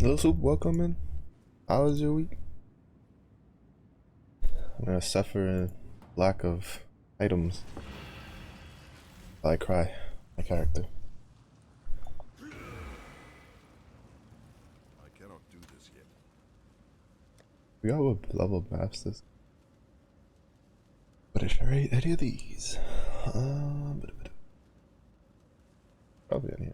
Little Soup, welcome in. How was your week? I'm gonna suffer in lack of items. I cry. My character. I cannot do this yet. We got what level maps this. But I should rate any of these. Probably any.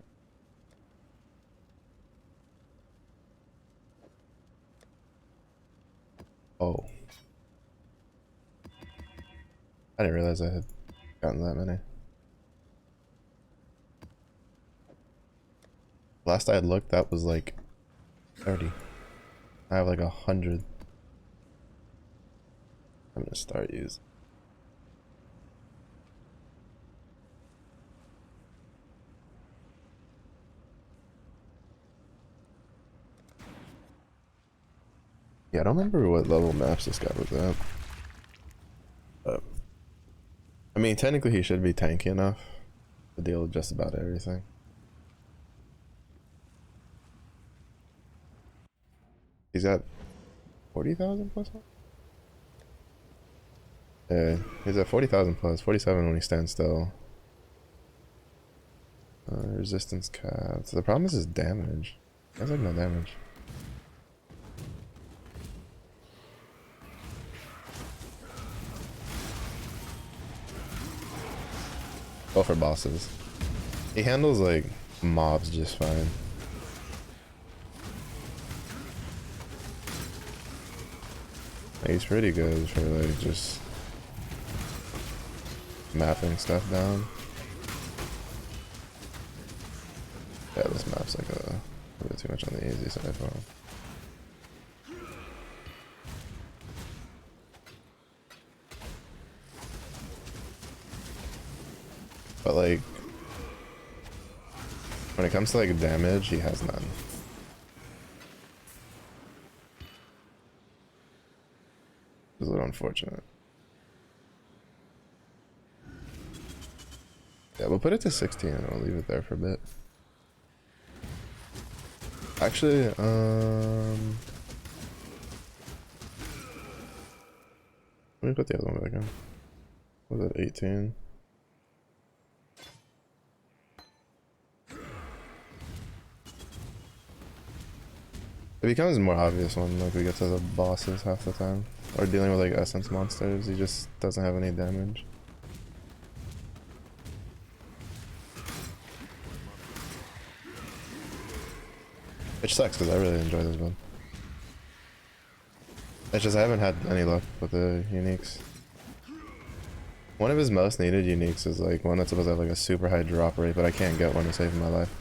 Oh. I didn't realize I had gotten that many. Last I had looked, that was like 30. I have like 100. I'm gonna start using. Yeah, I don't remember what level maps this guy was at. But, I mean, technically he should be tanky enough to deal with just about everything. He's at 40,000 plus? Yeah, he's at 40,000 plus, 47 when he stands still. Resistance caps. The problem is his damage. He has like no damage. Well, for bosses. He handles like mobs just fine. He's pretty good for like just mapping stuff down. Yeah, this map's like a bit too much on the easy side for him. But like, when it comes to like damage, he has none. It's a little unfortunate. Yeah, we'll put it to 16 and we'll leave it there for a bit. Actually, let me put the other one back in. Was it 18? It becomes more obvious when like we get to the bosses half the time. Or dealing with like essence monsters, he just doesn't have any damage. Which sucks because I really enjoy this one. It's just I haven't had any luck with the uniques. One of his most needed uniques is like one that's supposed to have like a super high drop rate, but I can't get one to save my life.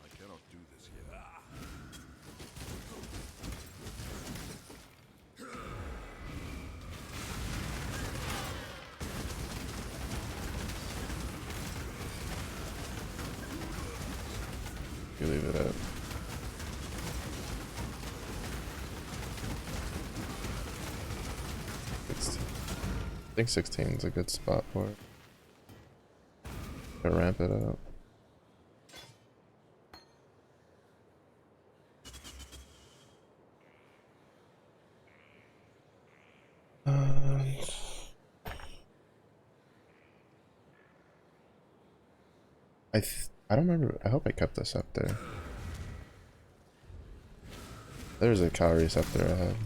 I cannot do this yet. You leave it at. I think 16 is a good spot for it. To ramp it up. I don't remember. I hope I kept this up there. There's a calorie receptor ahead.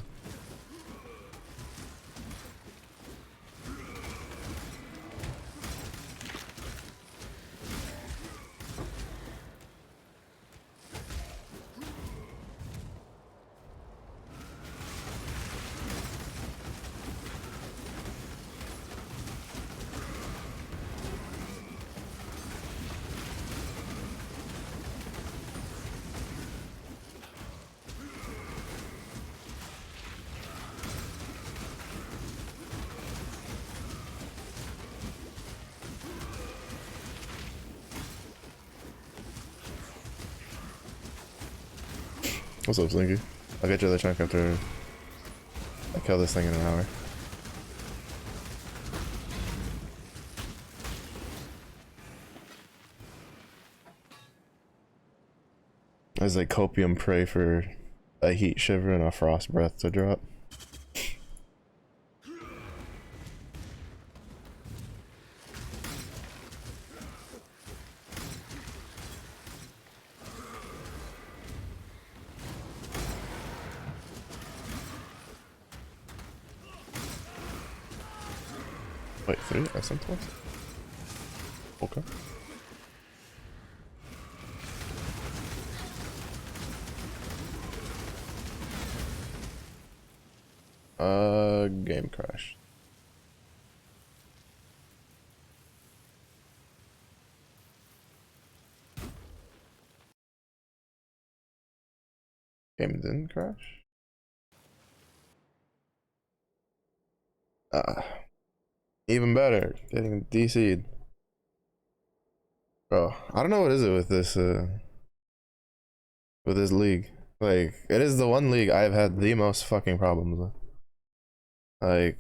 What's up, Slinky? I'll get you the chunk after I kill this thing in an hour. As like copium pray for a heat shiver and a frost breath to drop. Wait, 3 essence ones? Okay. Game crash. Game didn't crash? Even better, getting DC'd. Bro, I don't know what is it with this league. Like, it is the one league I've had the most fucking problems with. Like,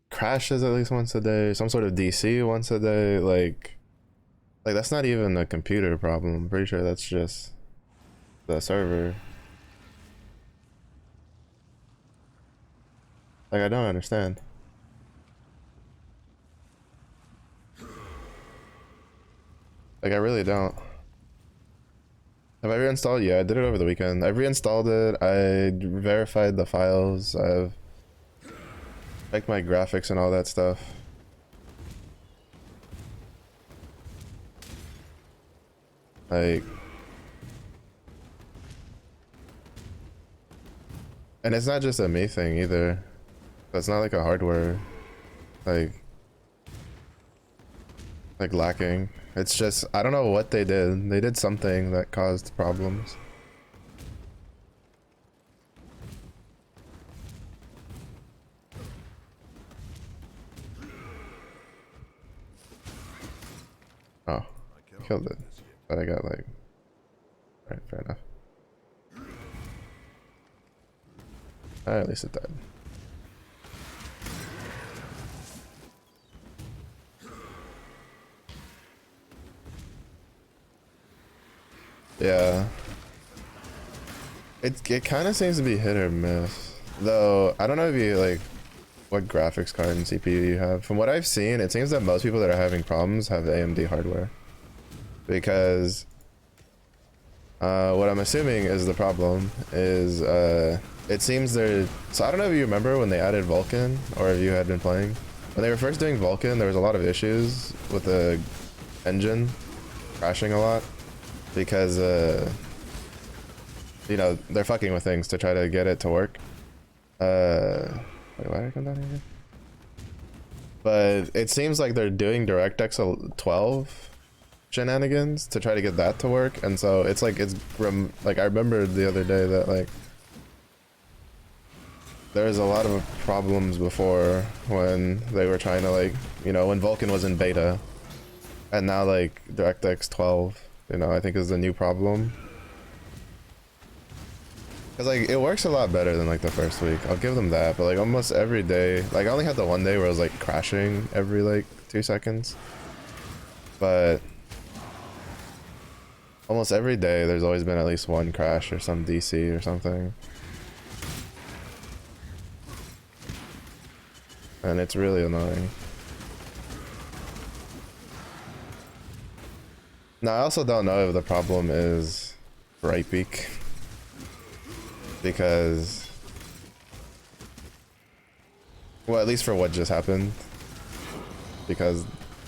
crashes at least once a day, some sort of DC once a day, like that's not even a computer problem. I'm pretty sure that's just the server. Like, I don't understand. Like, I really don't. Have I reinstalled? Yeah, I did it over the weekend. I've reinstalled it. I verified the files. I've checked my graphics and all that stuff. Like, and it's not just a me thing either. It's not like a hardware like lacking. It's just, I don't know what they did. They did something that caused problems. Oh, killed it. But I got like, alright, fair enough. Alright, at least it died. Yeah. It kind of seems to be hit or miss. Though, I don't know if you like what graphics card and CPU you have. From what I've seen, it seems that most people that are having problems have AMD hardware. Because what I'm assuming is the problem is it seems they're, so I don't know if you remember when they added Vulkan or if you had been playing. When they were first doing Vulkan, there was a lot of issues with the engine crashing a lot because you know, they're fucking with things to try to get it to work. Wait, why did I come down here? But it seems like they're doing DirectX 12 shenanigans to try to get that to work, and so it's like like I remembered the other day that like there was a lot of problems before when they were trying to, like, you know, when Vulkan was in beta, and now like DirectX 12, you know, I think is the new problem. Cause like it works a lot better than like the first week. I'll give them that, but like almost every day, like I only had the one day where it was like crashing every like 2 seconds, but almost every day there's always been at least one crash or some DC or something. And it's really annoying. Now I also don't know if the problem is Brightpeak, because, well, at least for what just happened, because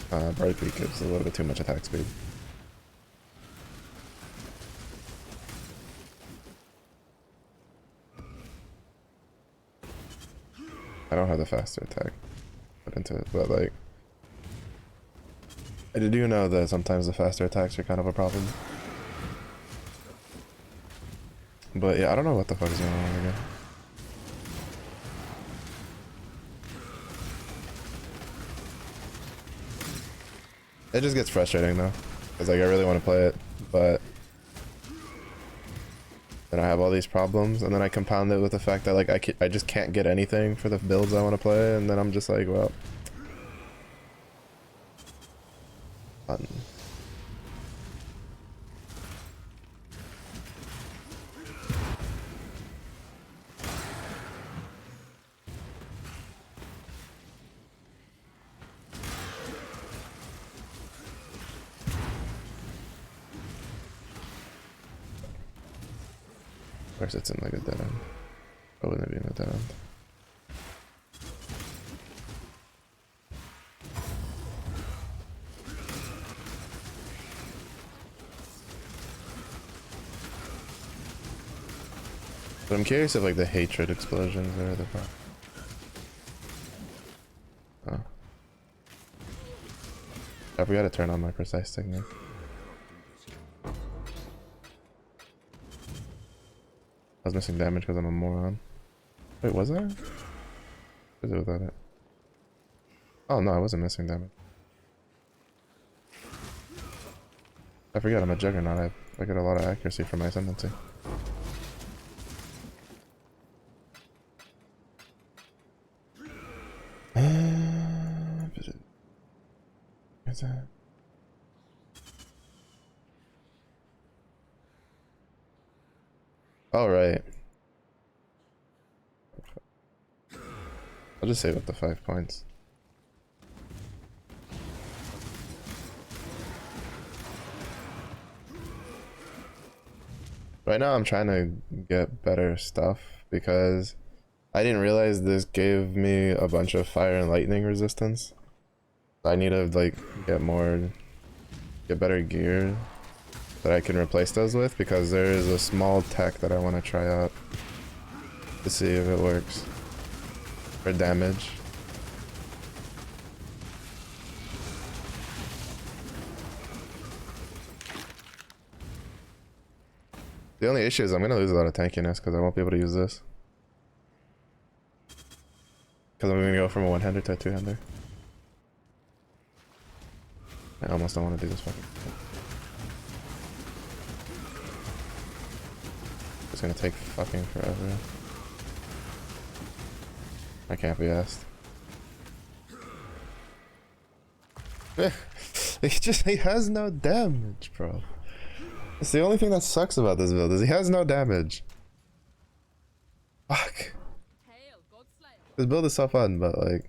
Brightpeak gives a little bit too much attack speed. I don't have the faster attack put into it, but like, I do know that sometimes the faster attacks are kind of a problem. But yeah, I don't know what the fuck is going on again. It just gets frustrating though, because like I really want to play it, but then I have all these problems, and then I compound it with the fact that like I just can't get anything for the builds I want to play, and then I'm just like, well, fun. Of course, it's in like a dead end. Oh, wouldn't it be in a dead end? But I'm curious if like the hatred explosions are the problem. Oh. I forgot to turn on my precise technique. I was missing damage because I'm a moron. Wait, was I? What is it without it? Oh no, I wasn't missing damage. I forget I'm a juggernaut. I get a lot of accuracy from my ascendancy. What's that? All right. I'll just save up the 5 points. Right now I'm trying to get better stuff because I didn't realize this gave me a bunch of fire and lightning resistance. I need to like get better gear that I can replace those with, because there is a small tech that I want to try out to see if it works for damage. The only issue is I'm gonna lose a lot of tankiness because I won't be able to use this. Because I'm gonna go from a one-hander to a two-hander. I almost don't want to do this fucking thing. It's gonna take fucking forever. I can't be asked. He has no damage, bro. It's the only thing that sucks about this build, is he has no damage. Fuck. This build is so fun, but like,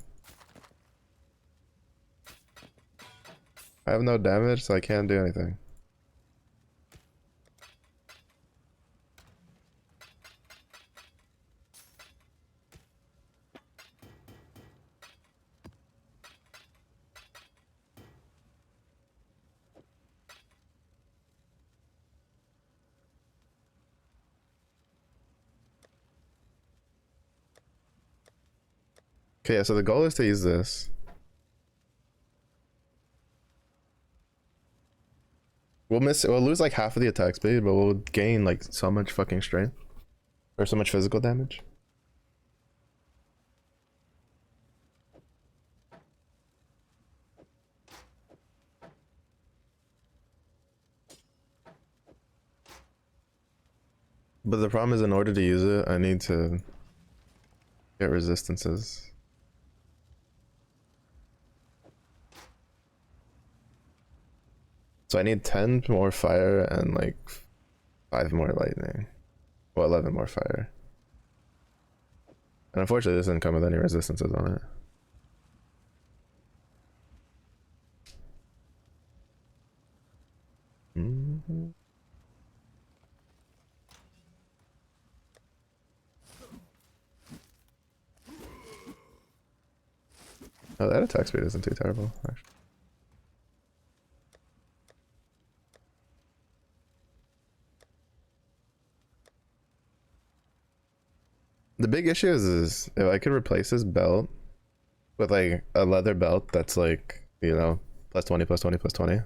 I have no damage, so I can't do anything. Okay, yeah, so the goal is to use this. We'll lose like half of the attack speed, but we'll gain like so much fucking strength. Or so much physical damage. But the problem is, in order to use it, I need to get resistances. So I need 10 more fire and like 5 more lightning. Well, 11 more fire. And unfortunately, this didn't come with any resistances on it. Oh, that attack speed isn't too terrible, actually. The big issue is if I could replace this belt with like a leather belt that's like, you know, plus 20, plus 20, plus 20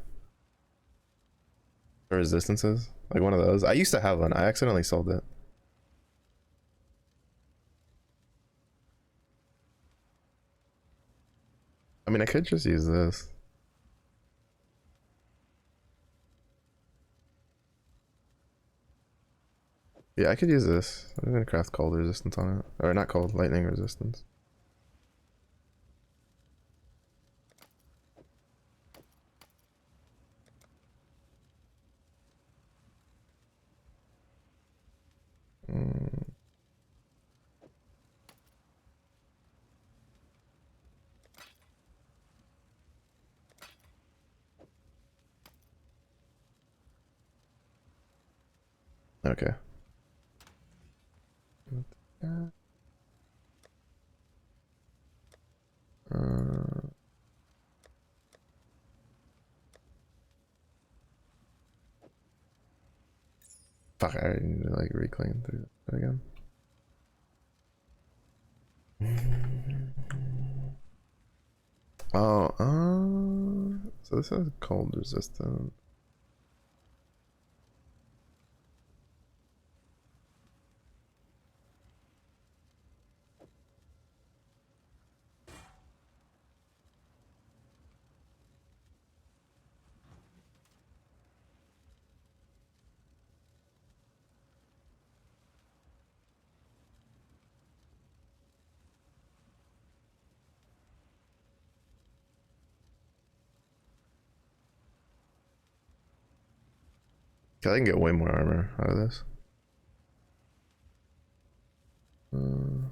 for resistances, like one of those. I used to have one. I accidentally sold it. I mean, I could just use this. Yeah, I could use this. I'm gonna craft cold resistance on it. Or not cold, lightning resistance. Mm. Okay. Uh, fuck, I already need to like reclaim through that again. Oh, so this has cold resistance. I can get way more armor out of this. Uh,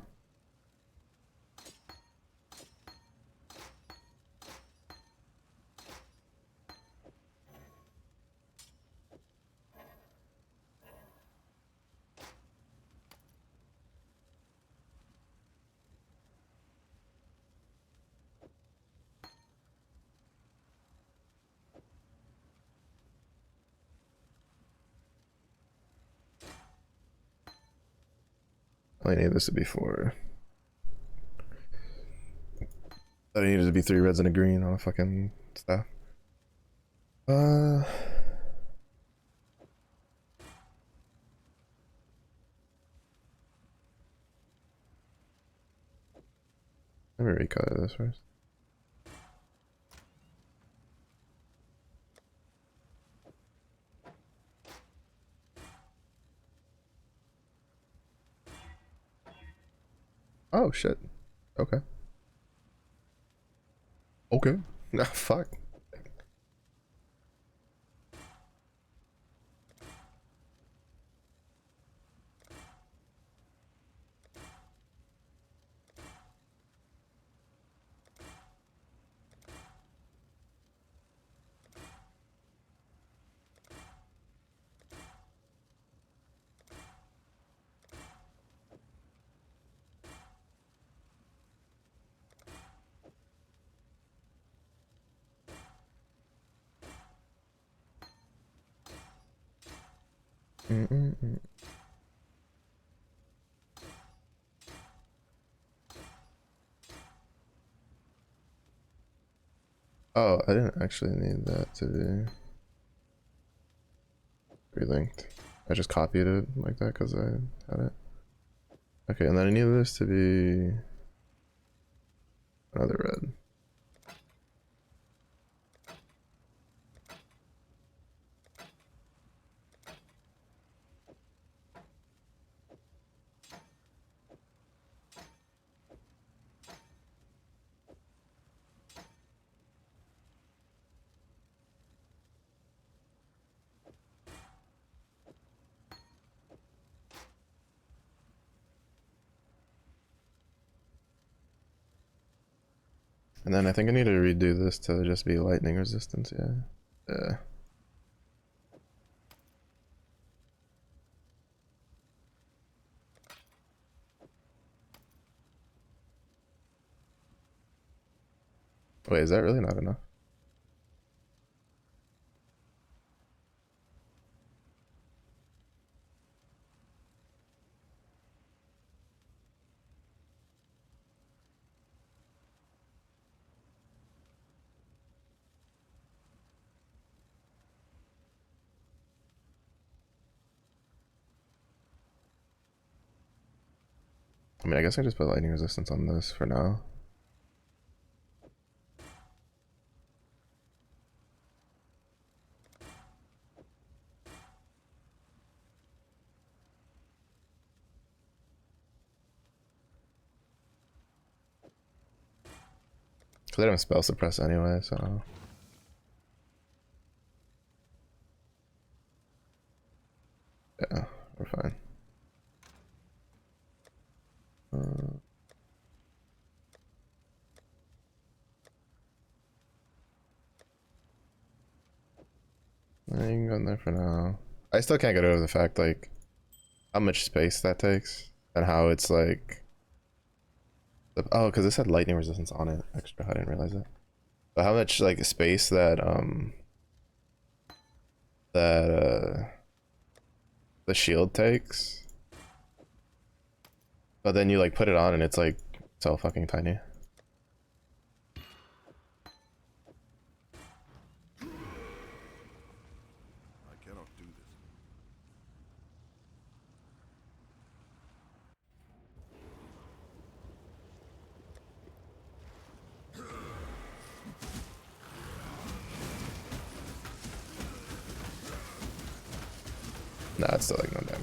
I need this to be 4. I needed to be 3 reds and a green on a fucking staff. Uh, let me recolor this first. Oh shit. Okay. Okay. Ah, fuck. Mm-mm-mm. Oh, I didn't actually need that to be relinked. I just copied it like that because I had it. Okay, and then I need this to be another red. And then I think I need to redo this to just be lightning resistance, yeah. Yeah. Wait, is that really not enough? I mean, I guess I just put lightning resistance on this for now. Cause they don't spell suppress anyway, so. Yeah, we're fine. I can go in there for now. I still can't get over the fact, like, how much space that takes and how it's like. Oh, because this had lightning resistance on it. Extra, I didn't realize that. But how much like space that the shield takes. But then you like put it on and it's like so fucking tiny. I cannot do this. Nah, it's still like no damage.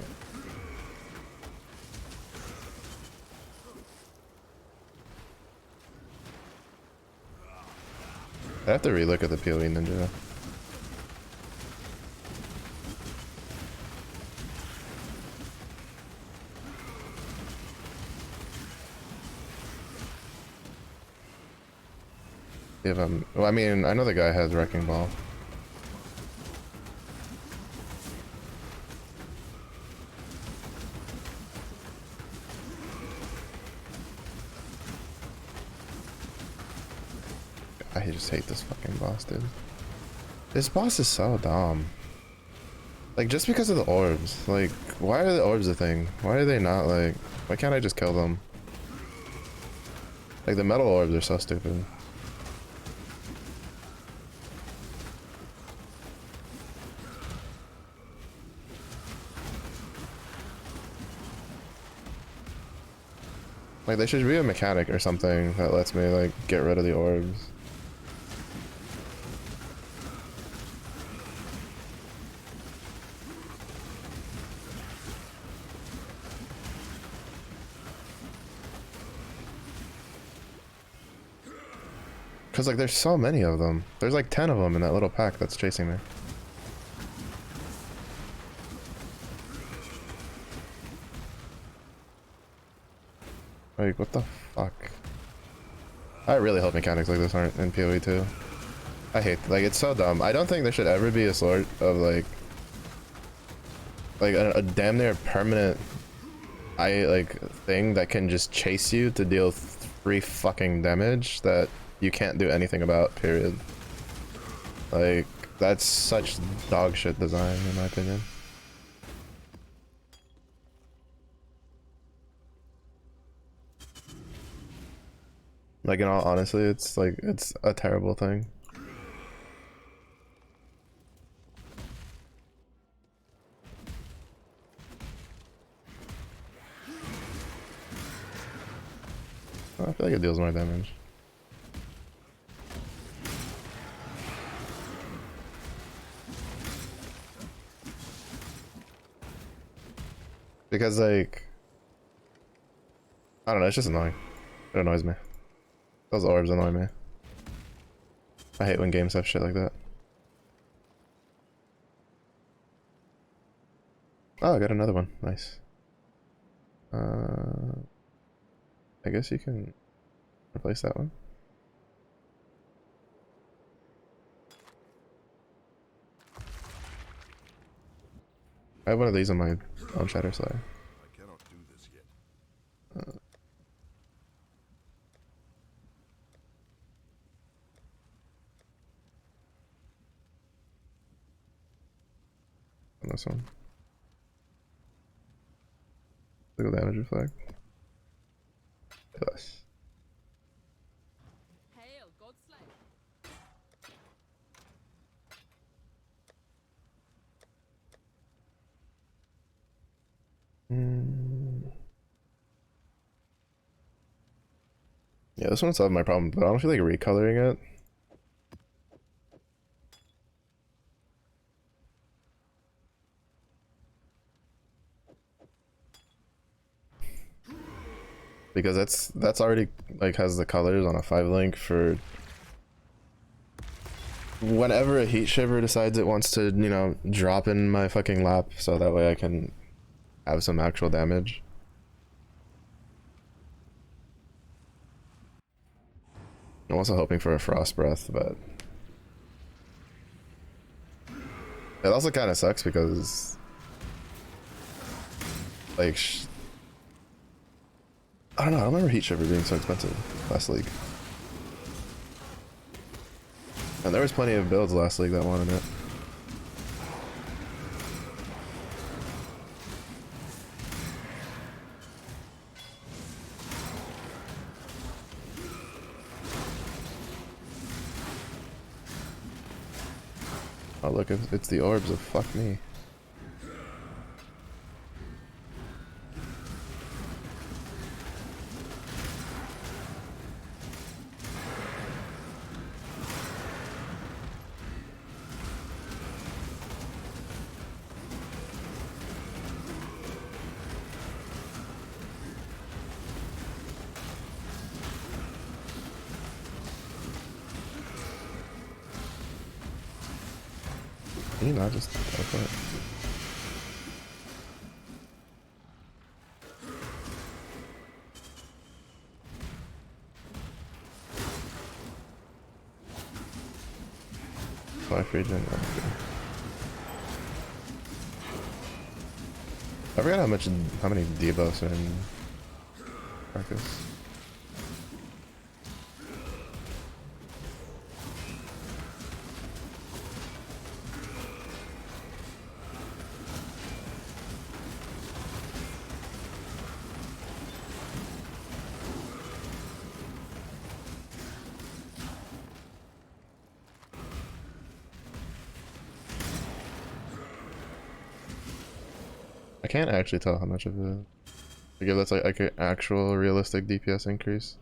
I have to relook at the PoE ninja. If I'm, well, I mean, I know the guy has Wrecking Ball. I just hate this fucking boss, dude. This boss is so dumb. Like, just because of the orbs. Like, why are the orbs a thing? Why are they not, like... Why can't I just kill them? Like, the metal orbs are so stupid. Like, there should be a mechanic or something that lets me, like, get rid of the orbs. Cause like there's so many of them. There's like 10 of them in that little pack that's chasing me. Like what the fuck? I really hope mechanics like this aren't in PoE too. I hate, like it's so dumb. I don't think there should ever be a sort of like a damn near permanent thing that can just chase you to deal 3 fucking damage that you can't do anything about, period. Like, that's such dog shit design, in my opinion. Like, in all honesty, it's like, it's a terrible thing. I feel like it deals more damage. Because like, I don't know, it's just annoying. It annoys me. Those orbs annoy me. I hate when games have shit like that. Oh, I got another one. Nice. I guess you can replace that one. I have one of these on my own Shatter Slayer. I cannot do this yet. On this one. Look at damage reflect. Plus. Hail, Godslayer. Yeah, this one solved my problem, but I don't feel like recoloring it. Because that's already like has the colors on a 5 link for whenever a heat shiver decides it wants to, you know, drop in my fucking lap, so that way I can have some actual damage. I'm also hoping for a frost breath, but it also kind of sucks because, like, I don't know. I don't remember heat shiver being so expensive last league, and there was plenty of builds last league that wanted it. Oh look, it's the orbs of fuck me. Can you not just teleport? Life regen. Okay. I forgot how many debuffs are in Arcus. I can't actually tell how much of it. Like if that's like an actual realistic DPS increase.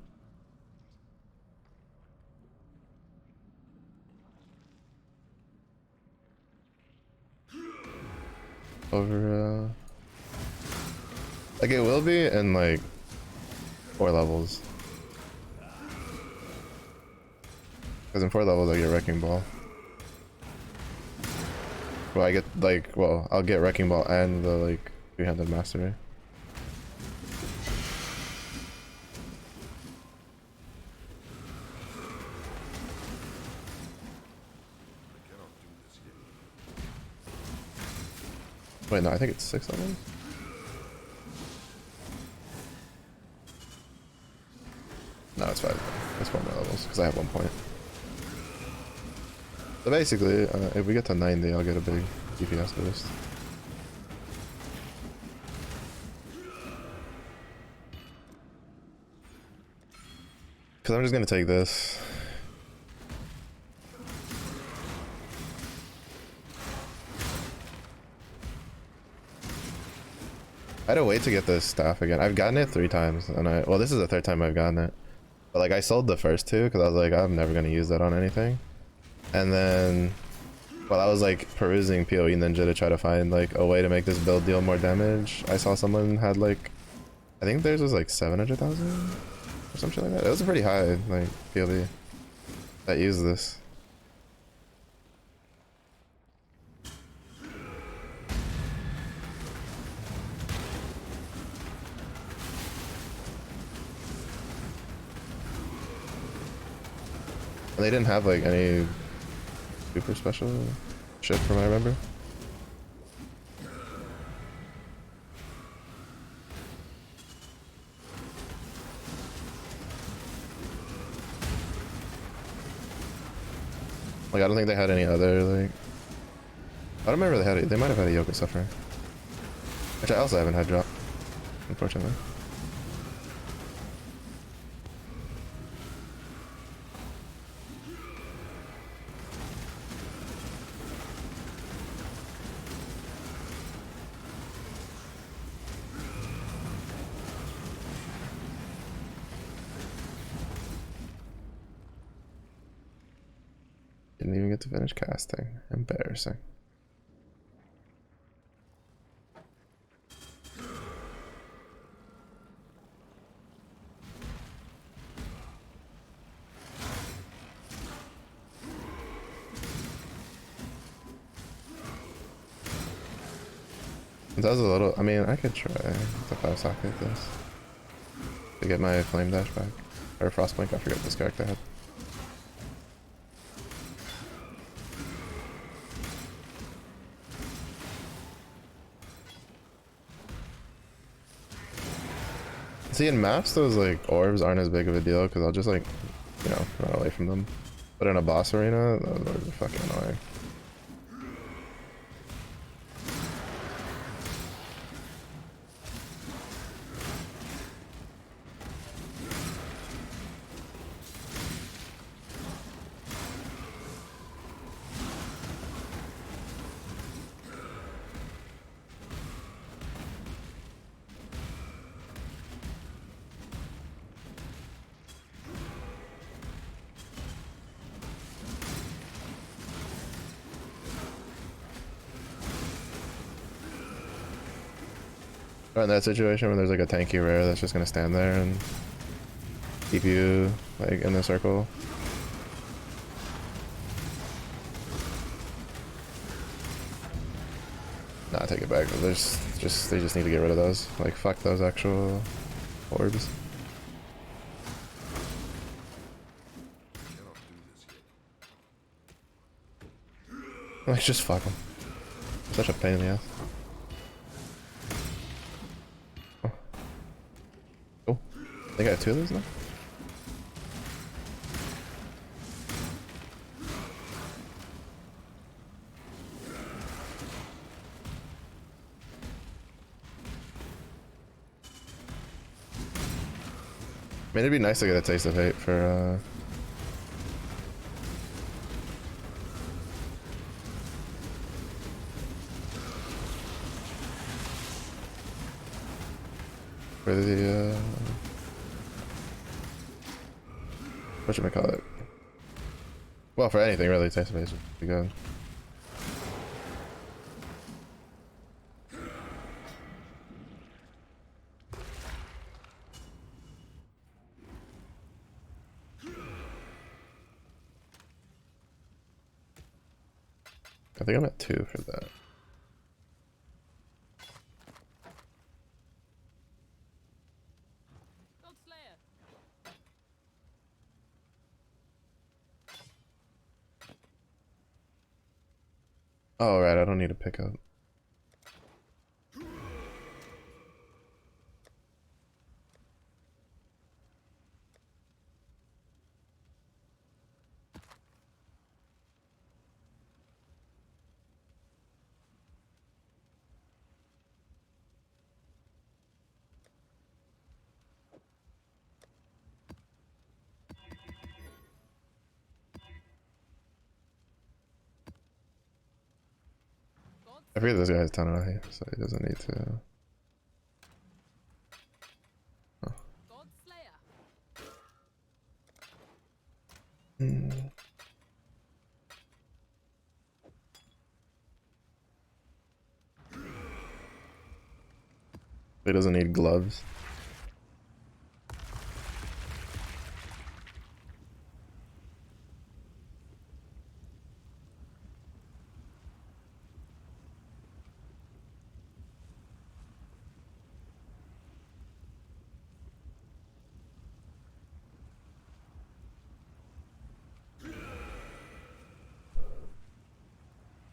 Over like it will be in like 4 levels. Because in 4 levels I get Wrecking Ball. Well, I get like, well, I'll get Wrecking Ball and the like 300 Mastery. Wait, no, I think it's 6 levels. No, it's 5. It's 4 more levels because I have 1 point. So basically, if we get to 90, I'll get a big DPS boost. Because I'm just going to take this. I had to wait to get this staff again. I've gotten it 3 times, and well, this is the 3rd time I've gotten it. But like, I sold the first 2 because I was like, I'm never going to use that on anything. And then, while I was like perusing PoE Ninja to try to find like a way to make this build deal more damage, I saw someone had like, I think theirs was like 700,000 or something like that. It was a pretty high like PoE that used this. And they didn't have like any super special shit from what I remember. Like I don't think they had any other like, I don't remember they might have had a Yoga Sufferer, which I also haven't had drop, unfortunately. Didn't even get to finish casting. Embarrassing. It does a little. I mean, I could try to 5-socket this to get my flame dash back. Or frostblink, I forget this character had. See, in maps, those like orbs aren't as big of a deal because I'll just like, you know, run away from them. But in a boss arena, those orbs are fucking annoying. Or in that situation where there's like a tanky rare that's just gonna stand there and keep you like in the circle. Nah, take it back. They just need to get rid of those. Like fuck those actual orbs. Cannot do this yet. Like just fuck them. Such a pain in the ass. Oh, I think I have 2 of those now. I mean, it'd be nice to get a taste of hate for the whatchamacallit. Well, for anything really, taste of hate would be good. I think I'm at 2 for that. Oh, right, I don't need to pick up. I forget this guy has 10 on here, so he doesn't need to. Oh. He doesn't need gloves.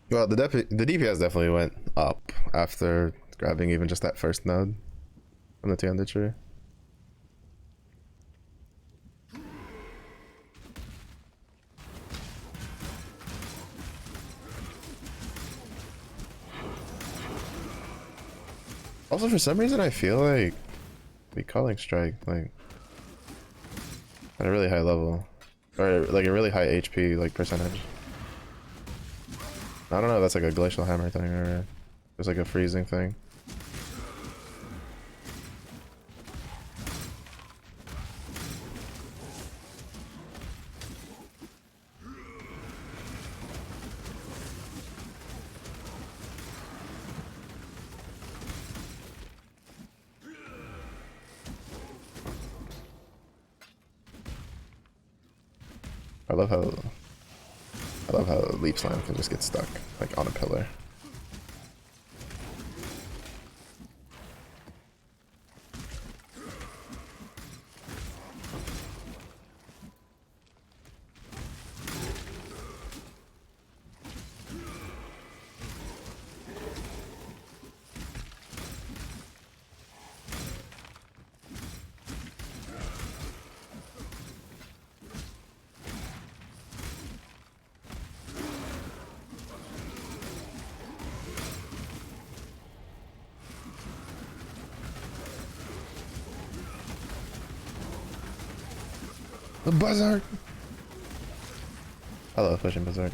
Well, the DPS definitely went up after grabbing even just that first node from the Tianda tree. Also, for some reason, I feel like we calling strike like at a really high level, or like a really high HP like percentage. I don't know if that's like a glacial hammer thing or just like a freezing thing. I love how Leap Slam can just get stuck like on a pillar. The Berserk. I love pushing Berserk.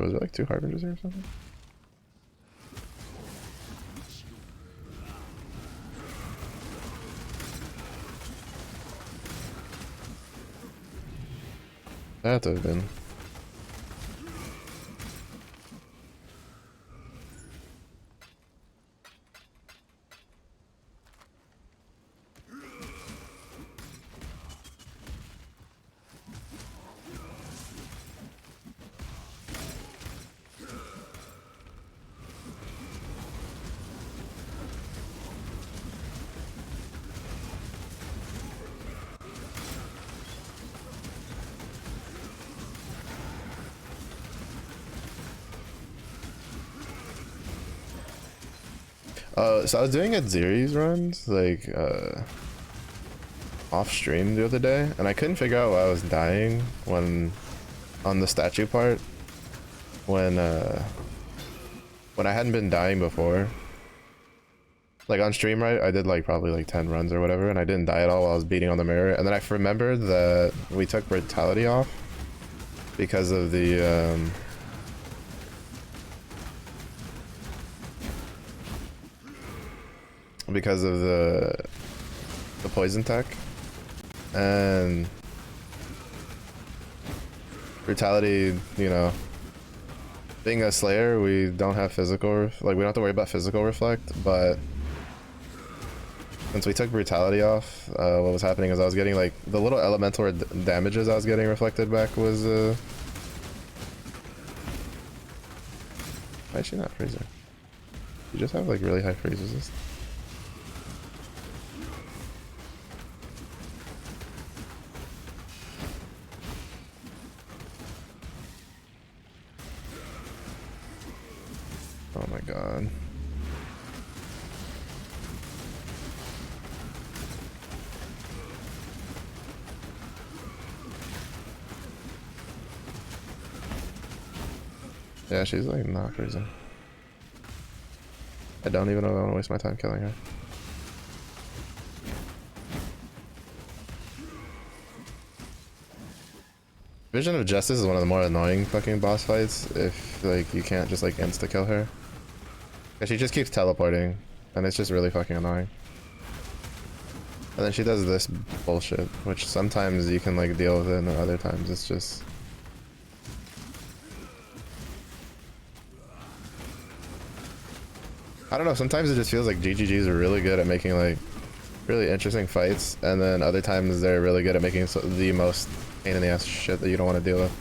Was it like 2 harbingers or something? That had to have been. So I was doing Adziri's runs, like, off stream the other day, and I couldn't figure out why I was dying when, on the statue part, when I hadn't been dying before. Like on stream, right, I did like probably like 10 runs or whatever, and I didn't die at all while I was beating on the mirror, and then I remembered that we took Brutality off because of the, because of the poison tech, and Brutality, you know, being a Slayer, we don't have physical, like we don't have to worry about physical reflect, but since we took Brutality off, what was happening is I was getting like the little elemental damages I was getting reflected back was why is she not freezing? You just have like really high freeze resist. Oh my god. Yeah, she's like not freezing. I don't even know if I want to waste my time killing her. Vision of Justice is one of the more annoying fucking boss fights if like you can't just like insta kill her. Cause she just keeps teleporting and it's just really fucking annoying. And then she does this bullshit, which sometimes you can like deal with it and other times it's just... I don't know, sometimes it just feels like GGGs are really good at making like really interesting fights, and then other times they're really good at making the most pain in the ass shit that you don't want to deal with.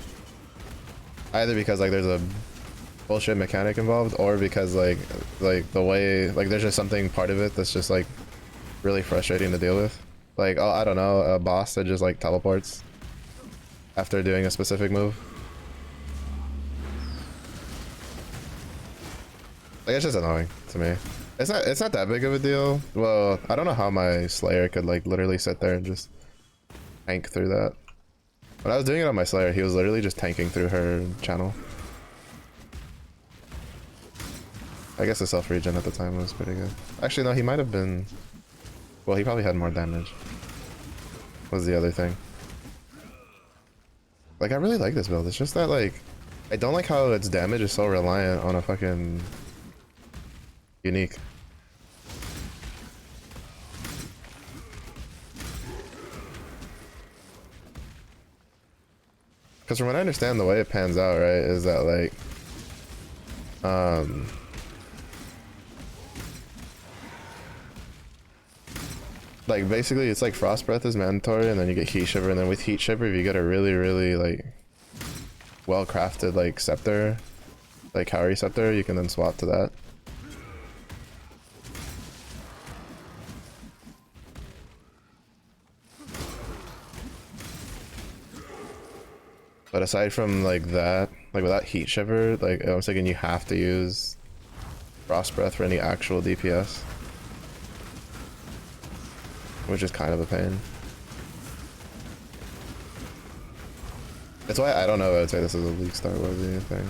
Either because like there's a bullshit mechanic involved, or because like the way, like there's just something part of it that's just like really frustrating to deal with. Like, oh, I don't know, a boss that just like teleports after doing a specific move. Like, it's just annoying to me. It's not that big of a deal. Well, I don't know how my Slayer could like literally sit there and just tank through that. When I was doing it on my Slayer, he was literally just tanking through her channel. I guess the self-regen at the time was pretty good. Actually, no, he might have been... Well, he probably had more damage. Was the other thing. Like, I really like this build. It's just that, like... I don't like how its damage is so reliant on a fucking... unique. Because from what I understand, the way it pans out, right, is that, like... like, basically, it's like Frost Breath is mandatory, and then you get Heat Shiver, and then with Heat Shiver, if you get a really, really, like, well-crafted, like, Scepter, like, Kaori Scepter, you can then swap to that. But aside from like that, like without Heat Shiver, like I was thinking you have to use Frost Breath for any actual DPS, which is kind of a pain. That's why I don't know if I would say this is a League start worthy thing.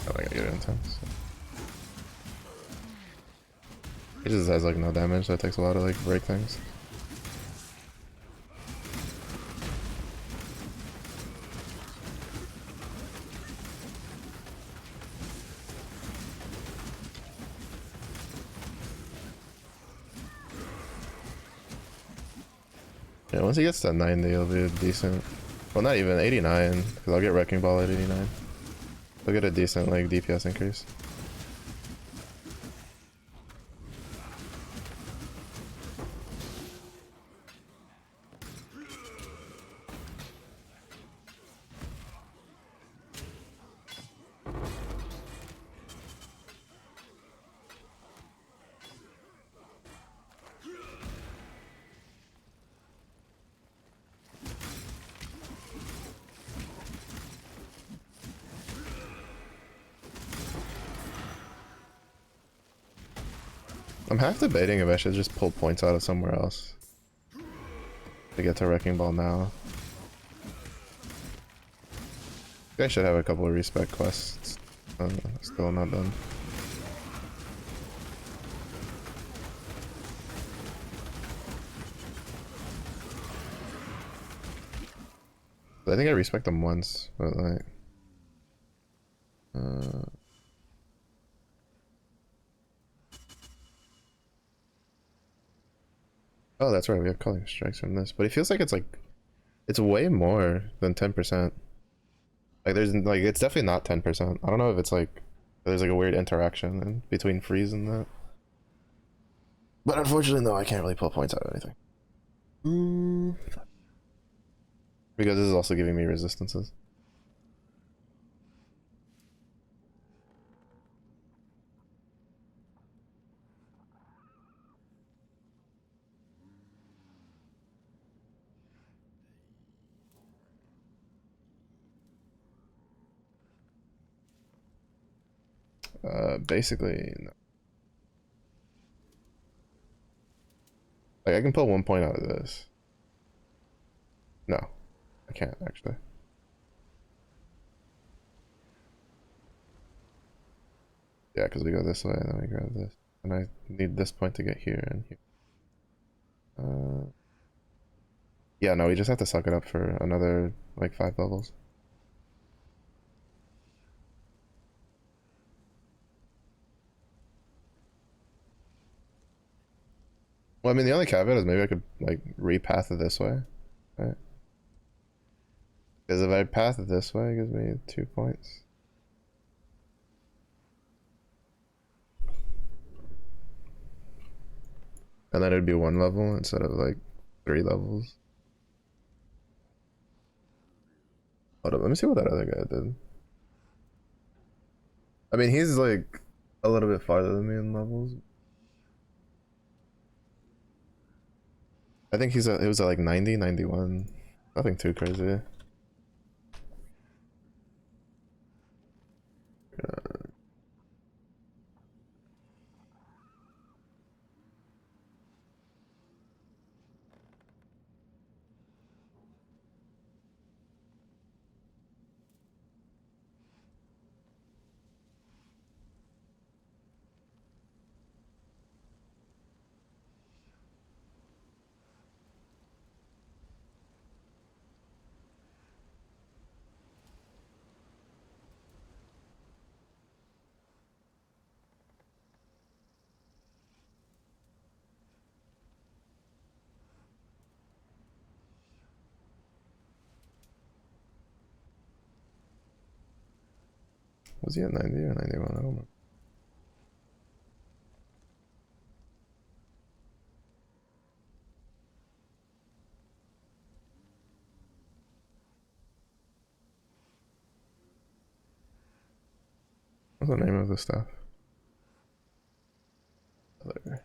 I gotta get it intense. He just has like no damage, so it takes a lot to like break things. Yeah, once he gets to 90, it'll be a decent. Well, not even 89, because I'll get Wrecking Ball at 89. I'll get a decent like DPS increase. I'm half debating if I should just pull points out of somewhere else to get to Wrecking Ball now. I should have a couple of respec quests. Still not done. I think I respec them once, but like... Oh, that's right, we have Culling Strikes from this. But it feels like it's like... It's way more than 10%. Like there's like, it's definitely not 10%. I don't know if it's like... There's like a weird interaction between freeze and that. But unfortunately, no, I can't really pull points out of anything. Because this is also giving me resistances. Basically, no. Like I can pull 1 point out of this. No, I can't actually. Yeah, because we go this way, and then we grab this. And I need this point to get here and here. Yeah, no, we just have to suck it up for another, like, 5 levels. Well, I mean, the only caveat is maybe I could, like, repath it this way, right? Because if I path it this way, it gives me 2 points. And then it'd be 1 level instead of, like, 3 levels. Hold up, let me see what that other guy did. I mean, he's, like, a little bit farther than me in levels. I think it was at, like, 90, 91. Nothing too crazy. Was he at 90 or 91? I don't know. What's the name of this stuff? Other.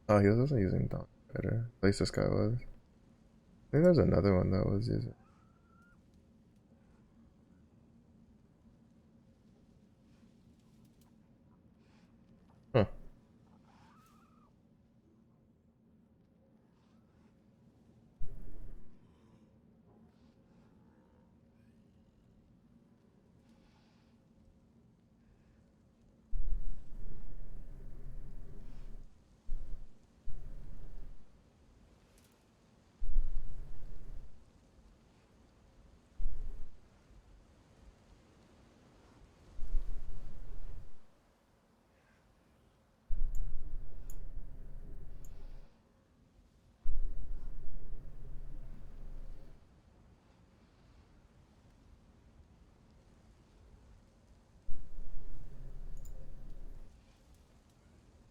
Oh, he was also using Dawn Rider. At least this guy was. I think there's another one that was using. Huh.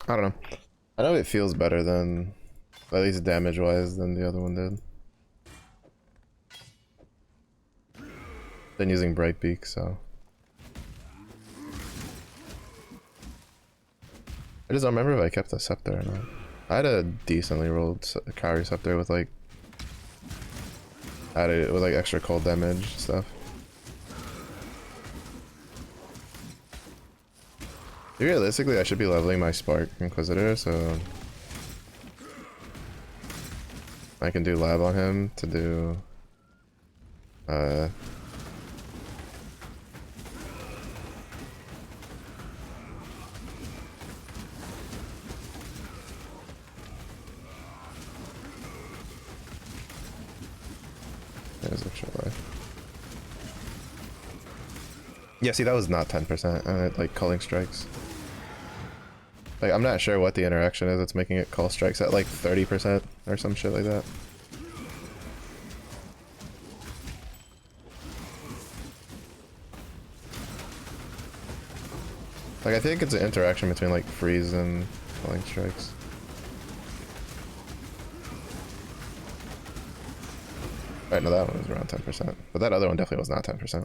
I don't know. I know it feels better than, at least damage wise, than the other one did. Been using Brightbeak, so. I just don't remember if I kept the Scepter or not. I had a decently rolled Kairi Scepter with like, added it with like extra cold damage stuff. Realistically, I should be leveling my Spark Inquisitor, so I can do lab on him to do there's extra life. Yeah, see, that was not 10%. Like culling strikes. Like, I'm not sure what the interaction is that's making it call strikes at like 30% or some shit like that. Like, I think it's an interaction between like freeze and culling strikes. Right, no, that one was around 10%. But that other one definitely was not 10%.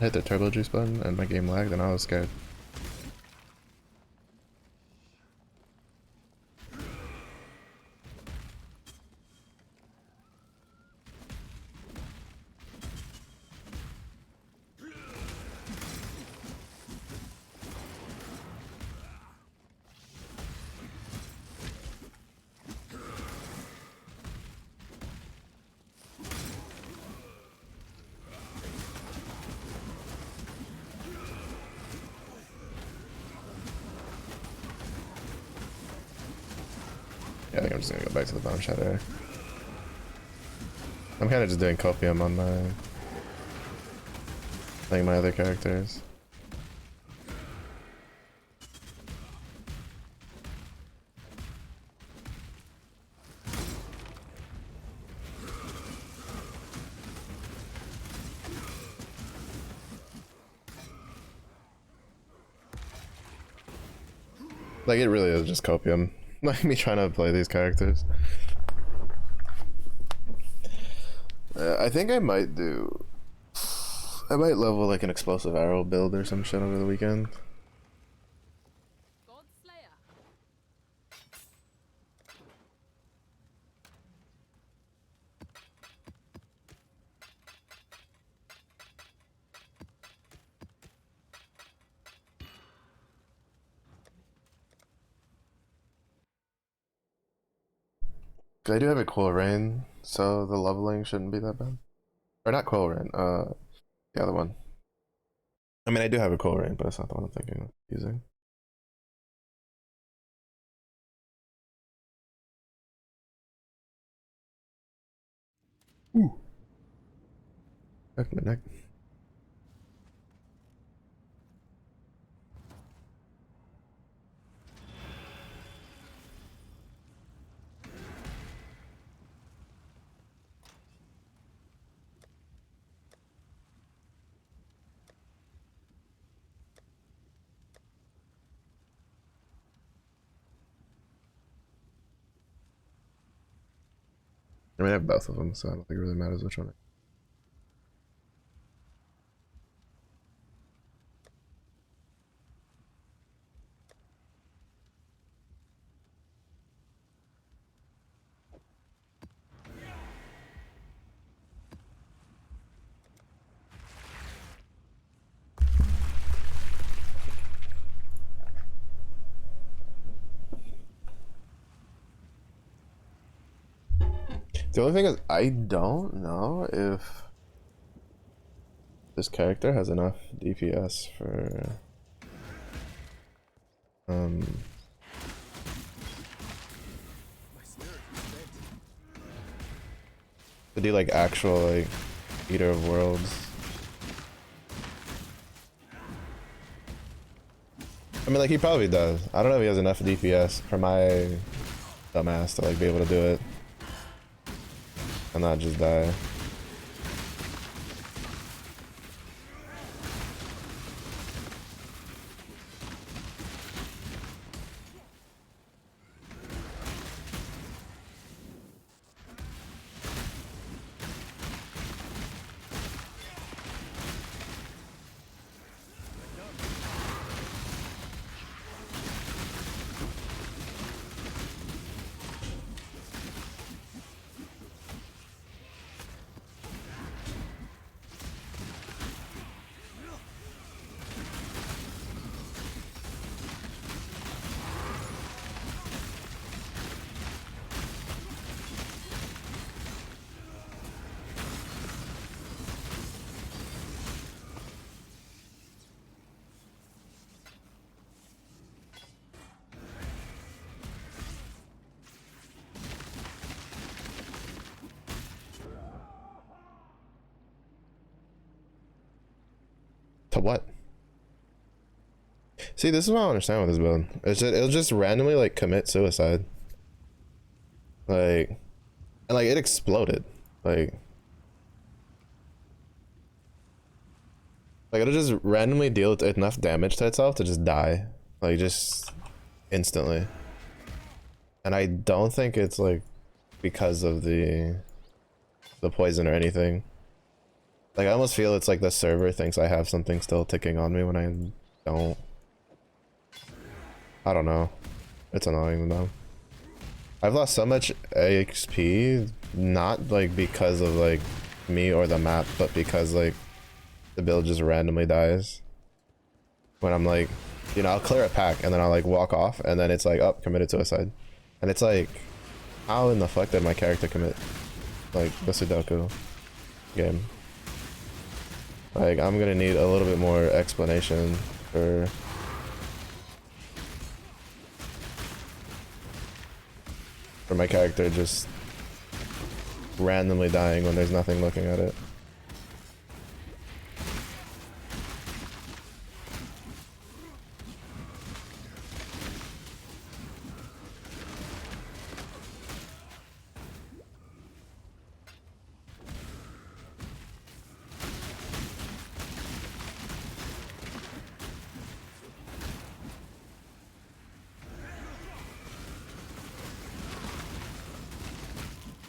I hit the turbo juice button and my game lagged and I was scared. Yeah, I think I'm just gonna go back to the Bone Shatter. I'm kind of just doing copium on my, like my other characters. Like, it really is just copium. Like, me trying to play these characters. I think I might do... I might level, like, an explosive arrow build or some shit over the weekend. Godslayer. 'Cause I do have a Quill Rain, so the leveling shouldn't be that bad. Or not Quill Rain, the other one. I mean, I do have a Quill Rain, but it's not the one I'm thinking of using. Ooh. Back my neck. I mean, I have both of them, so I don't think it really matters which one. The only thing is, I don't know if this character has enough DPS for to do like actual like Eater of Worlds. I mean, like he probably does. I don't know if he has enough DPS for my dumbass to like be able to do it and not just die. To what? See, this is what I don't understand with this build. It'll just randomly like commit suicide. Like, and like it exploded. Like it'll just randomly deal enough damage to itself to just die. Like just instantly. And I don't think it's like because of the poison or anything. Like I almost feel it's like the server thinks I have something still ticking on me when I don't. I don't know. It's annoying though. I've lost so much XP, not like because of like me or the map, but because like the build just randomly dies. When I'm like, you know, I'll clear a pack and then I'll like walk off and then it's like, oh, committed suicide. And it's like, how in the fuck did my character commit like the Sudoku game? Like, I'm gonna need a little bit more explanation for my character just randomly dying when there's nothing looking at it.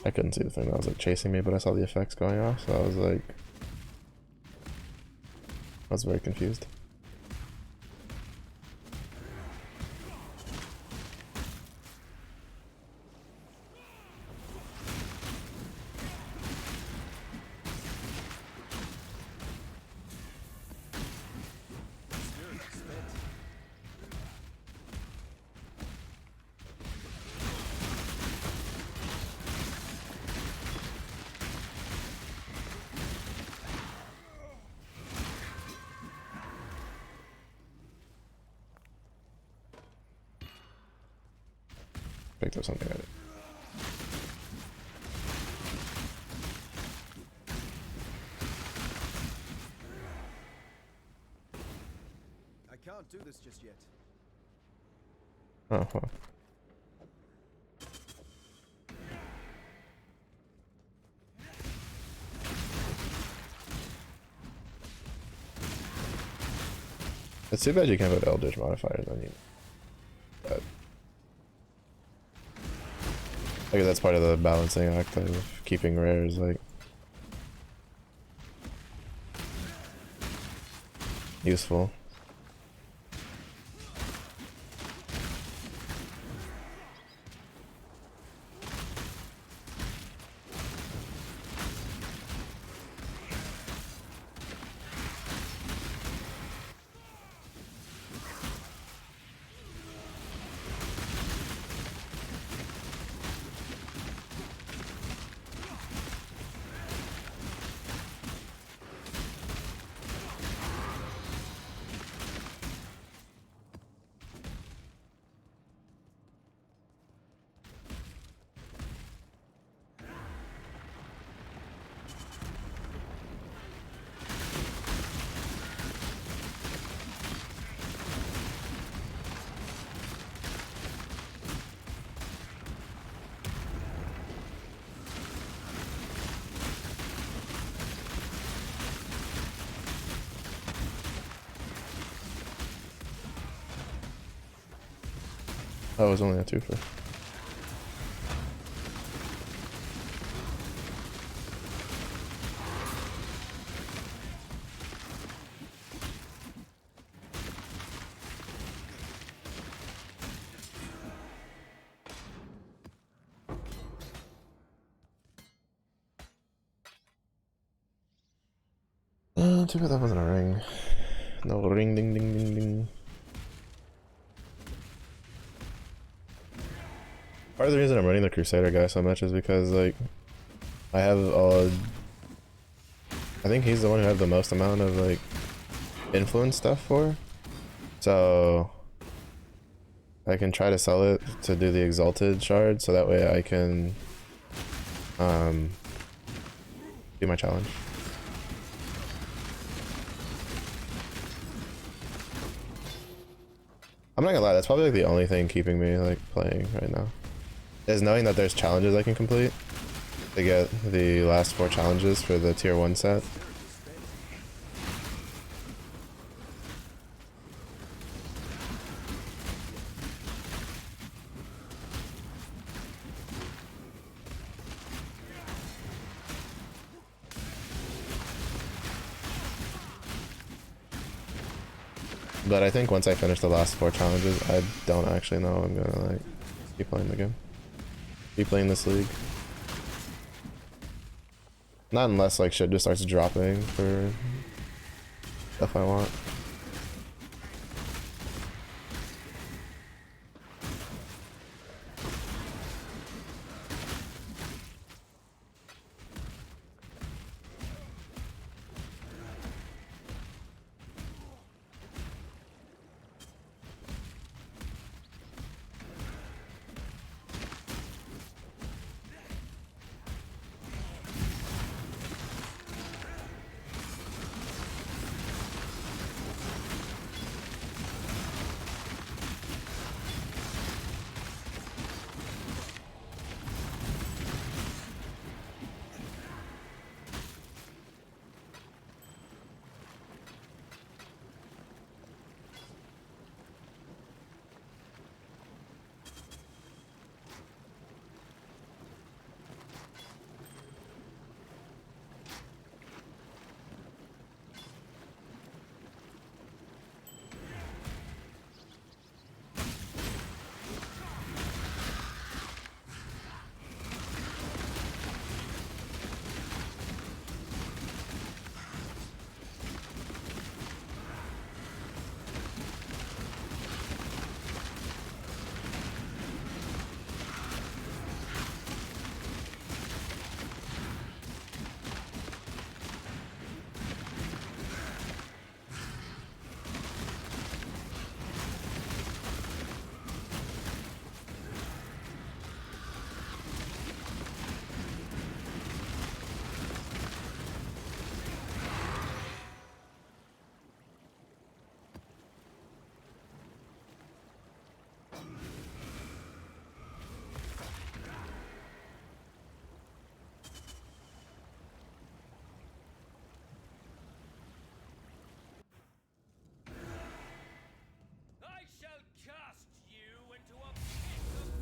I couldn't see the thing that was like chasing me, but I saw the effects going off, so I was like, I was very confused. Picked up something. I can't do this just yet. Oh, well. It's too bad you can't put Eldritch modifiers on you. But I guess that's part of the balancing act of keeping rares, like, useful. Oh, it was only a twofer. Too bad that wasn't a ring. No ring, ding, ding, ding, ding. Part of the reason I'm running the Crusader guy so much is because, like, I have I think he's the one who has the most amount of, like, influence stuff for. So I can try to sell it to do the Exalted shard, so that way I can do my challenge. I'm not gonna lie, that's probably like the only thing keeping me like playing right now. Is knowing that there's challenges I can complete to get the last 4 challenges for the tier 1 set. But I think once I finish the last 4 challenges, I don't actually know I'm gonna like keep playing the game. Keep playing this league. Not unless like shit just starts dropping for stuff I want.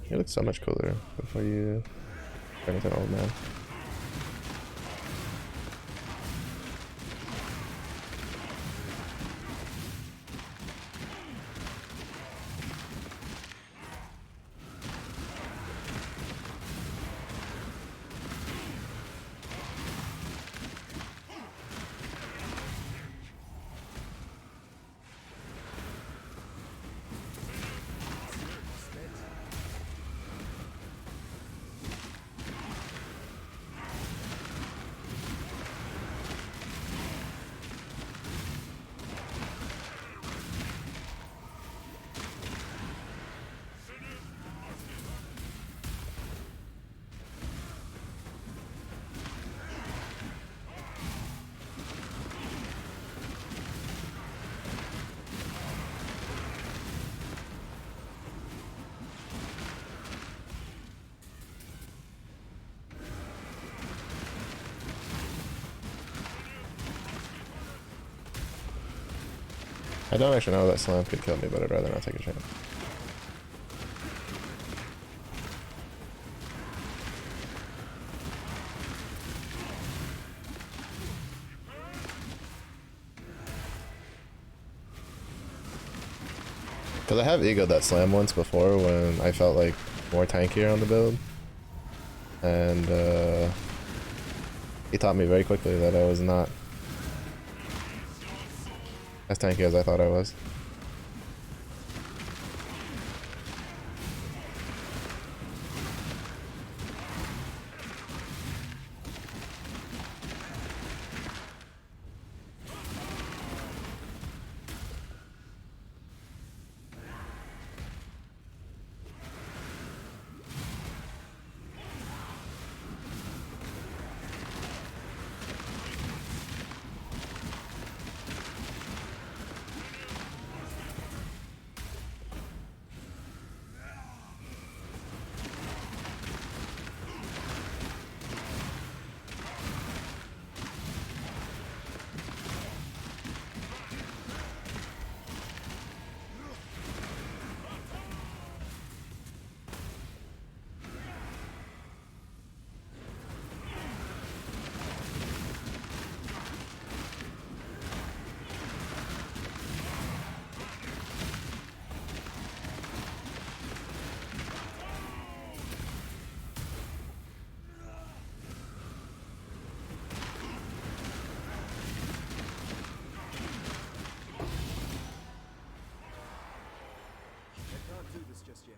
You look so much cooler before you turn into an old man. I don't actually know that slam could kill me, but I'd rather not take a chance. Because I have egoed that slam once before when I felt like more tankier on the build. And he taught me very quickly that I was not as tanky as I thought I was. I can't do this just yet.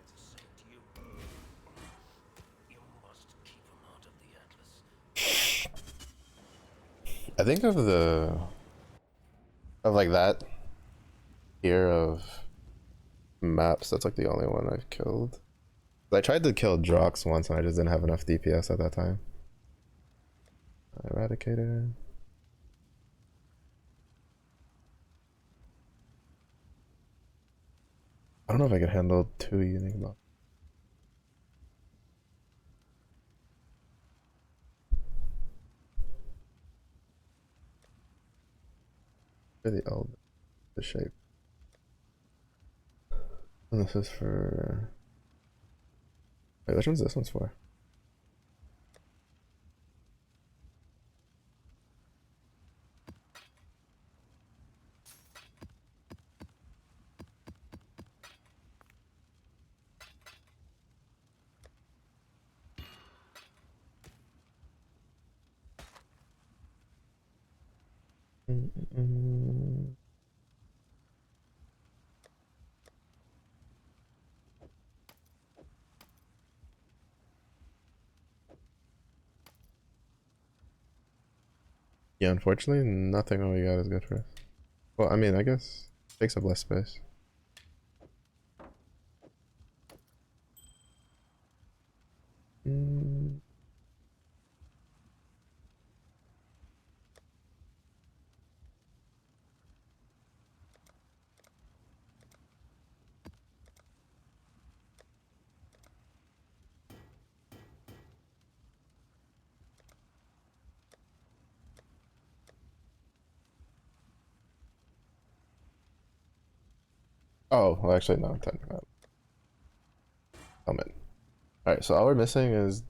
You must keep him out of the Atlas. I think of like that tier of maps, that's like the only one I've killed. I tried to kill Drox once and I just didn't have enough DPS at that time. Eradicator. I don't know if I could handle 2 unique mobs. Really old. The shape. And this is for. Wait, which one's this one's for? Mm-mm. Yeah, unfortunately, nothing we got is good for us. Well, I mean, I guess it takes up less space. Mm. Oh, well, actually, no, technically not. Helmet. Alright, so all we're missing is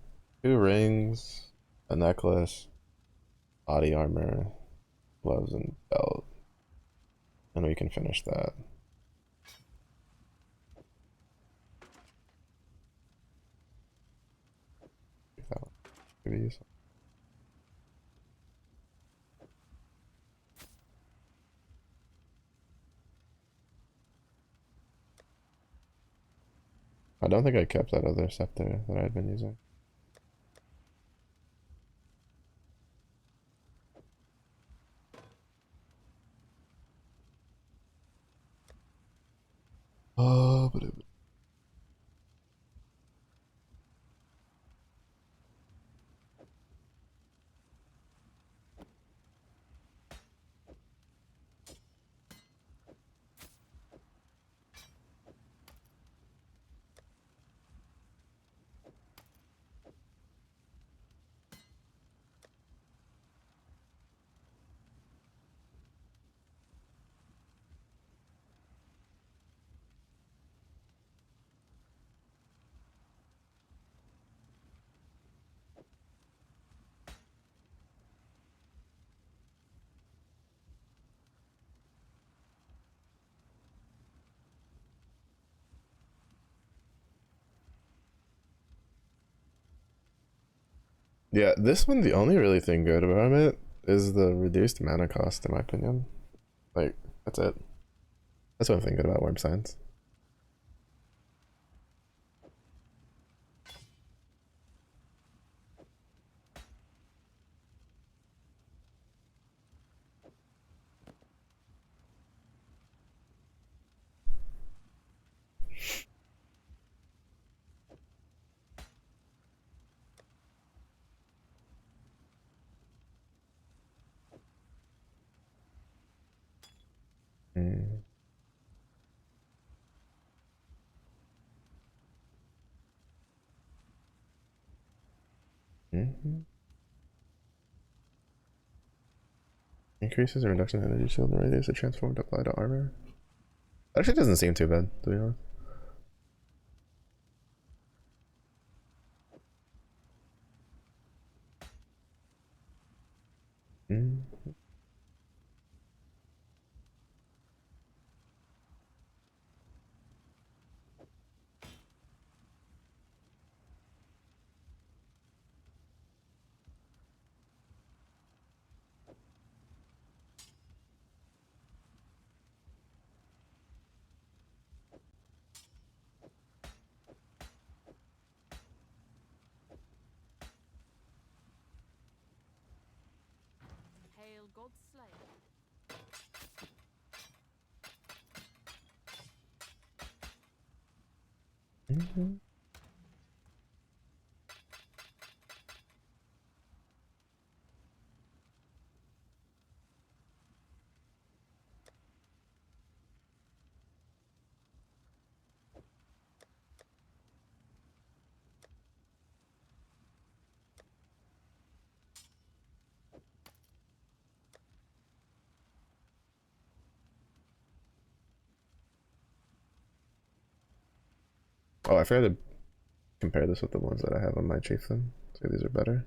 2 rings, a necklace, body armor, gloves, and belt. And we can finish that. Maybe use- I don't think I kept that other scepter that I had been using. Oh, but it Yeah, this one, the only really thing good about it is the reduced mana cost, in my opinion. Like, that's it. That's one thing good about Worm Science. Mm. Mhm. Increases the reduction in energy shield and radius are transformed to apply to armor. Actually, doesn't seem too bad, to be honest. Mm. Hail God's Slayer. Mhm. Oh, I forgot to compare this with the ones that I have on my chieftain. So these are better.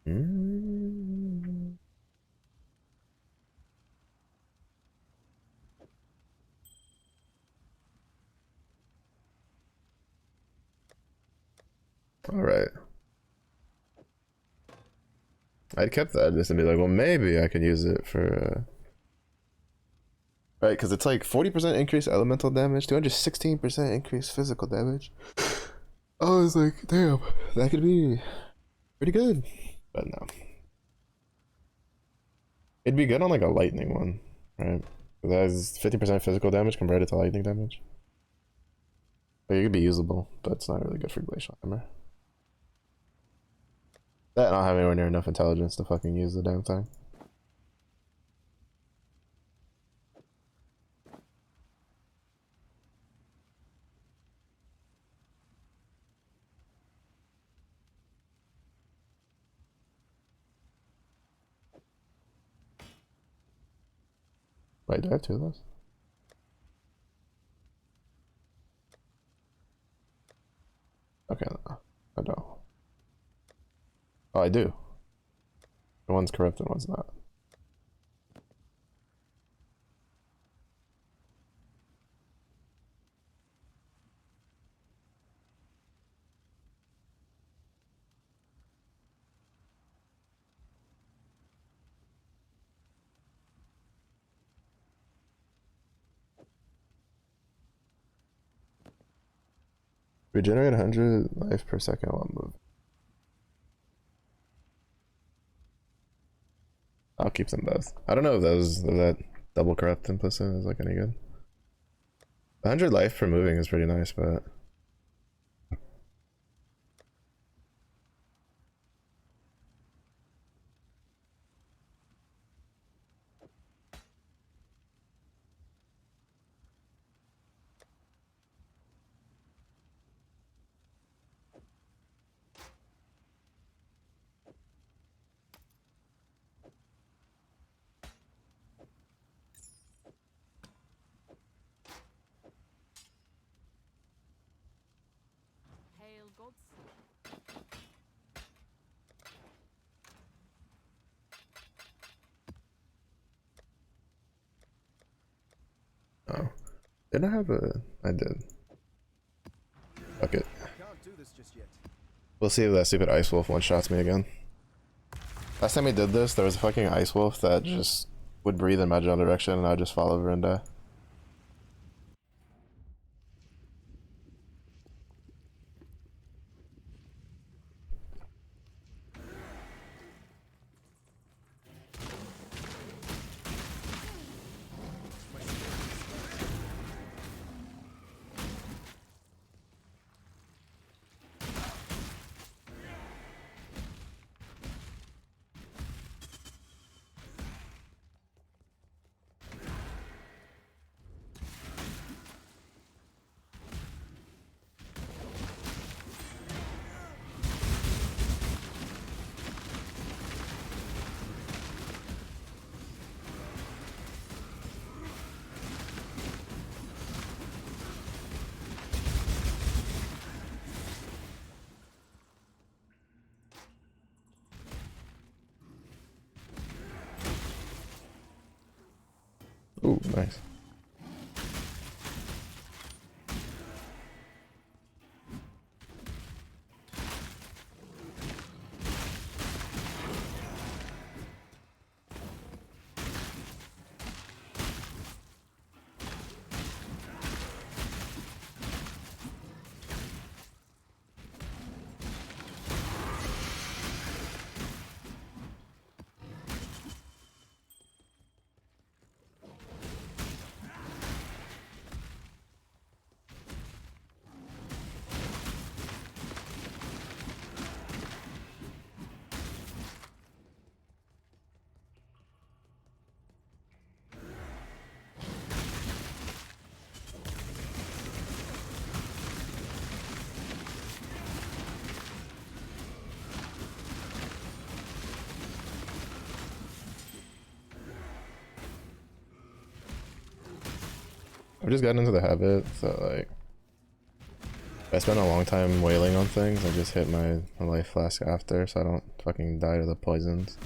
Mm. All right. I kept that just to be like, well, maybe I could use it for, right, because it's like 40% increase elemental damage, 216% increase physical damage. I was like, damn, that could be pretty good. But no. It'd be good on like a lightning one, right? That has 50% physical damage converted to lightning damage. Like, it could be usable, but it's not really good for Glacial Hammer. That and I don't have anywhere near enough intelligence to fucking use the damn thing. Wait, do I have two of those? Okay, no, I don't. Oh, I do. The one's corrupt and one's not. Regenerate 100 life per second while moving. I'll keep them both. I don't know if that double corrupt implicit is like any good. 100 life per moving is pretty nice, but Hail gods. oh, didn't I have a? I did. Fuck it. Can't do this just yet. We'll see if that stupid ice wolf one shots me again. Last time we did this, there was a fucking ice wolf that just would breathe in my general direction, and I'd just fall over and die. Ooh, nice. I've just gotten into the habit that like if I spend a long time wailing on things, I just hit my life flask after so I don't fucking die to the poisons.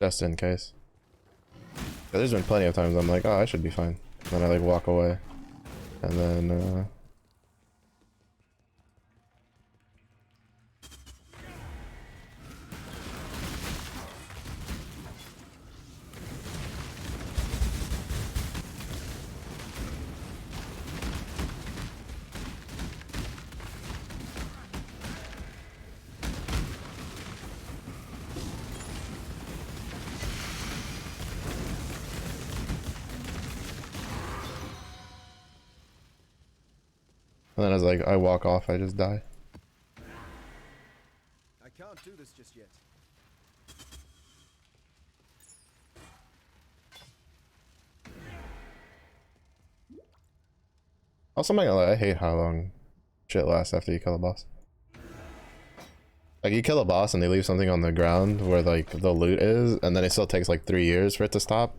Just in case. There's been plenty of times I'm like, oh, I should be fine. And then I like walk away. And then as like I walk off, I just die. I can't do this just yet. Also, I'm not gonna lie, I hate how long shit lasts after you kill a boss. Like you kill a boss and they leave something on the ground where like the loot is, and then it still takes like 3 years for it to stop.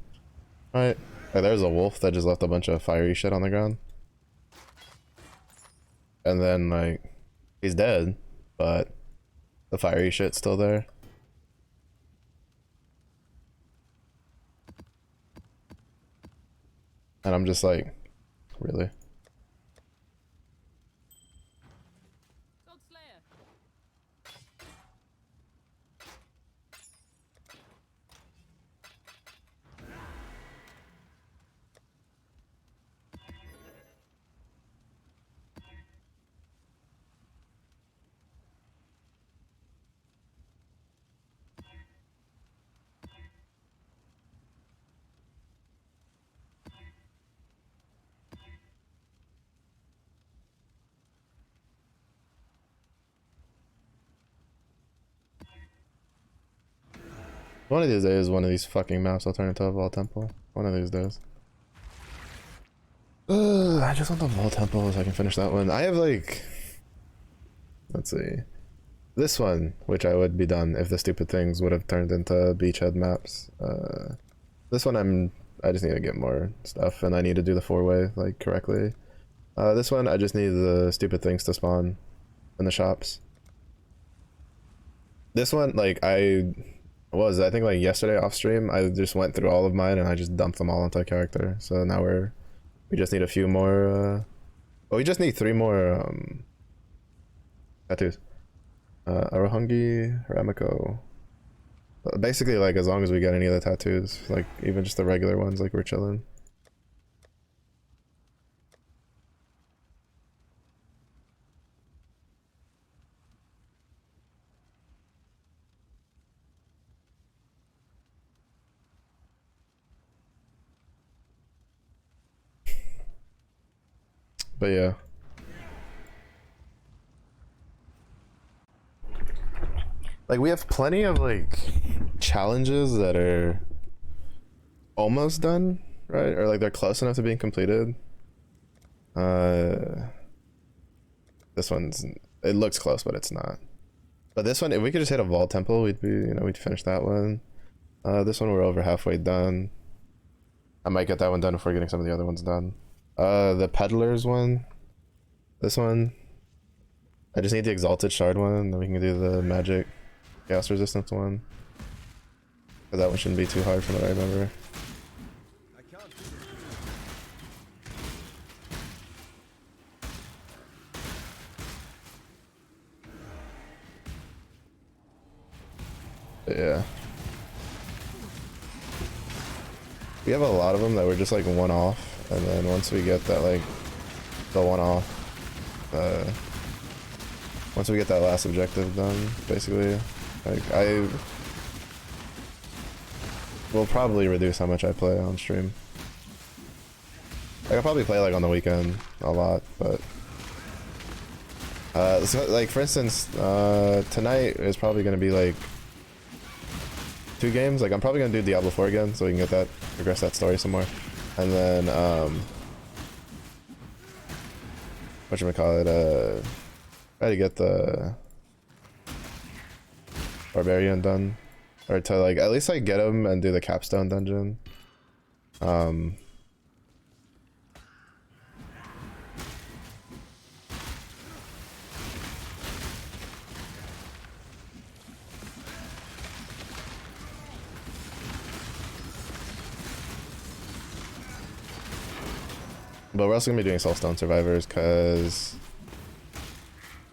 Right? Like there's a wolf that just left a bunch of fiery shit on the ground. And then like he's dead, but the fiery shit's still there. And I'm just like, really? God Slayer. One of these days, one of these fucking maps I'll turn into a Vault Temple. One of these days. I just want the Vault Temple so I can finish that one. I have like, let's see, this one, which I would be done if the stupid things would have turned into beachhead maps. This one I just need to get more stuff, and I need to do the 4-way like correctly. This one I just need the stupid things to spawn in the shops. This one, like I think like yesterday off stream, I just went through all of mine and I just dumped them all into a character. So now we just need a few more. Well, we just need 3 more tattoos. Arohungi, Ramiko. Basically, like as long as we get any of the tattoos, like even just the regular ones, like we're chilling. But yeah. Like we have plenty of like challenges that are almost done, right? Or like they're close enough to being completed. This one's, it looks close, but it's not. But this one, if we could just hit a Vault Temple, we'd be, you know, we'd finish that one. This one we're over halfway done. I might get that one done before getting some of the other ones done. The Peddlers one. This one. I just need the Exalted Shard one, then we can do the Magic Chaos Resistance one. Cause that one shouldn't be too hard from what I remember. I can't do this. But yeah. We have a lot of them that were just like one off, and then once we get that like the one off, once we get that last objective done, basically, like I will probably reduce how much I play on stream. Like I'll probably play like on the weekend a lot, but so, like for instance, tonight is probably gonna be like 2 games. Like I'm probably gonna do Diablo 4 again so we can get that, progress that story some more, and then whatchamacallit, try to get the Barbarian done, or to like at least like get him and do the capstone dungeon. But we're also gonna be doing Soulstone Survivors because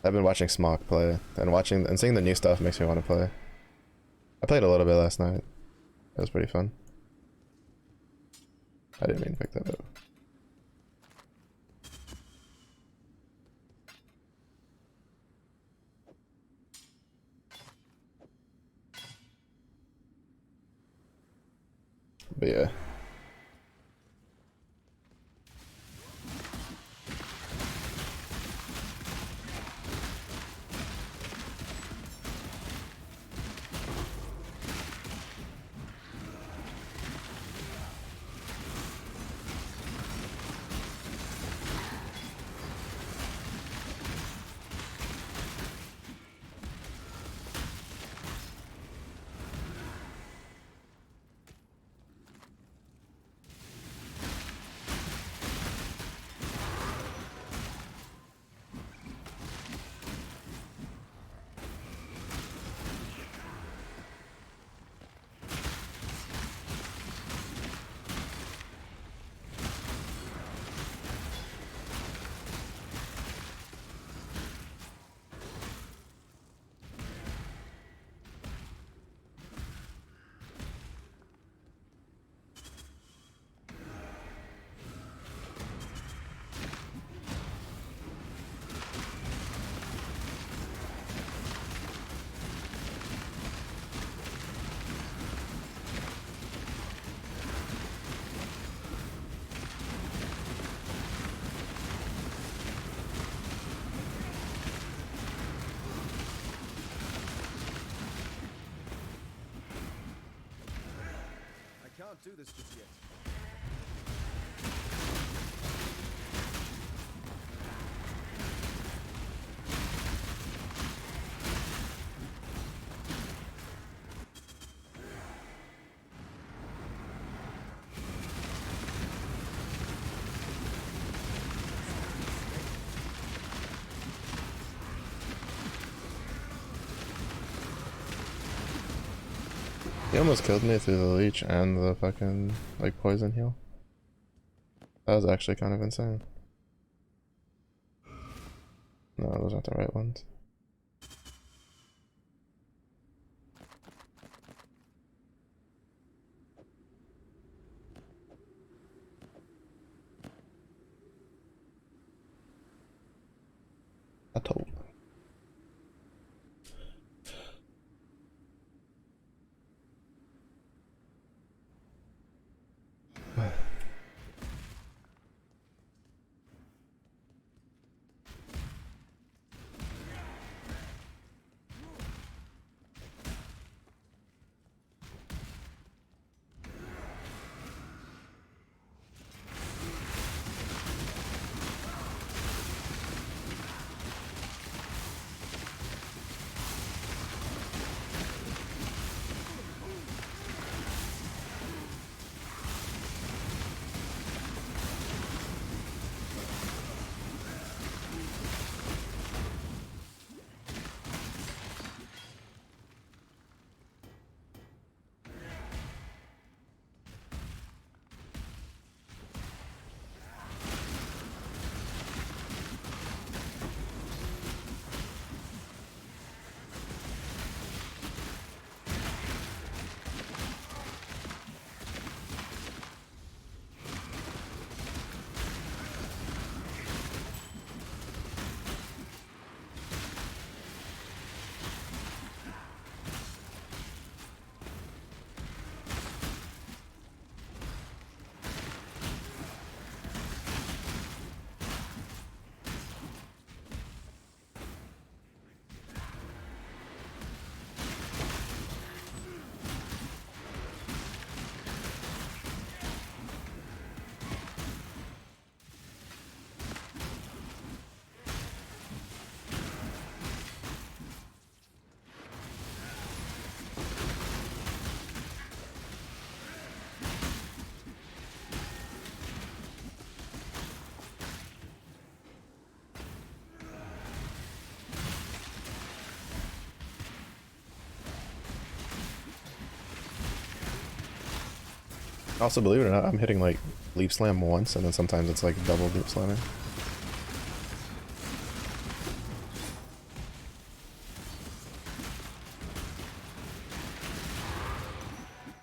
I've been watching Smock play, and seeing the new stuff makes me want to play. I played a little bit last night. It was pretty fun. I didn't mean to pick that up. But yeah. can't do this just yet. He almost killed me through the leech and the fucking like poison heal. That was actually kind of insane. No, those aren't the right ones. I told. Also, believe it or not, I'm hitting like leap slam once, and then sometimes it's like double leap slamming.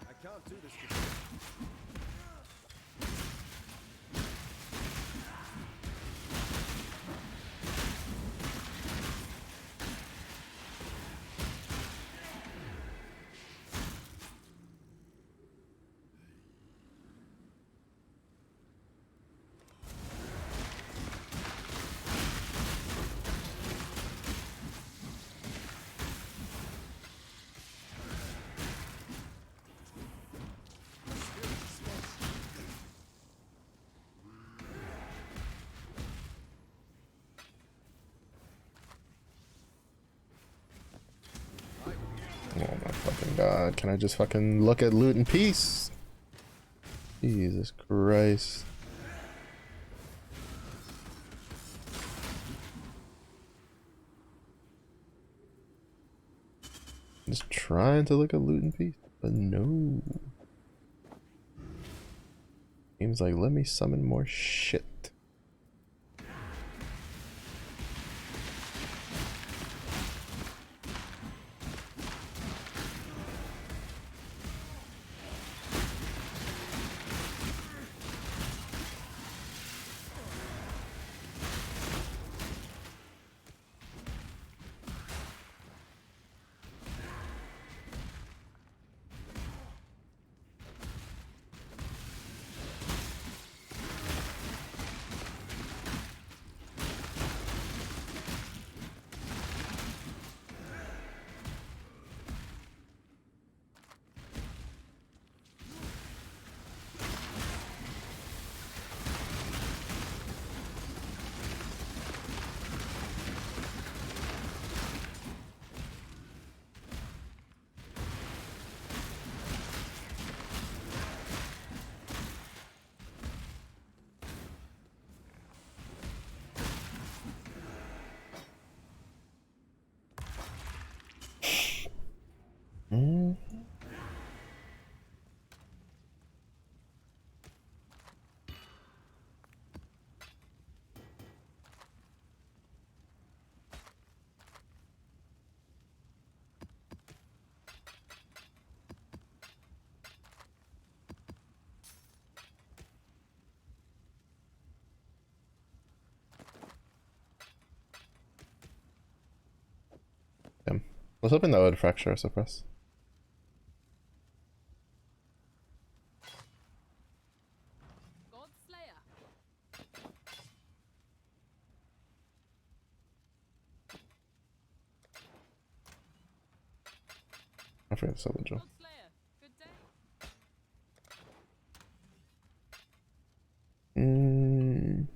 I can't do this just yet. Oh my fucking god, can I just fucking look at loot in peace? Jesus Christ. Just trying to look at loot in peace, but no. Seems like let me summon more shit. was hoping that would fracture or suppress. God Slayer. I forget to sell the Joe. God Slayer. Good day. Mm.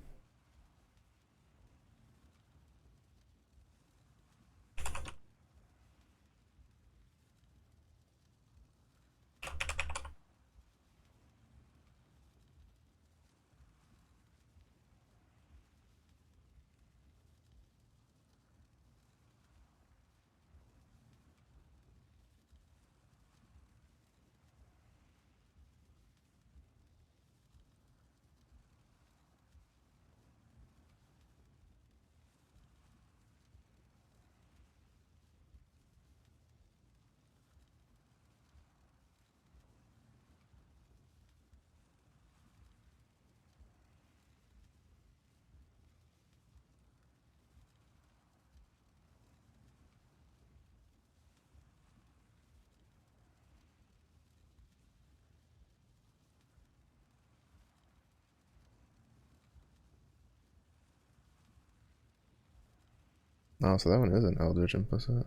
Oh, so that one is an Eldritch implicit.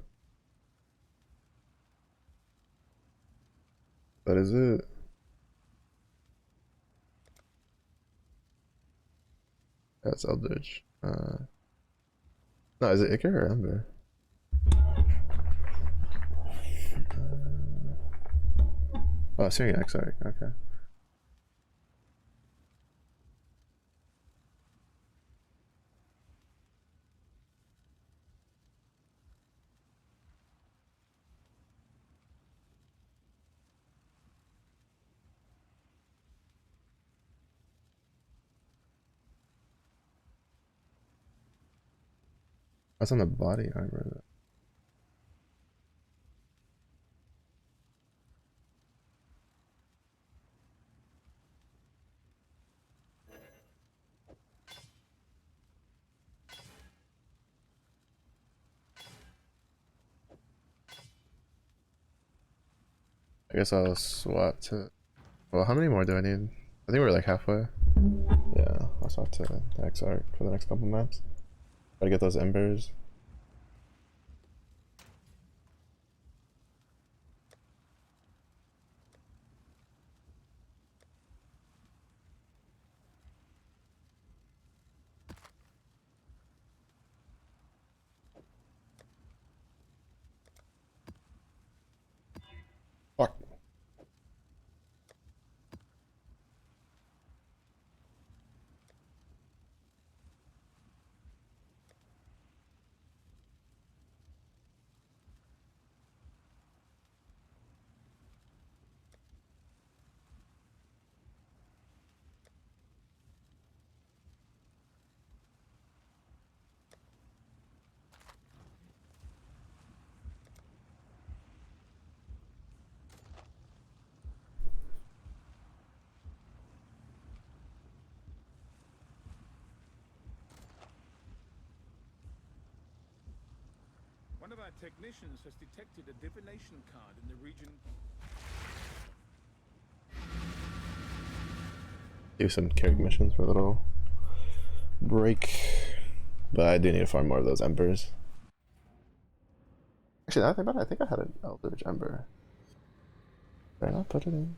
But is it? That's Eldritch. No, is it Icar or Ember? Oh, Searing Exarch. Okay. That's on the body armor though. I guess I'll swap to. Well, how many more do I need? I think we're like halfway. Yeah, I'll swap to the Exarch for the next couple maps. Gotta get those embers. Fuck. One of our technicians has detected a divination card in the region. Do some Carrick missions for a little break. But I do need to farm more of those embers. Actually, now that I think about it, I think I had an Eldritch Ember. Did I not put it in?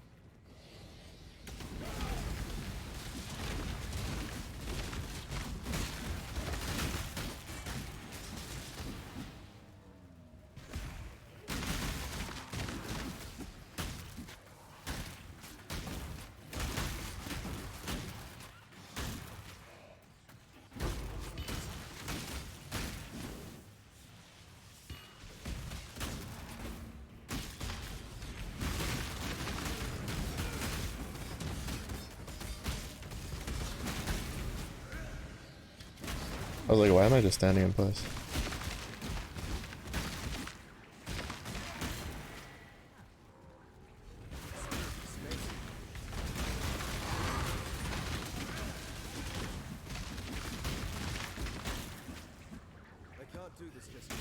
I was like, why am I just standing in place? I can't do this just yet.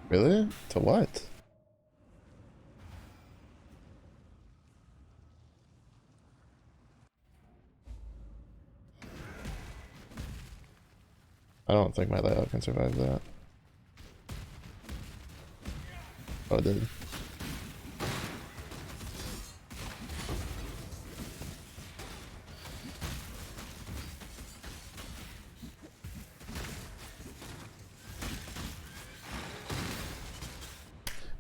Really? To what? I don't think my layout can survive that. Oh, it did.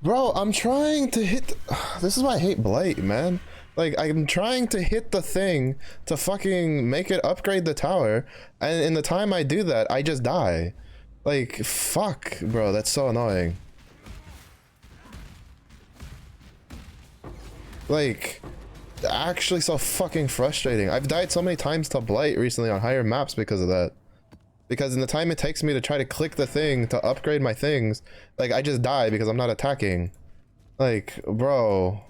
Bro, I'm trying to hit. This is why I hate Blight, man. Like, I'm trying to hit the thing to fucking make it upgrade the tower, and in the time I do that, I just die. Like, fuck, bro, that's so annoying. Like, actually so fucking frustrating. I've died so many times to Blight recently on higher maps because of that. Because in the time it takes me to try to click the thing to upgrade my things, like, I just die because I'm not attacking. Like, bro.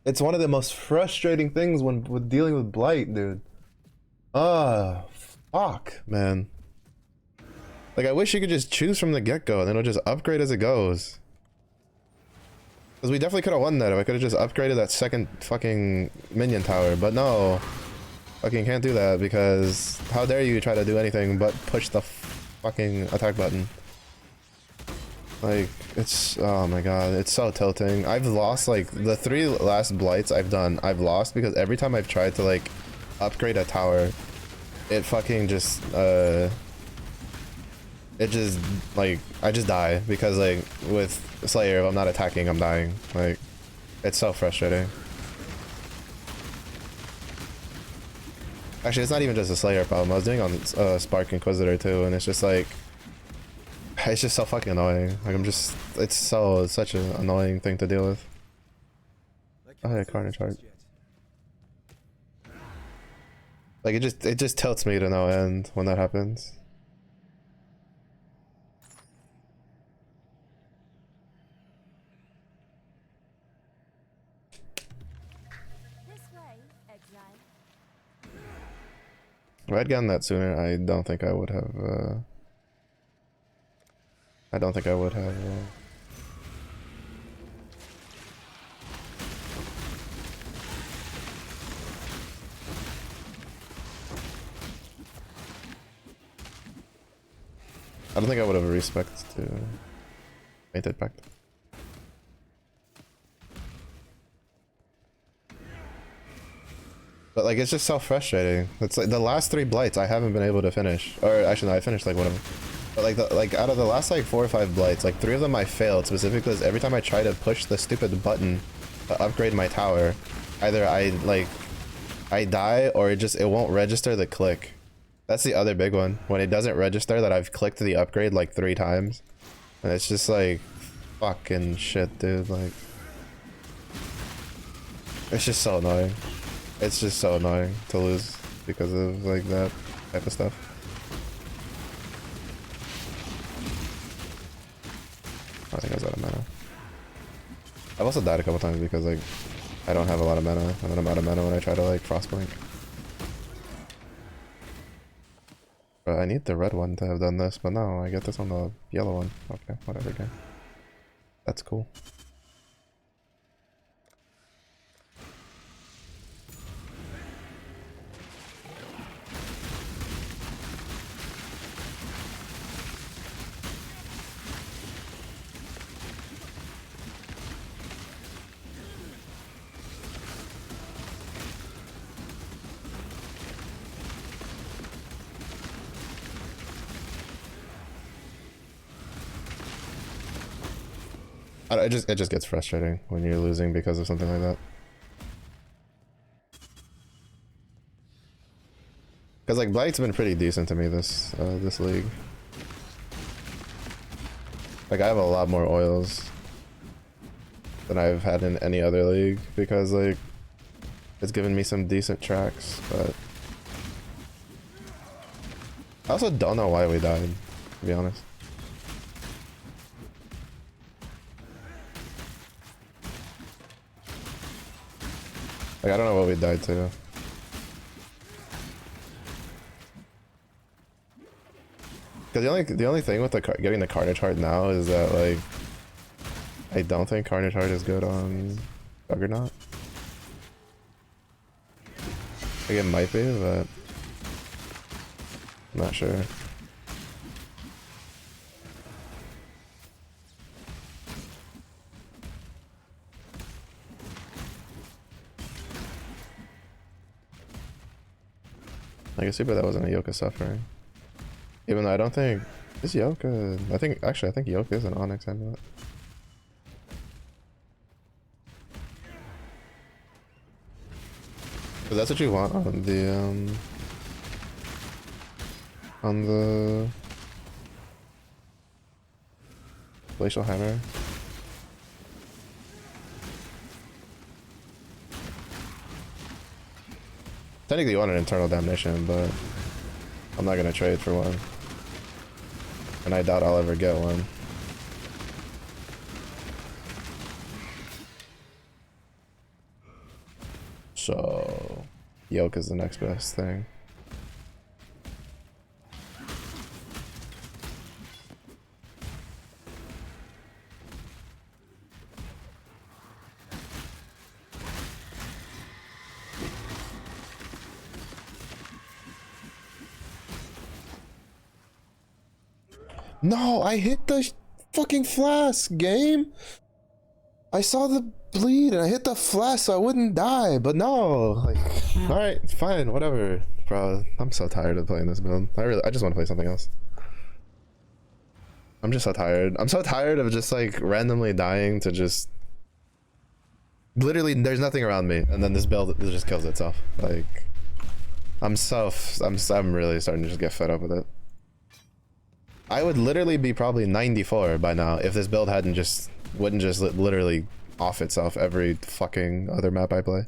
It's one of the most frustrating things when with dealing with Blight, dude. Fuck, man. Like, I wish you could just choose from the get-go and then it'll just upgrade as it goes. Because we definitely could have won that if I could have just upgraded that second fucking minion tower, but no. Fucking can't do that because how dare you try to do anything but push the fucking attack button. Like, it's, oh my god, it's so tilting. I've lost, like, the 3 last Blights I've done, I've lost because every time I've tried to, like, upgrade a tower, it fucking just, it just, like, I just die because, like, with Slayer, if I'm not attacking, I'm dying. Like, it's so frustrating. Actually, it's not even just a Slayer problem. I was doing on Spark Inquisitor too, and it's just like, it's just so fucking annoying. Like, I'm just, it's such an annoying thing to deal with. Oh yeah, Carnage Heart. Like, it just tilts me to no end when that happens. This way, exile. If I'd gotten that sooner, I don't think I would have, I don't think I would have, I don't think I would have respect to Painted Pact. But like, it's just so frustrating. It's like the last 3 Blights I haven't been able to finish. Or actually no, I finished like one of them. But like out of the last like 4 or 5 Blights, like 3 of them I failed specifically because every time I try to push the stupid button to upgrade my tower, either I die or it won't register the click. That's the other big one. When it doesn't register that I've clicked the upgrade like 3 times. And it's just like, fucking shit, dude. Like, it's just so annoying. It's just so annoying to lose because of like that type of stuff. I think I was out of mana. I've also died a couple times because like I don't have a lot of mana and then I'm out of mana when I try to like Frostblink. But I need the red one to have done this, but no, I get this on the yellow one. Okay, whatever, game. That's cool. It just gets frustrating when you're losing because of something like that. Because like Blight's been pretty decent to me this league. Like I have a lot more oils than I've had in any other league because like it's given me some decent tracks, but I also don't know why we died, to be honest. Like, I don't know what we died to. Because the only thing with getting the Carnage Heart now is that like I don't think Carnage Heart is good on Juggernaut. Like it might be, but I'm not sure. I can see, but that wasn't a Yoka suffering. Even though I don't think is Yoka. I think Yoka is an Onyx amulet. But that's what you want on the Glacial Hammer. Technically you want an Internal Damnation, but I'm not gonna trade for one. And I doubt I'll ever get one. So Yoke is the next best thing. No, I hit the fucking flask, game. I saw the bleed and I hit the flask so I wouldn't die, but no. Like, all right, fine, whatever, bro. I'm so tired of playing this build. I just want to play something else. I'm just so tired. I'm so tired of just like randomly dying to just literally there's nothing around me, and then this build just kills itself. Like, I'm really starting to just get fed up with it. I would literally be probably 94 by now if this build wouldn't just literally off itself every fucking other map I play.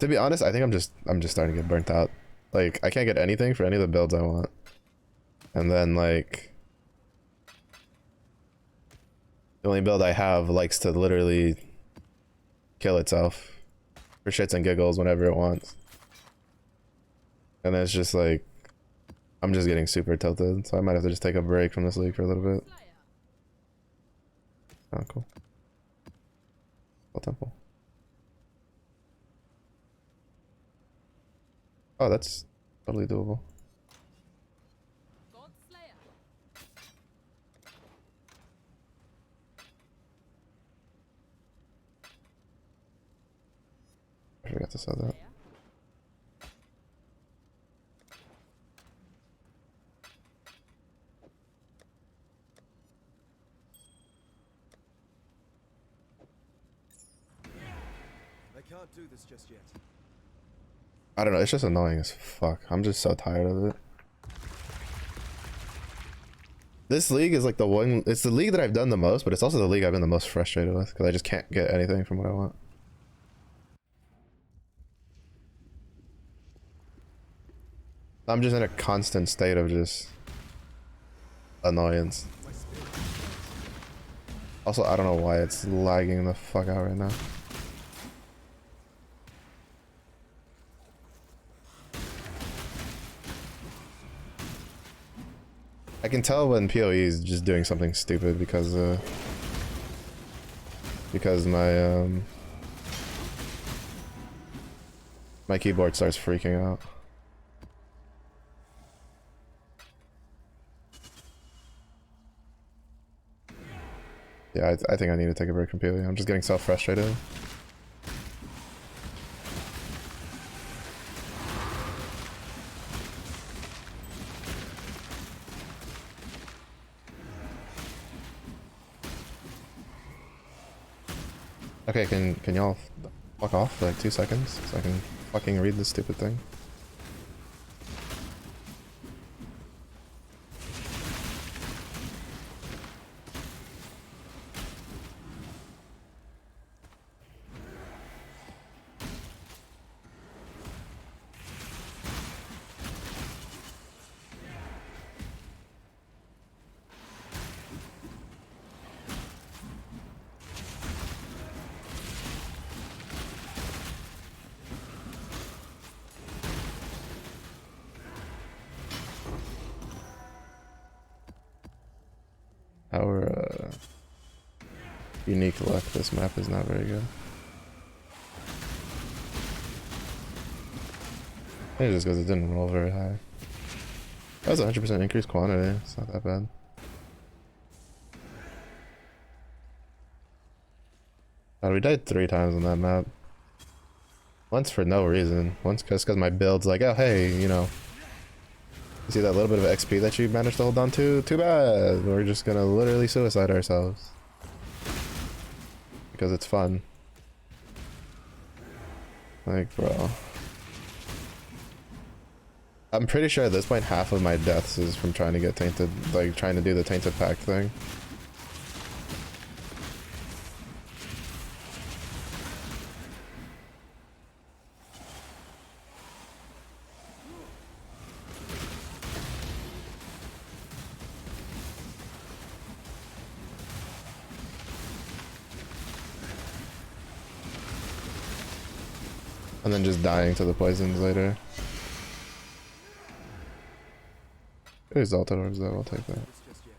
To be honest, I think I'm just starting to get burnt out. Like, I can't get anything for any of the builds I want. And then like the only build I have likes to literally kill itself for shits and giggles whenever it wants. And then it's just like I'm just getting super tilted, so I might have to just take a break from this league for a little bit. Oh, cool. Full temple. Oh, that's totally doable. God Slayer. I forgot to sell that. I can't do this just yet. I don't know, it's just annoying as fuck. I'm just so tired of it. This league is like it's the league that I've done the most, but it's also the league I've been the most frustrated with because I just can't get anything from what I want. I'm just in a constant state of just annoyance. Also, I don't know why it's lagging the fuck out right now. I can tell when PoE is just doing something stupid because my keyboard starts freaking out. Yeah, I think I need to take a break from PoE. I'm just getting so frustrated. Okay, can y'all fuck off for like 2 seconds so I can fucking read this stupid thing? Our unique luck, this map is not very good. I think it's just because it didn't roll very high. That was 100% increased quantity, it's not that bad. God, we died 3 times on that map. Once for no reason. Once just because my build's like, oh hey, you know. You see that little bit of XP that you managed to hold on to? Too bad! We're just gonna literally suicide ourselves. Because it's fun. Like, bro. I'm pretty sure at this point half of my deaths is from trying to get tainted, like trying to do the tainted pact thing. And then just dying to the poisons later. There's Altadors though, I'll take that. This just yet.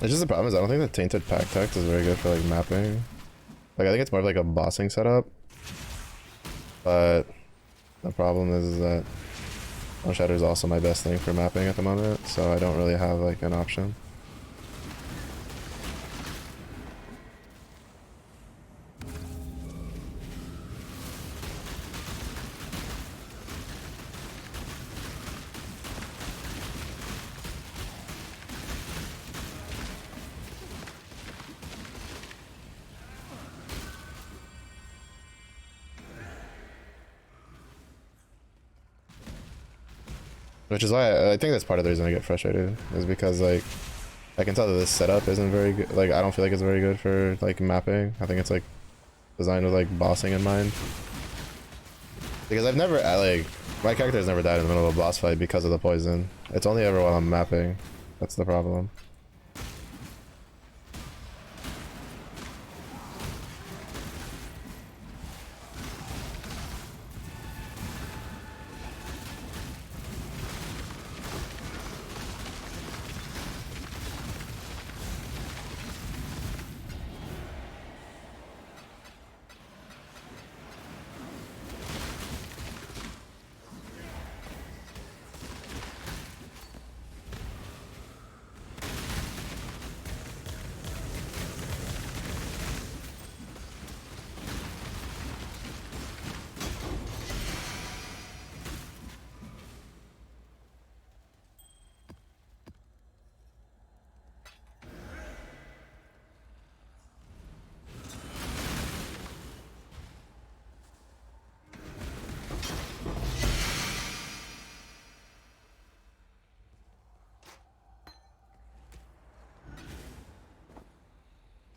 It's just the problem is I don't think the tainted pact tech is very good for like mapping. Like I think it's more of like a bossing setup. But the problem is that Bone Shatter is also my best thing for mapping at the moment, so I don't really have like an option. Which is why I think that's part of the reason I get frustrated, is because like I can tell that this setup isn't very good. Like I don't feel like it's very good for like mapping. I think it's like designed with like bossing in mind. Because I've never like my character has never died in the middle of a boss fight because of the poison. It's only ever while I'm mapping. That's the problem.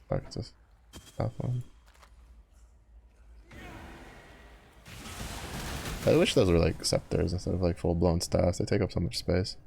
Fuck, it's a tough one. I wish those were like scepters instead of like full-blown staffs. They take up so much space.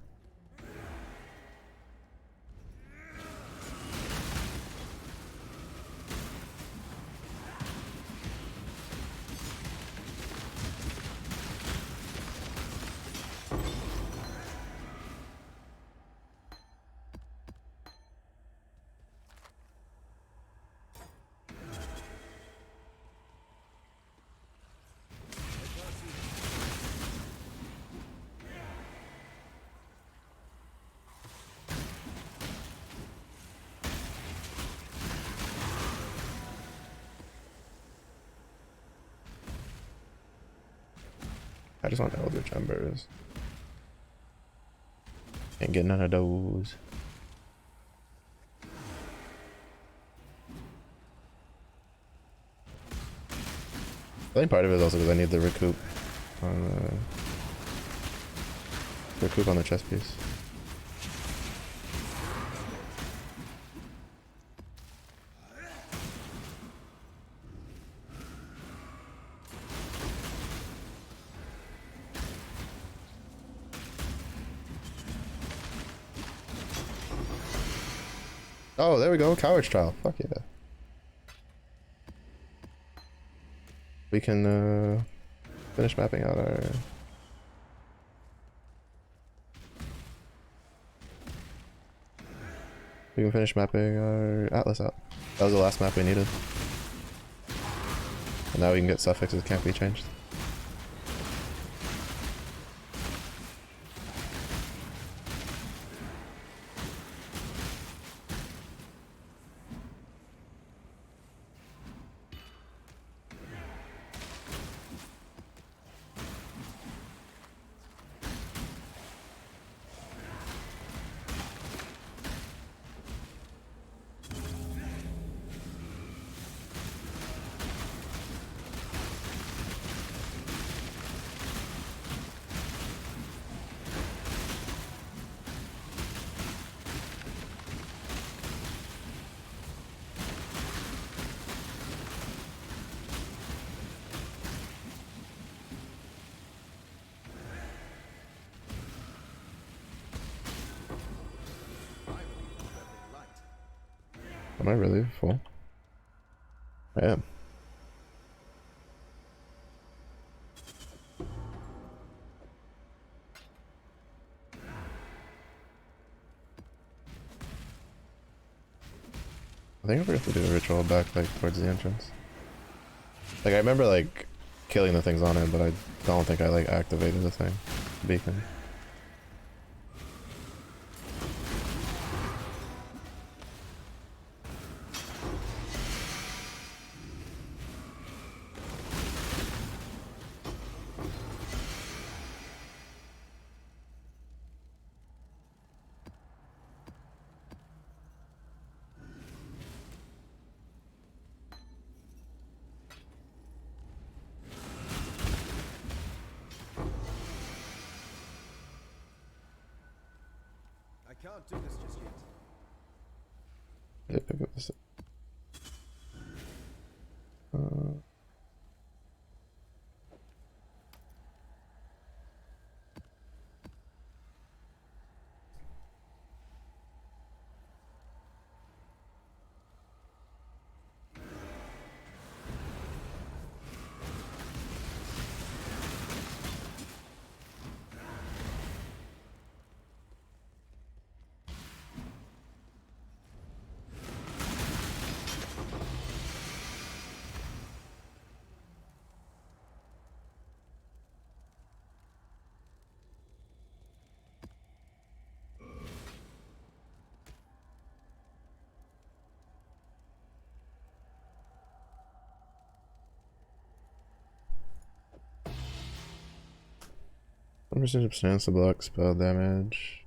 I just want Eldritch Embers. Can't get none of those. I think part of it is also because I need the recoup on the chest piece. Oh, there we go. Coward's Trial. Fuck yeah. We can finish mapping out our... We can finish mapping our Atlas out. That was the last map we needed. And now we can get suffixes can't be changed. Am I really full? I am. I think I forgot to do a ritual back like towards the entrance. Like I remember like killing the things on it, but I don't think I like activated the thing. Beacon. I can't do this just yet. Yeah, pick up this. Percentage of stance to block spell damage.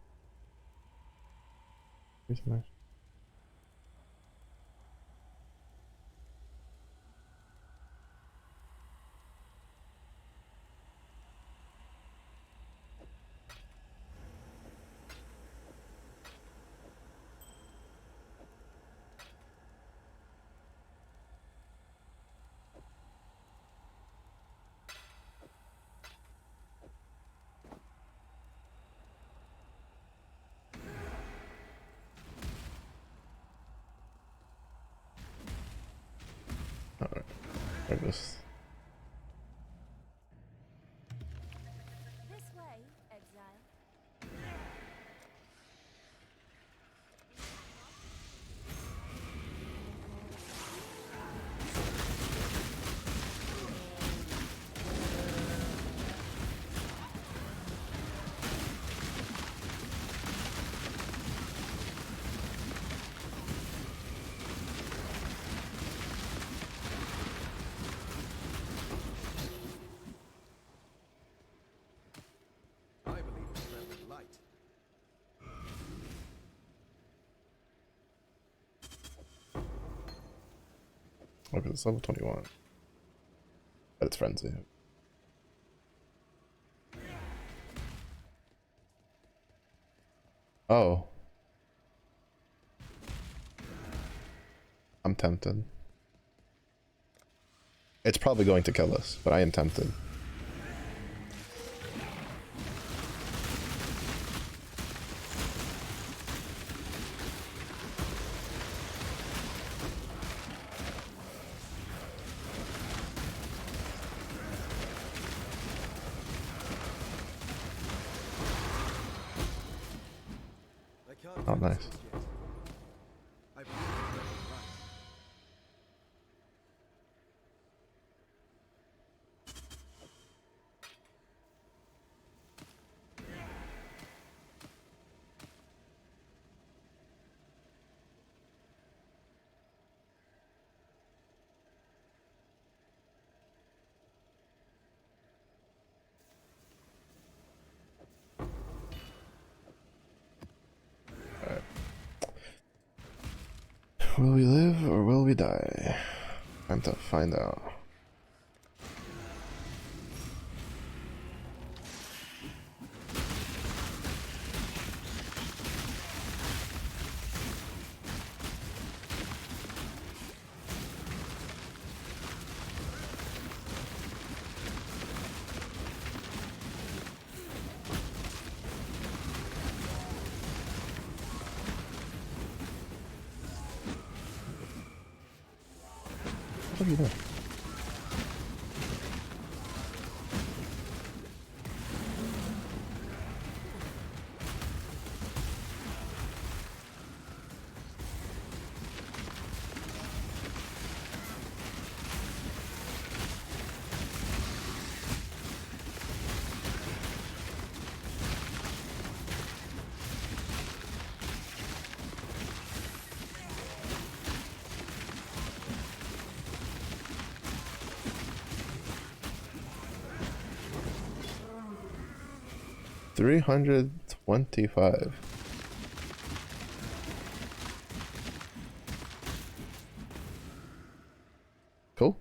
Alright, like this. This way, exile. I believe in realm of light. Okay, it's level 21. But it's frenzy. Oh. I'm tempted. It's probably going to kill us, but I am tempted. Oh, do nice. this just yet. I believe it's never right. Will we live or will we die? Time to find out. What are you doing? $325. Cool.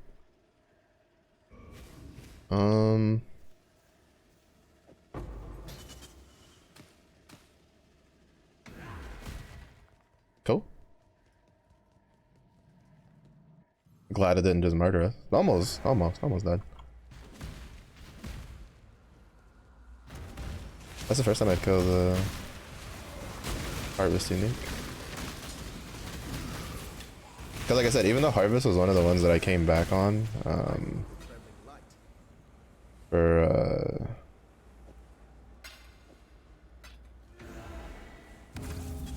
Cool. Glad it didn't just murder us. Almost died. That's the first time I killed the Harvest unique. Because like I said, even though Harvest was one of the ones that I came back on, Trembling light. for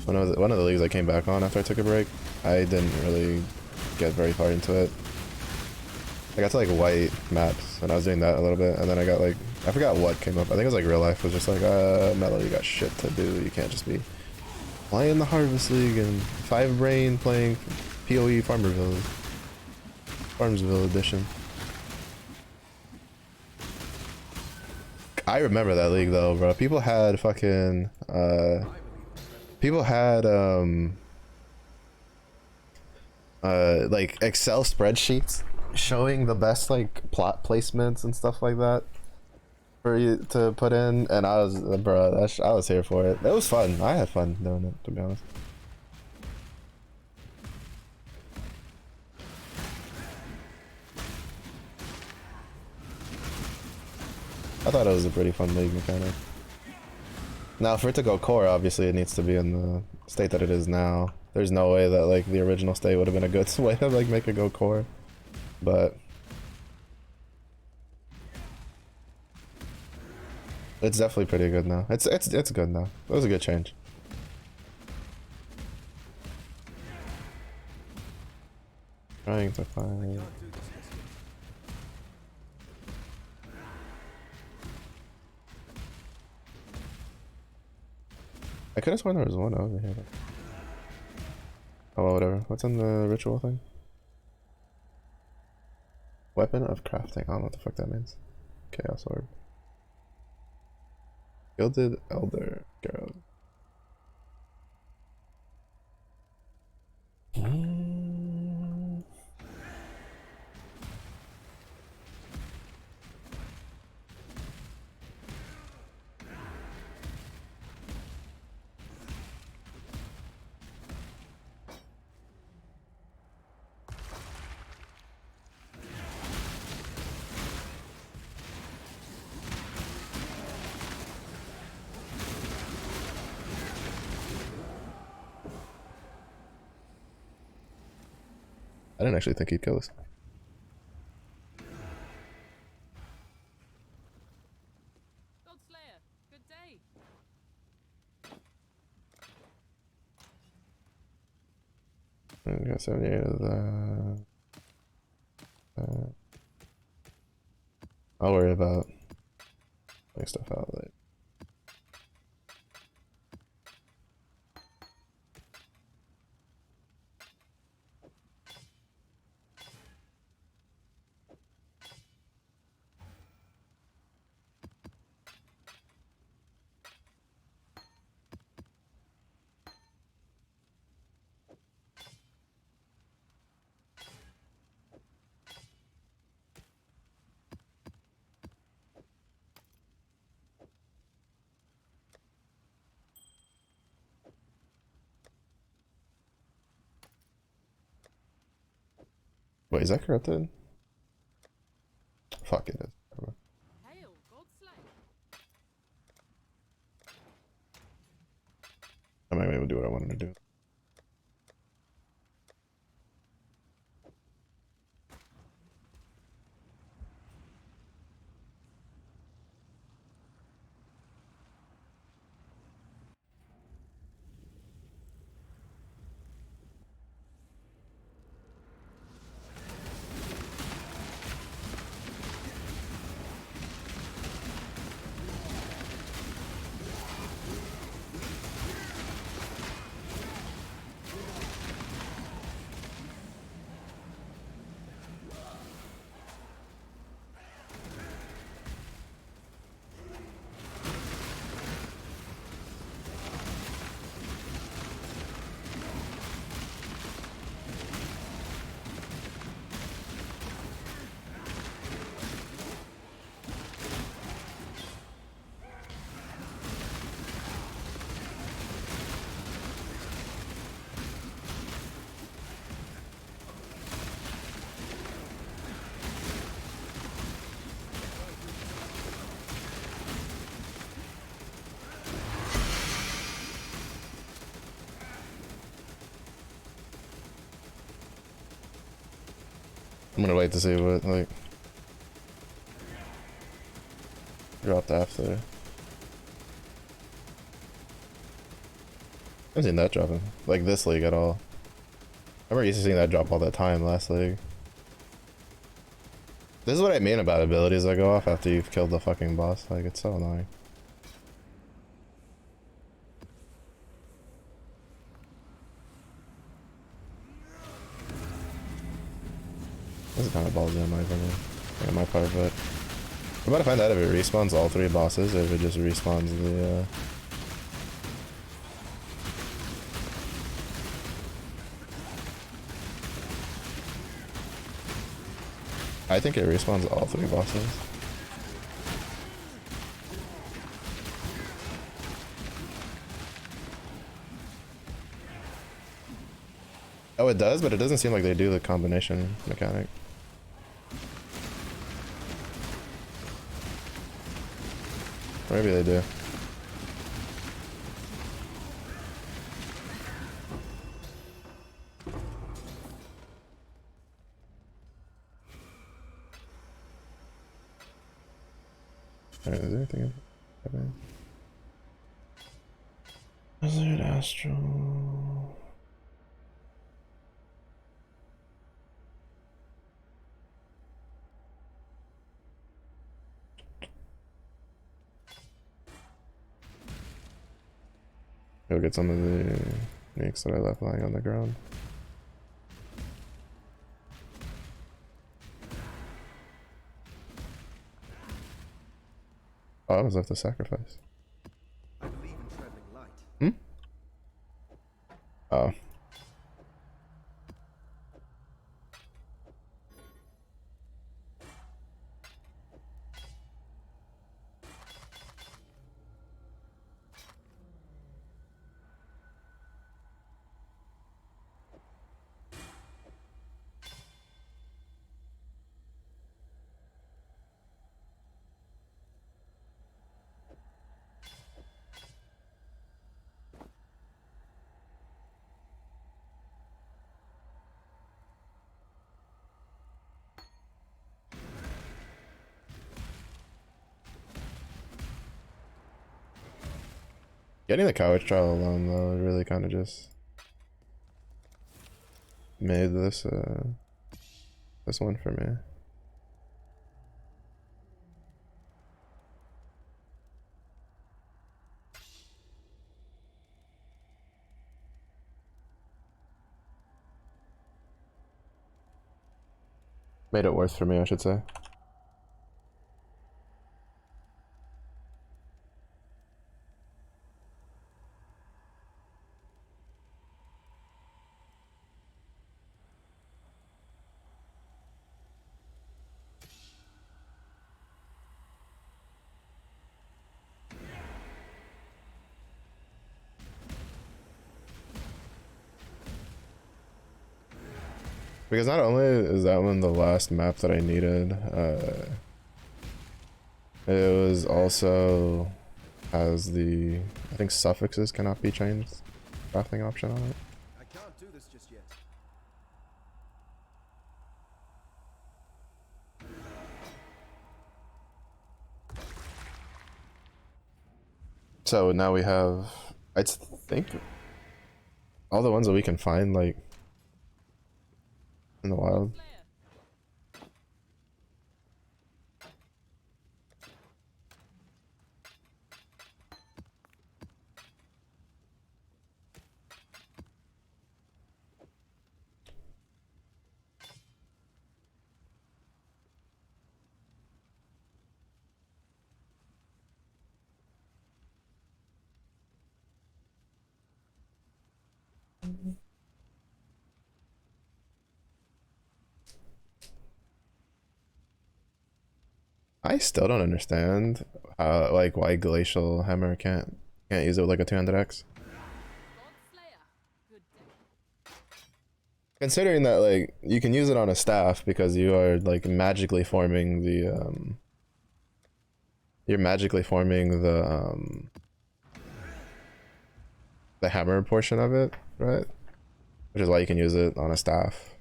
one of the leagues I came back on after I took a break, I didn't really get very far into it. I got to like white maps and I was doing that a little bit, and then I got like, I forgot what came up. I think it was like real life was just like, Mellow, you got shit to do. You can't just be playing the Harvest League and 5 Brain playing PoE Farmsville edition. I remember that league though, bro. People had fucking people had like Excel spreadsheets showing the best like plot placements and stuff like that for you to put in, and I was bro, I was here for it. It was fun. I had fun doing it, to be honest. I thought it was a pretty fun league mechanic. Now, for it to go core, obviously it needs to be in the state that it is now. There's no way that like the original state would have been a good way to like make it go core, but it's definitely pretty good now. It's good now. It was a good change. Trying to find. Can't do this just yet. I could have sworn there was one over here. Oh well, whatever. What's in the ritual thing? Weapon of crafting. I don't know what the fuck that means. Chaos orb. Gilded Elder Garrow. I didn't actually think he'd kill us. Godslayer, good day. I got 78 of that. I'll worry about putting stuff out later. Wait, is that corrupted? Fuck it is. Hail, Godslayer. I might be able to do what I wanted to do. I'm gonna wait to see what, like, dropped after. I haven't seen that dropping, like, this league at all. I remember used to seeing that drop all the time last league. This is what I mean about abilities that go off after you've killed the fucking boss. Like, it's so annoying. This is kind of ballsy in my opinion, like on my part, but we're about to find out if it respawns all 3 bosses or if it just respawns the, I think it respawns all 3 bosses. Oh, it does, but it doesn't seem like they do the combination mechanic. Maybe they do. Alright, is there anything happening? Blizzard Astral. Go get some of the sneaks that I left lying on the ground. Oh, I was left to sacrifice. I believe in traveling light. Hmm? Oh. Getting the Coward trial alone though really kind of just made this this one for me. Made it worth for me, I should say. Because not only is that one the last map that I needed, it was also has the, I think suffixes cannot be changed crafting option on it. I can't do this just yet. So now we have, I think, all the ones that we can find like in the wild. Slayer. I still don't understand how, like, why Glacial Hammer can't use it with like a 200x. God Slayer. Good day. Considering that like you can use it on a staff because you are like magically forming the you're magically forming the hammer portion of it, right? Which is why you can use it on a staff.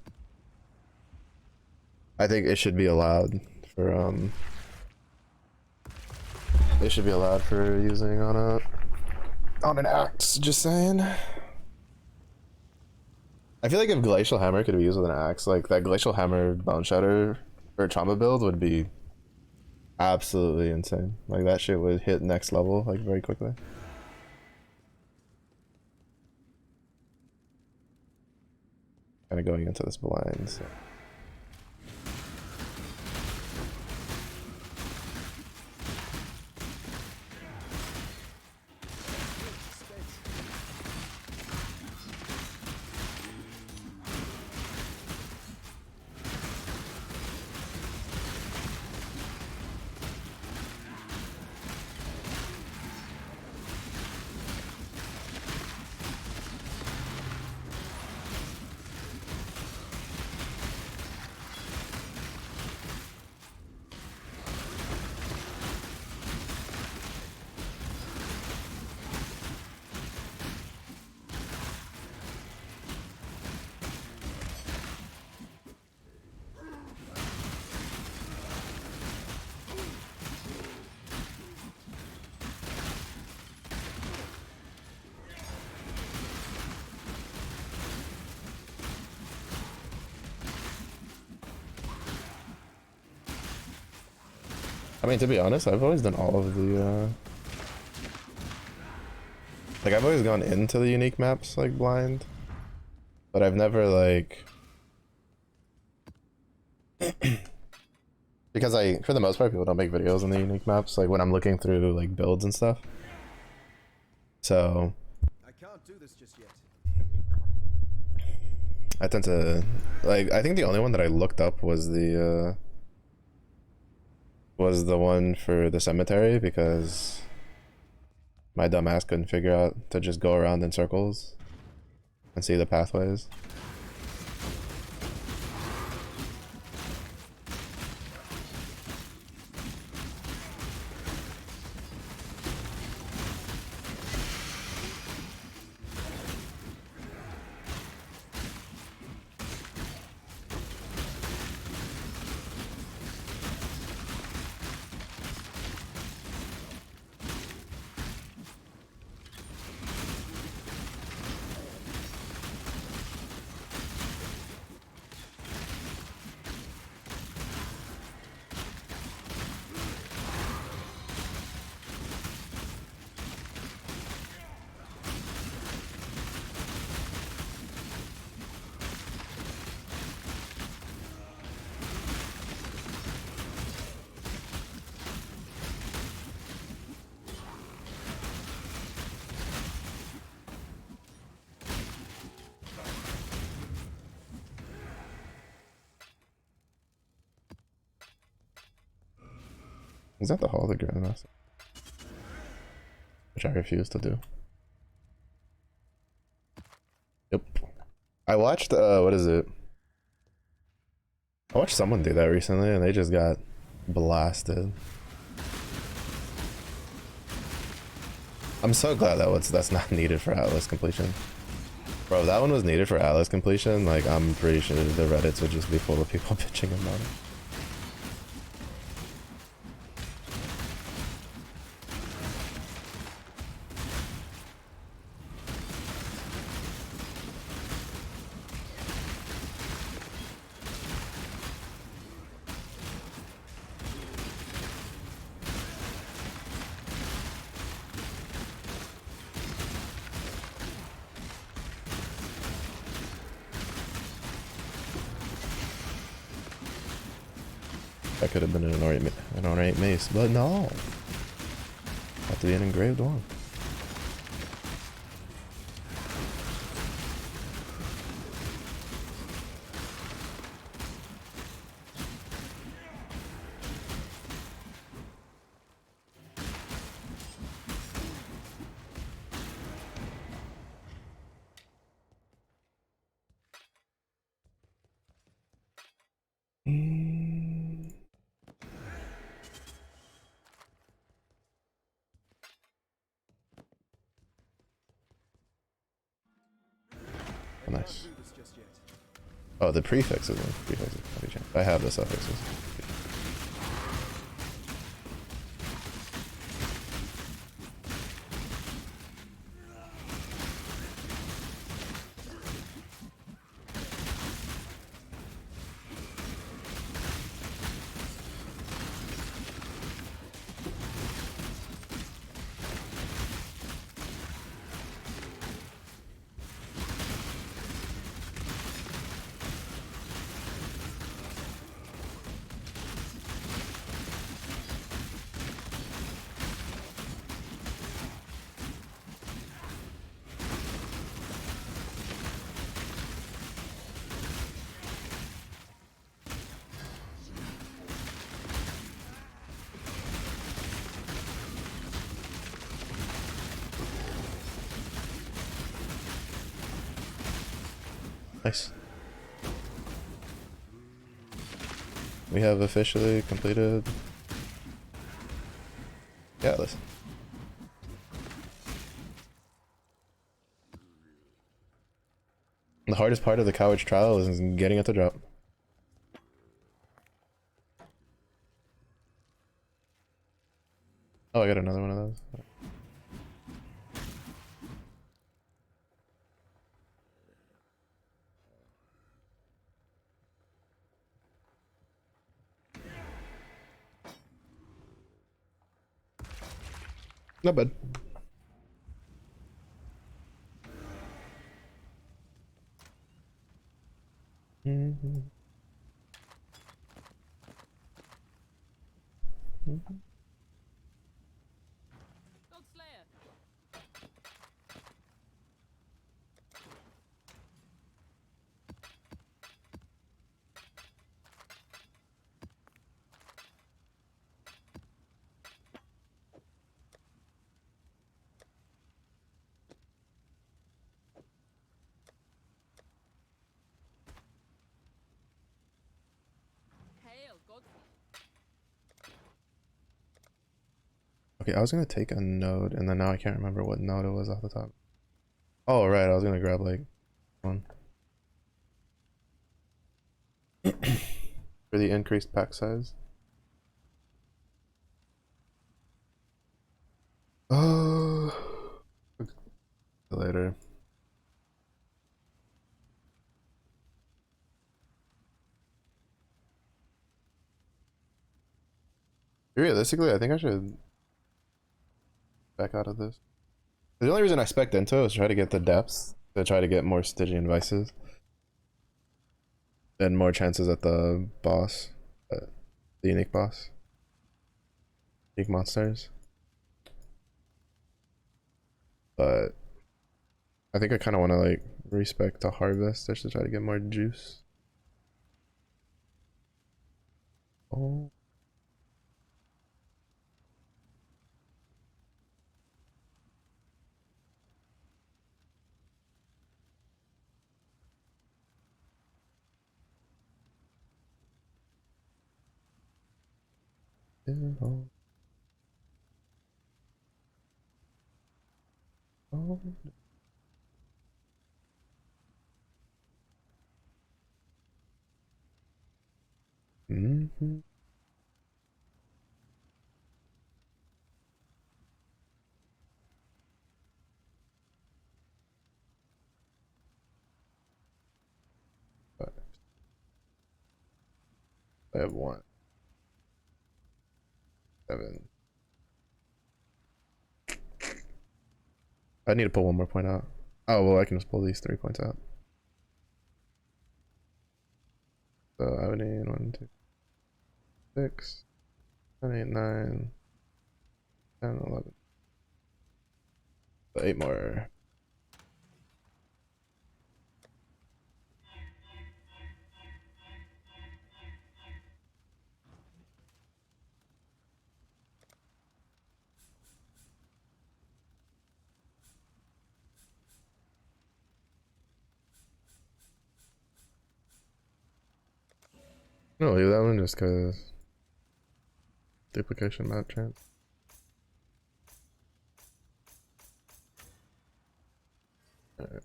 I think it should be allowed for it should be allowed for using on an axe, just saying. I feel like if Glacial Hammer could be used with an axe, like that Glacial Hammer Bone Shatter or trauma build would be absolutely insane. Like that shit would hit next level like very quickly. Kind of going into this blind, so. I mean, to be honest, I've always done all of the, like, I've always gone into the unique maps, like, blind. But I've never, like... because for the most part, people don't make videos on the unique maps, like, when I'm looking through, like, builds and stuff. So... I can't do this just yet. I tend to... like, I think the only one that I looked up was the one for the cemetery, because my dumb ass couldn't figure out to just go around in circles and see the pathways. Is that the Hall of the Grandmaster? Which I refuse to do. Yep. I watched, what is it? I watched someone do that recently and they just got blasted. I'm so glad that's not needed for Atlas completion. Bro, if that one was needed for Atlas completion, like, I'm pretty sure the Reddits would just be full of people bitching about it. That could have been an ornate mace, but no. Have to be an engraved one. Nice. Oh, the prefixes. I have the suffixes. Nice. We have officially completed. Yeah, listen. The hardest part of the Coward's Trial is getting it to drop. Oh, I got another one of those. Not bad. God Slayer. Hail, God. Okay, I was gonna take a node, and then now I can't remember what node it was off the top. Oh, right, I was gonna grab like one for the increased pack size. Oh, later. Realistically, I think I should back out of this. The only reason I spec'd into it was to try to get the depths, to try to get more Stygian Vices. And more chances at the boss, the unique boss. Unique monsters. But I think I kind of want to like respec to Harvest just to try to get more juice. Oh. Mhm. I have 1, 7. I need to pull 1 more point out. Oh well, I can just pull these 3 points out. So I would need 1, 2, 6, 7, 8, 9, 10, 11. 8 more. No, leave that one just cause duplication map chance. Alright.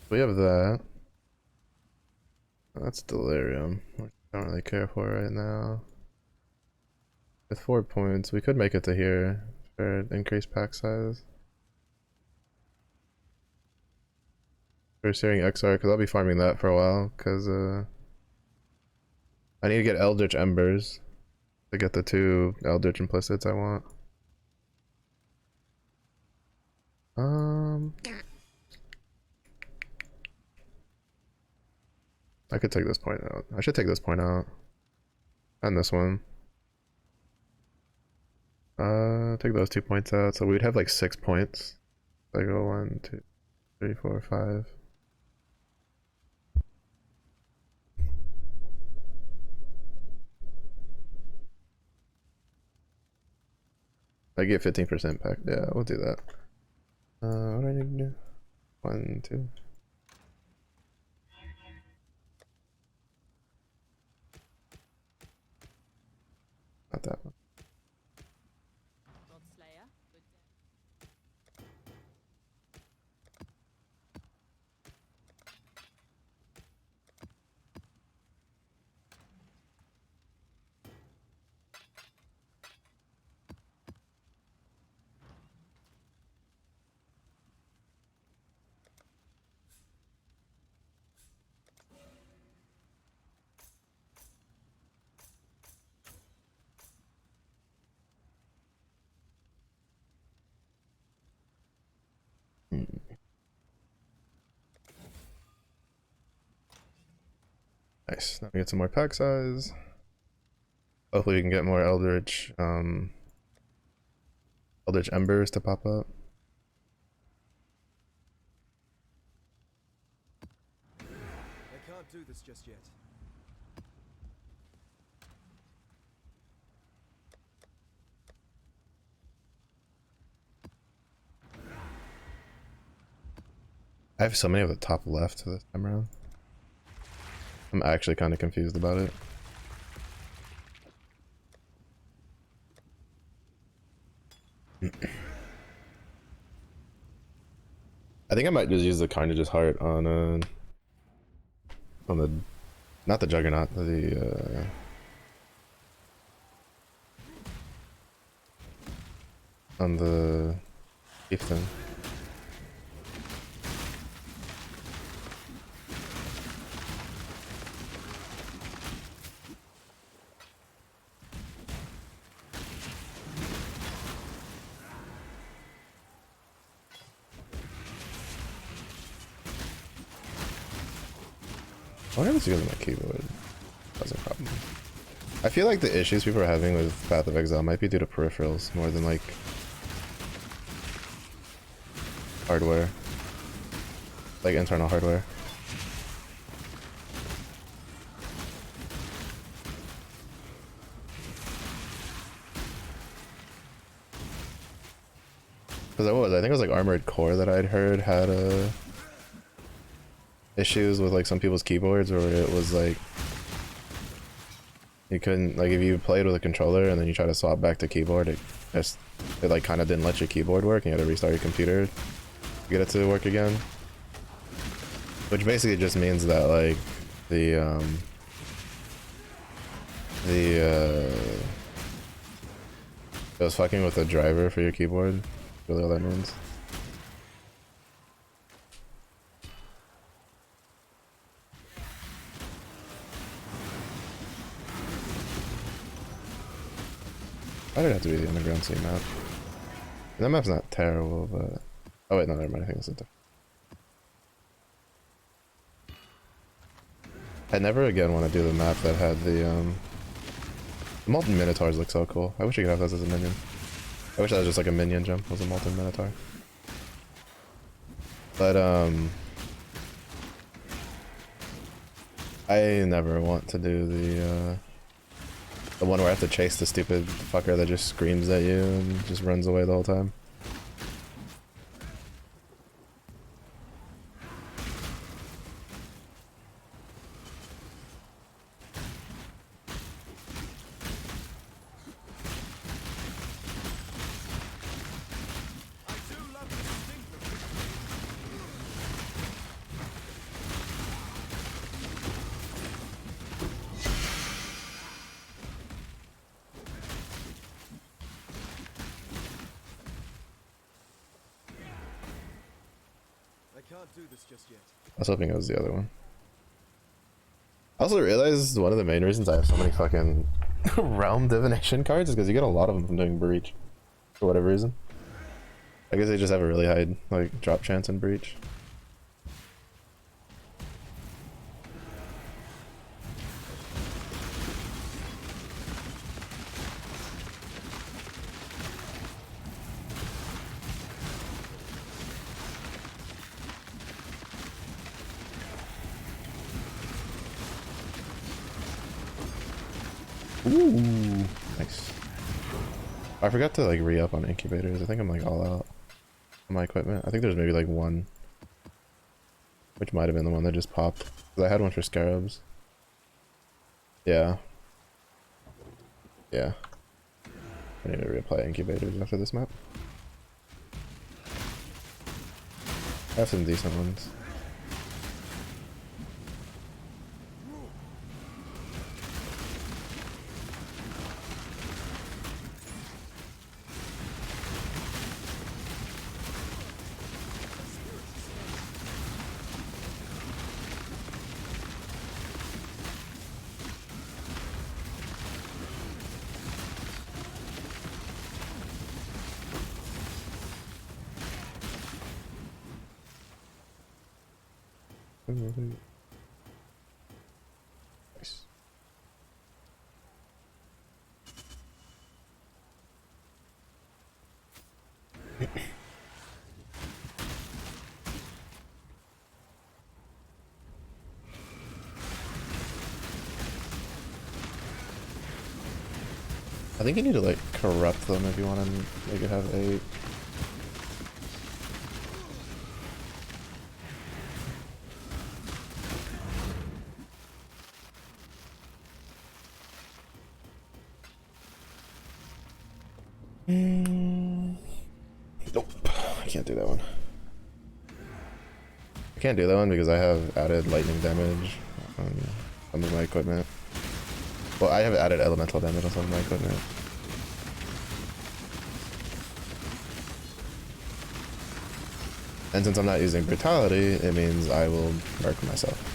We have that. That's delirium, which I don't really care for right now. With 4 points, we could make it to here for increased pack size. For Searing XR, because I'll be farming that for a while, because I need to get Eldritch Embers to get the 2 Eldritch Implicits I want. I could take this point out. I should take this point out. And this one. Take those 2 points out, so we'd have like 6 points. So I go 1, 2, 3, 4, 5. I get 15% back. Yeah, we'll do that. What do I need to do? 1, 2. Not that one. Godslayer, good day. Nice. Now we get some more pack size. Hopefully we can get more Eldritch Embers to pop up. I can't do this just yet. I have so many of the top left this time around. I'm actually kind of confused about it. I think I might just use the kind of just heart on the, not the Juggernaut, the on the Chieftain. I wonder if it's because of my keyboard. That's a problem. I feel like the issues people are having with Path of Exile might be due to peripherals more than like hardware. Like internal hardware. Because I think it was like Armored Core that I'd heard had issues with like some people's keyboards, or it was like You couldn't, like, if you played with a controller and then you try to swap back to keyboard, it like kind of didn't let your keyboard work, and you had to restart your computer to get it to work again. Which basically just means that like it was fucking with the driver for your keyboard. Really all that means. Why did it have to be the underground sea map? That map's not terrible, but... Oh wait, no, never mind, I think it's a different... I never again want to do the map that had the molten minotaurs look so cool. I wish I could have those as a minion. I wish that was just like a minion jump, was a molten minotaur. But I never want to do the one where I have to chase the stupid fucker that just screams at you and just runs away the whole time. I can't do this just yet. I was hoping it was the other one. I also realized one of the main reasons I have so many fucking realm divination cards is because you get a lot of them from doing breach. For whatever reason. I guess they just have a really high like drop chance in breach. Ooh, nice. I forgot to like re-up on incubators. I think I'm like all out on my equipment. I think there's maybe like one, which might have been the one that just popped. 'Cause I had one for scarabs. Yeah. Yeah. I need to reapply incubators after this map. I have some decent ones. Nice. I think you need to like corrupt them if you want to make it have 8. Nope, I can't do that one. I can't do that one because I have added lightning damage on some of my equipment. Well, I have added elemental damage on some of my equipment. And since I'm not using brutality, it means I will murk myself.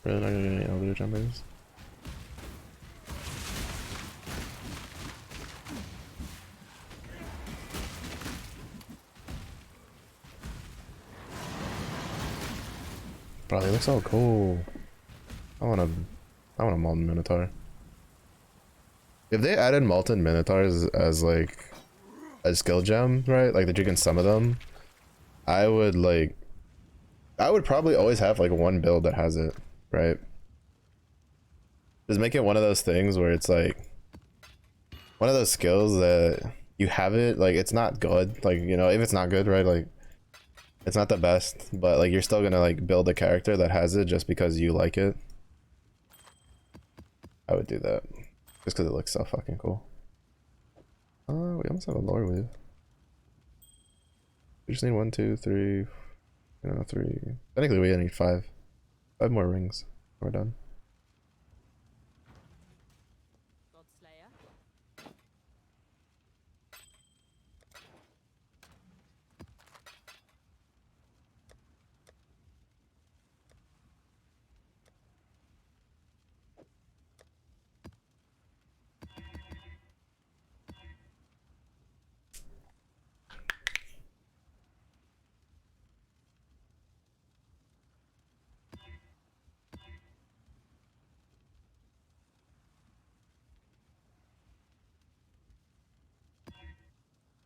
Really not gonna get any elevator jumpers. Bro, they look so cool. I want a Molten Minotaur. If they added Molten Minotaurs as like a skill gem, right? Like that you can summon them, I would probably always have like one build that has it, right? Just make it one of those things where it's like one of those skills that you have it, like it's not good, like, you know, if it's not good, right, like it's not the best, but like you're still gonna like build a character that has it just because you like it. I would do that just because it looks so fucking cool. We almost have a lore weave. We just need 1, 2, 3, 3. Technically we need 5 more rings. We're done. Godslayer.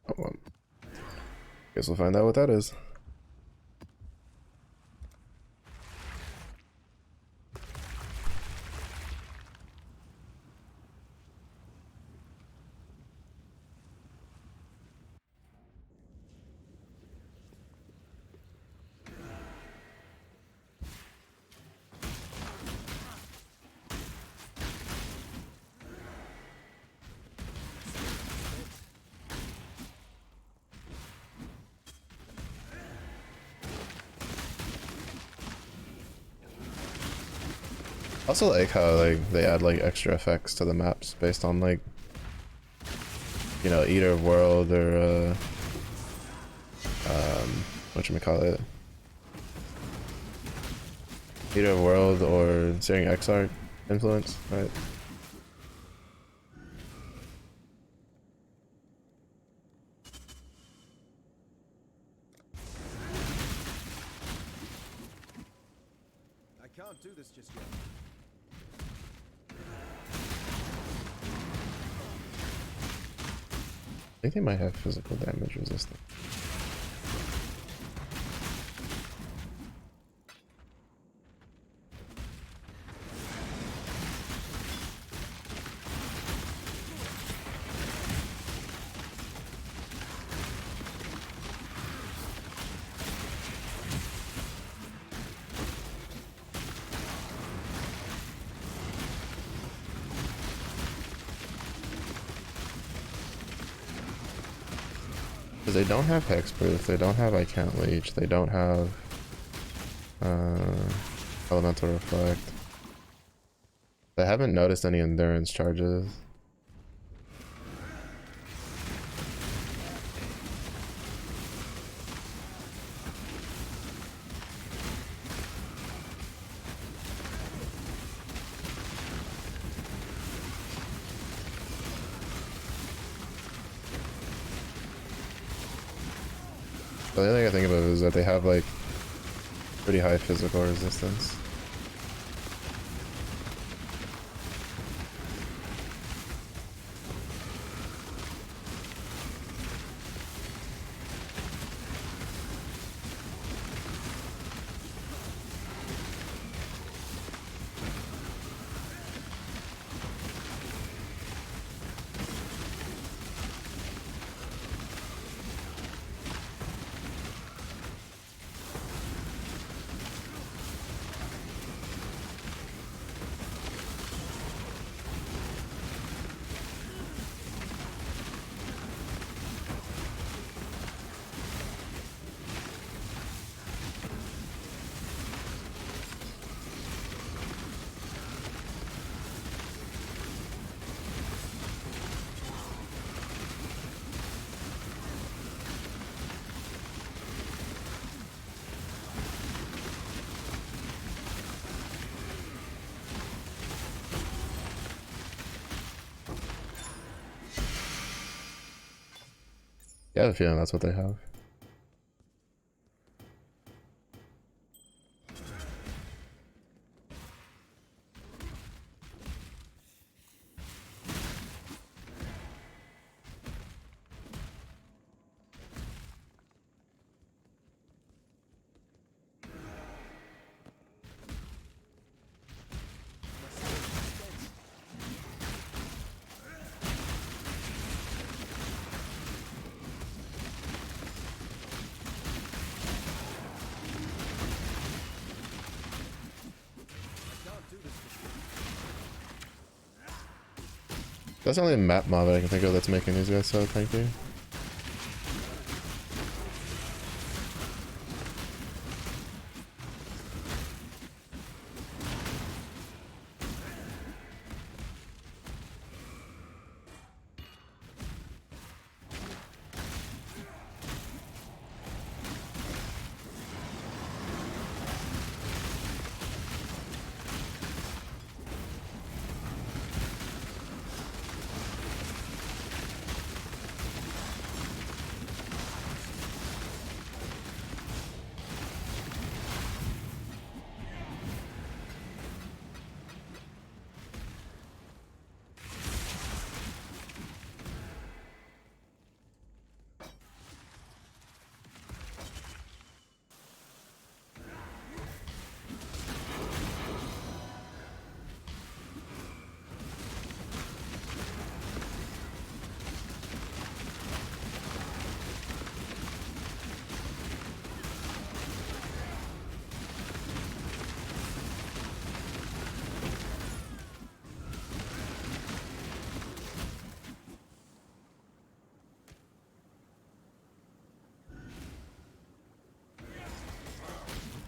Oh, well. Guess we'll find out what that is. Also like how like they add like extra effects to the maps based on like, you know, Eater of World or whatchamacallit, Eater of World or Searing Exarch influence, right? I can't do this just yet. I think they might have physical damage resistance. Because they don't have Hexproof, they don't have I Can't Leech, they don't have Elemental Reflect. I haven't noticed any endurance charges. The only thing I think about is that they have like pretty high physical resistance. I have a feeling that's what they have. That's the only map mob that I can think of that's making these guys so tanky.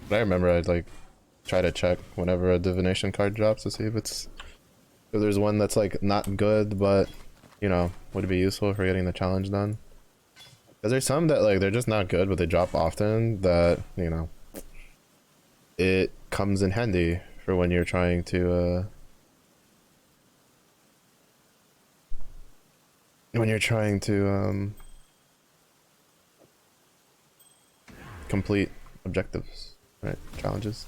But I remember I'd like try to check whenever a divination card drops to see if it's if there's one that's like not good but you know would be useful for getting the challenge done. Because there's some that like they're just not good but they drop often that you know it comes in handy for when you're trying to complete objectives, right? Challenges.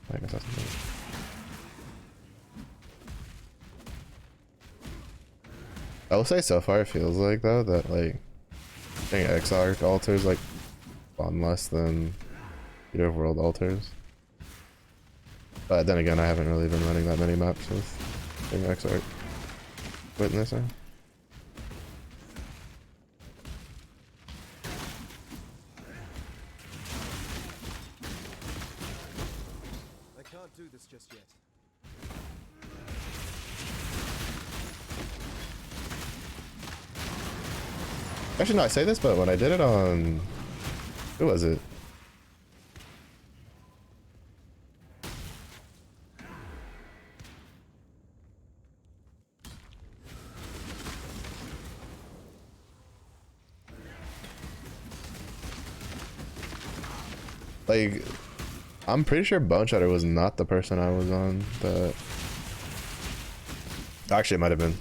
I guess that's good. I will say so far it feels like though that like I think Exarch altars like spawn less than Theater of World altars. But then again I haven't really been running that many maps with Exarch Witnesser. Do this just yet. Actually no, I say this, but when I did it on who was it? Like I'm pretty sure Bone Shatter was not the person I was on. Actually, it might have been.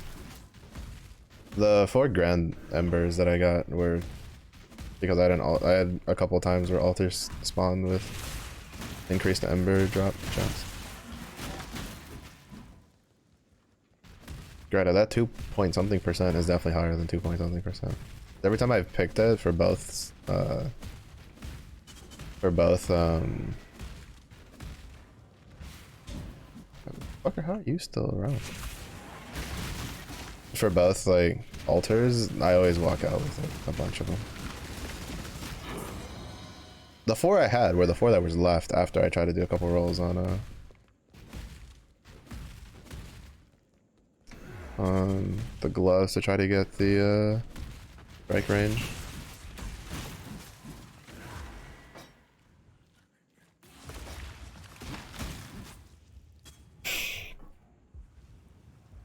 The 4 Grand Embers that I got were because I had a couple of times where altars spawned with increased Ember drop chance. Granted, that 2 point something percent is definitely higher than 2 point something percent. Every time I've picked it for both Fucker, how are you still around? For both like altars, I always walk out with like, a bunch of them. The 4 I had were the 4 that was left after I tried to do a couple rolls on the gloves to try to get the strike range.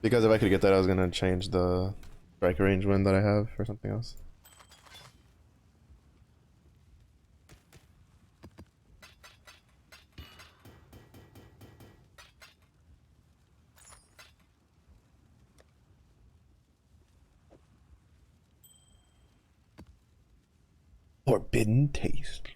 Because if I could get that, I was gonna change the strike range win that I have for something else. Forbidden taste.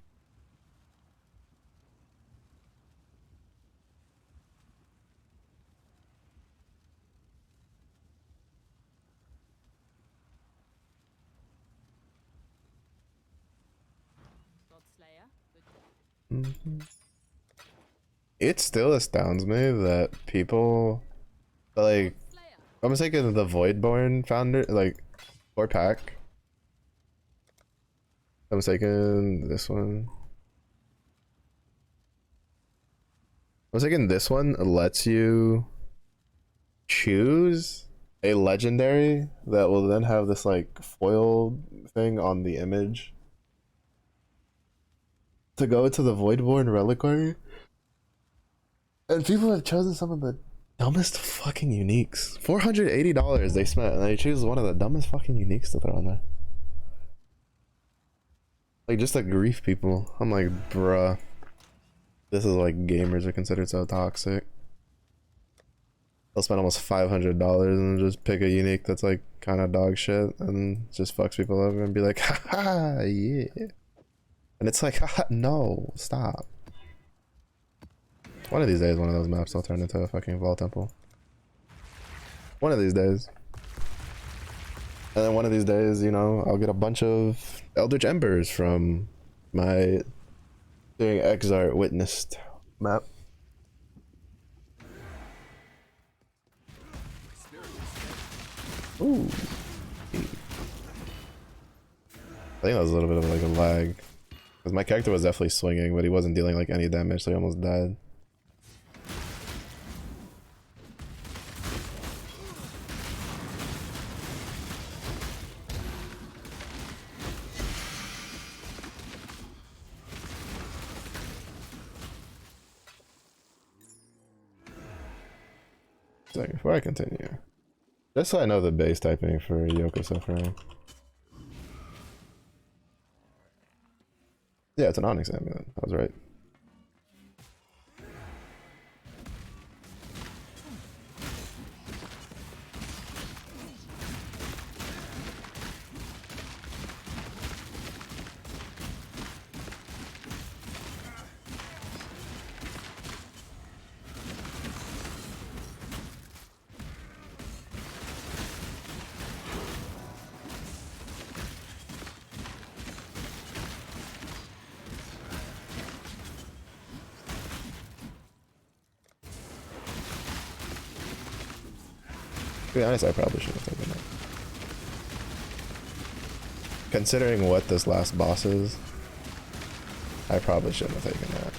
Godslayer. Good. It still astounds me that people like Slayer. I'm mistaken the Voidborn founder like or pack. I'm mistaken this one. I'm mistaken this one lets you choose a legendary that will then have this like foil thing on the image to go to the Voidborn reliquary. And people have chosen some of the dumbest fucking uniques. $480 they spent and they choose one of the dumbest fucking uniques to throw on there. Like just to grief people. I'm like, bruh. This is like gamers are considered so toxic. They'll spend almost $500 and just pick a unique that's like kind of dog shit and just fucks people over and be like, haha, yeah. And it's like, haha, no, stop. One of these days, one of those maps will turn into a fucking Vault Temple. One of these days. And then one of these days, you know, I'll get a bunch of Eldritch Embers from my doing Exart Witnessed map. Ooh. I think that was a little bit of like a lag. Because my character was definitely swinging, but he wasn't dealing like any damage, so he almost died. So before I continue, just so I know the base typing for Yoko Suffering. Yeah, it's an Onyx Amulet. I was right. To be honest, I probably should have taken that. Considering what this last boss is, I probably shouldn't have taken that.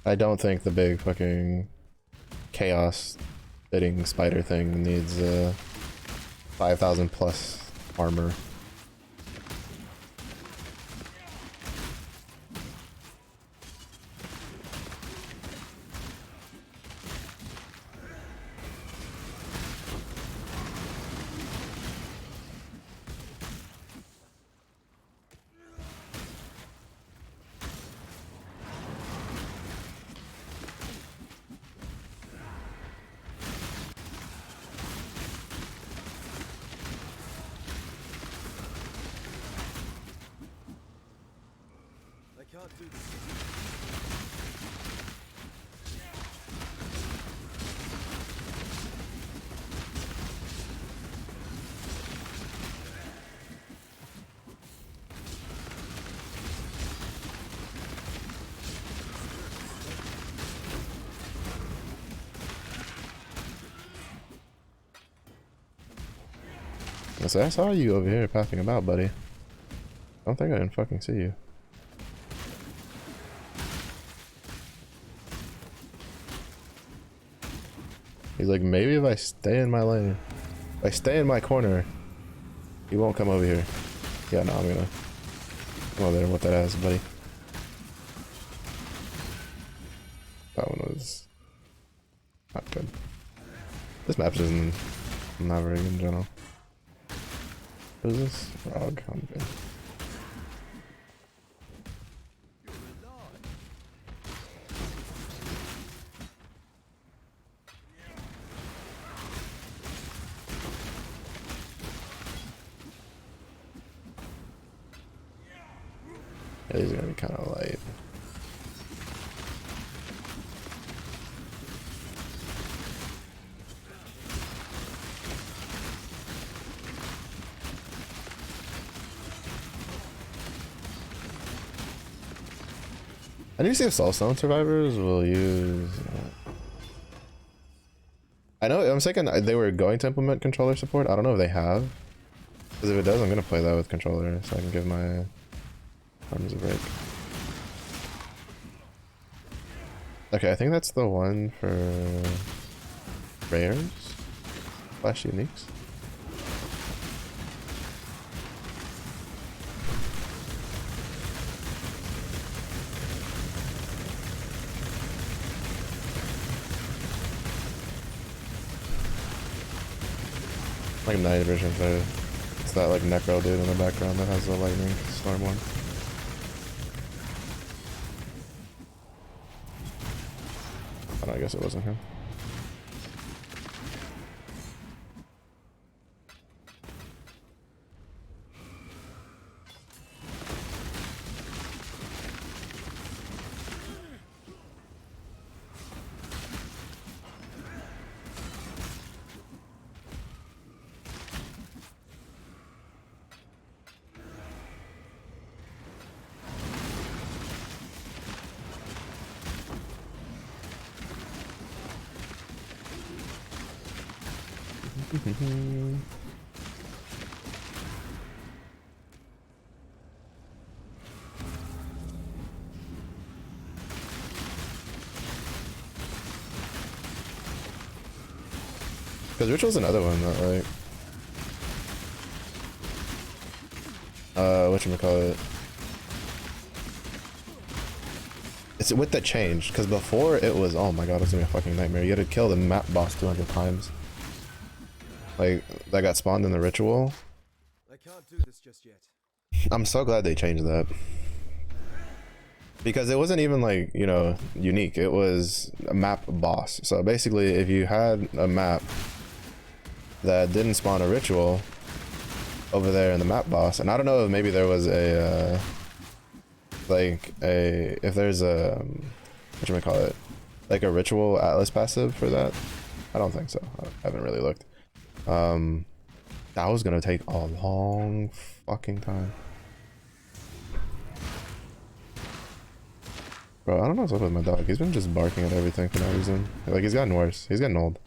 I don't think the big fucking chaos bidding spider thing needs 5,000 plus armor. can't do this. I saw you over here passing about, buddy. I don't think I didn't fucking see you. He's like, maybe if I stay in my lane, if I stay in my corner, he won't come over here. Yeah, no, I'm gonna come over there and whip that ass, buddy. That one was not good. This map isn't not very good in general. What is this? Frog. Okay. Yeah, these are gonna be kind of light. I need to see if Soulstone survivors will use. I know. I'm thinking they were going to implement controller support. I don't know if they have. Because if it does, I'm gonna play that with controller so I can give my arms a break. Okay, I think that's the one for rares / uniques. Like night vision, so it's that like necro dude in the background that has the lightning storm one. Oh, I guess it wasn't him. Because Ritual's another one that like whatchamacallit. It's with the change, because before it was, oh my god, it's gonna be a fucking nightmare. You had to kill the map boss 200 times. Like, that got spawned in the Ritual. I can't do this just yet. I'm so glad they changed that. Because it wasn't even like, you know, unique. It was a map boss. So basically, if you had a map that didn't spawn a Ritual over there in the map boss, and I don't know if maybe there was a if there's a whatchamacallit, like a Ritual Atlas passive for that. I don't think so. I haven't really looked. That was gonna take a long fucking time, bro. I don't know what's up with my dog. He's been just barking at everything for no reason. Like, he's gotten worse. He's getting old.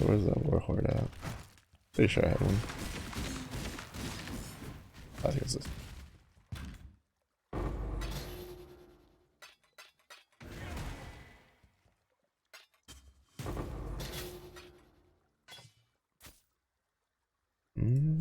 Where's that Warhorde at? Pretty sure I had one. I think it's this. Mm.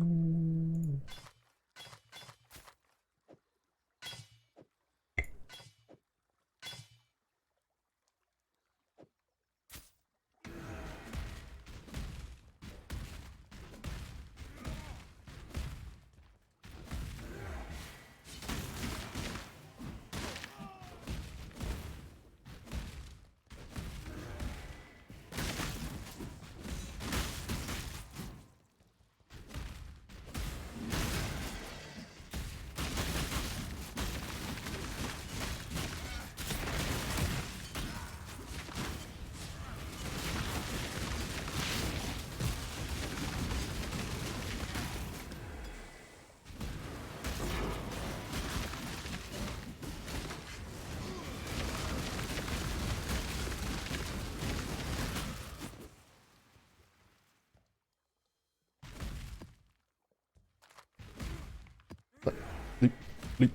Leap, leap.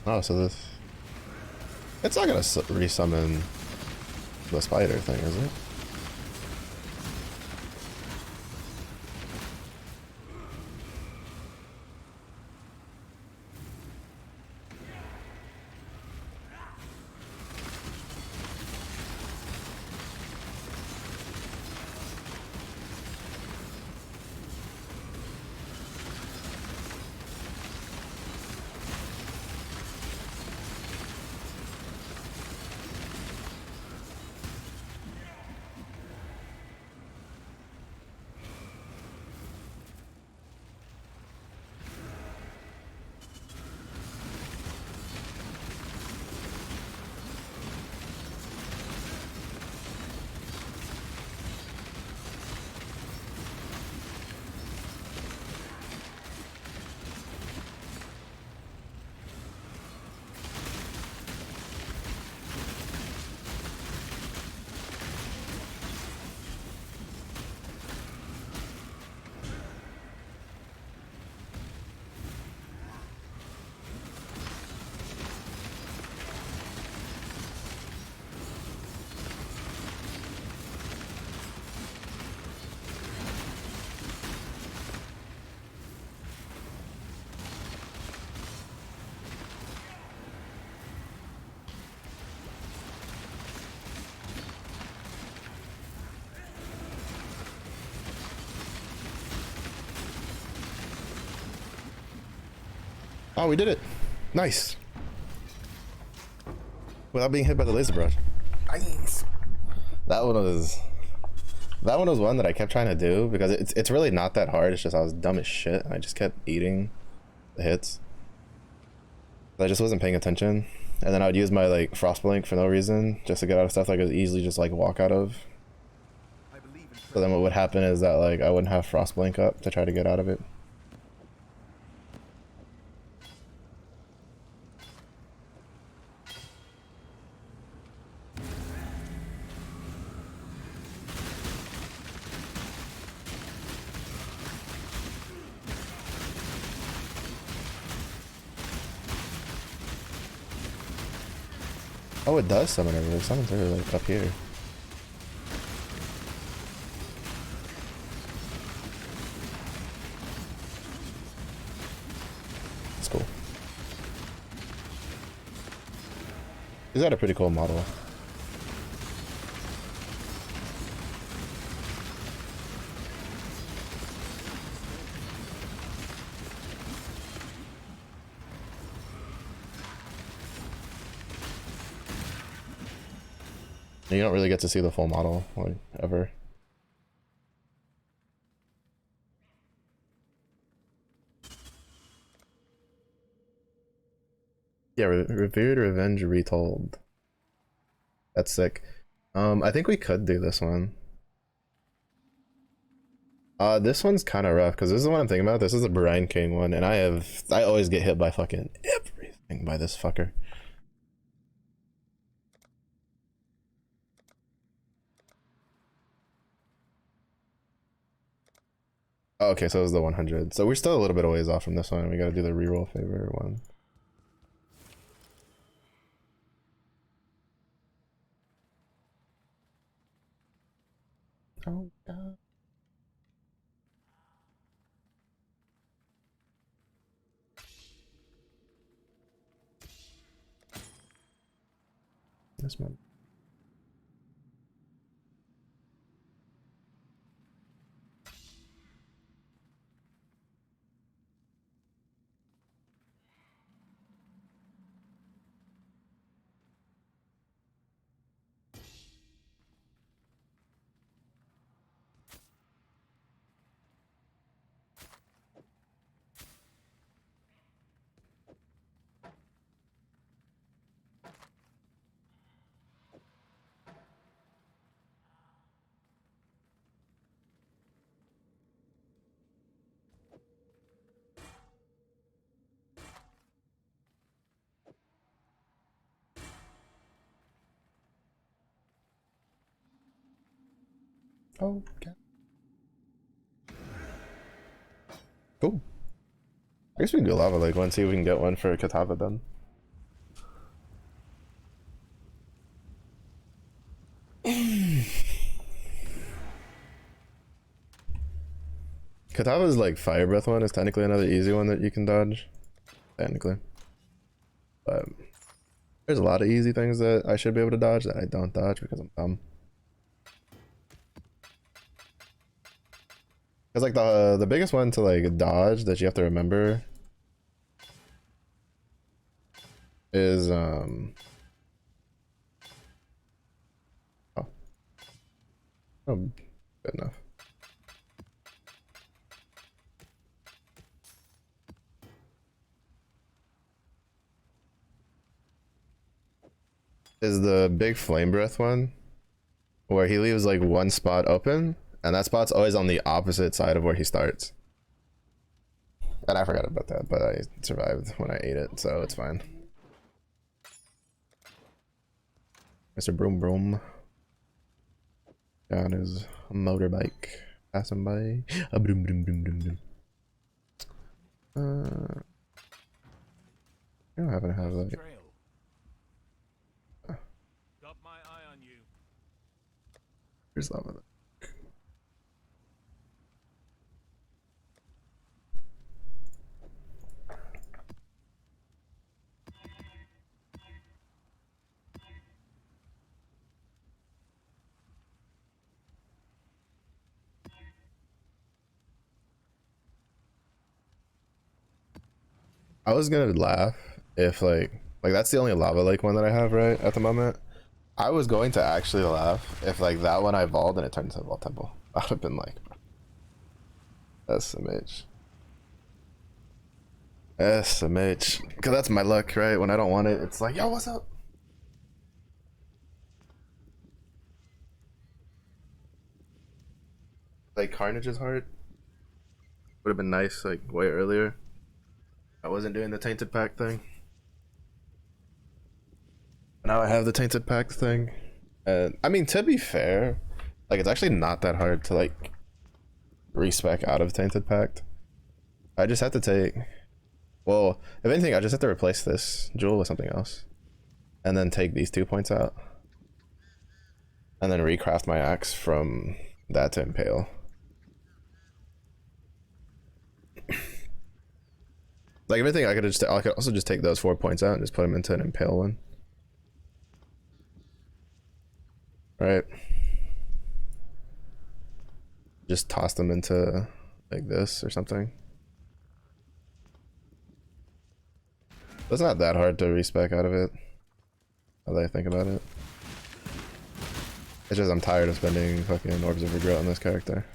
Oh, so this... It's not gonna resummon the spider thing, is it? Oh, we did it. Nice. Without being hit by the laser barrage. Nice. That one was one that I kept trying to do because it's really not that hard. It's just I was dumb as shit and I just kept eating the hits. I just wasn't paying attention. And then I would use my like Frostblink for no reason just to get out of stuff like I could easily just like walk out of. So then what would happen is that like I wouldn't have Frostblink up to try to get out of it. Oh, it does summon everywhere. Summons are like up here. It's cool. He's got a pretty cool model. You don't really get to see the full model, like, ever. Yeah, Revered Revenge Retold. That's sick. I think we could do this one. This one's kind of rough, because this is what I'm thinking about. This is a Brine King one, and I always get hit by fucking everything by this fucker. Oh, okay, so it was the 100. So we're still a little bit of ways off from this one. We gotta do the reroll favor one. Oh, God. This one. Oh, okay. Cool. I guess we can do lava lake one, see if we can get one for Katava then. Katava's like fire breath one is technically another easy one that you can dodge. Technically. But there's a lot of easy things that I should be able to dodge that I don't dodge because I'm dumb. It's like the biggest one to like dodge that you have to remember is oh, good enough. Is the big flame breath one where he leaves like one spot open and that spot's always on the opposite side of where he starts. And I forgot about that, but I survived when I ate it, so it's fine. Mr. Broom Broom got his motorbike passing by. A broom broom broom broom broom. I don't happen to have like. Got my eye on you. Here's lava. I was gonna laugh if like that's the only lava lake one that I have right at the moment. I was going to actually laugh if like that one I evolved and it turned into a Vault Temple. I would have been like, SMH. SMH. Because that's my luck, right? When I don't want it, it's like, yo, what's up? Like Carnage's heart would have been nice like way earlier. I wasn't doing the Tainted Pact thing. Now I have the Tainted Pact thing. And I mean, to be fair, like it's actually not that hard to like respec out of Tainted Pact. I just have to take, well, if anything, I just have to replace this jewel with something else. And then take these 2 points out. And then recraft my axe from that to Impale. Like everything, I could also just take those 4 points out and just put them into an Impale one. Right. Just toss them into like this or something. It's not that hard to respec out of it. Now that I think about it. It's just I'm tired of spending fucking Orbs of Regret on this character.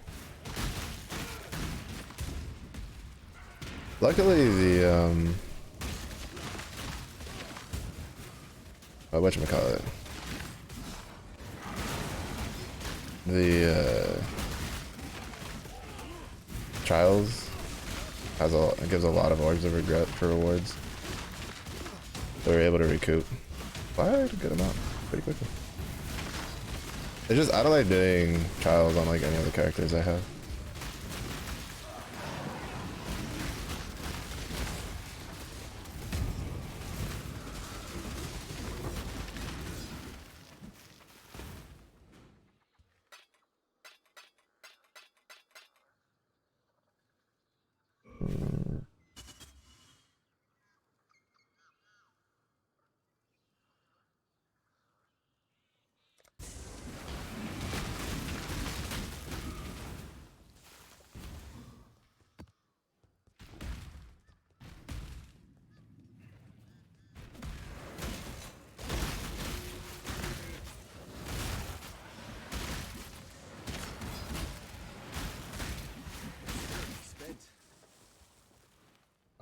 Luckily the whatchamacallit. The Trials gives a lot of Orbs of Regret for rewards. So we're able to recoup quite a good amount pretty quickly. It's just I don't like doing Trials on like any other characters I have.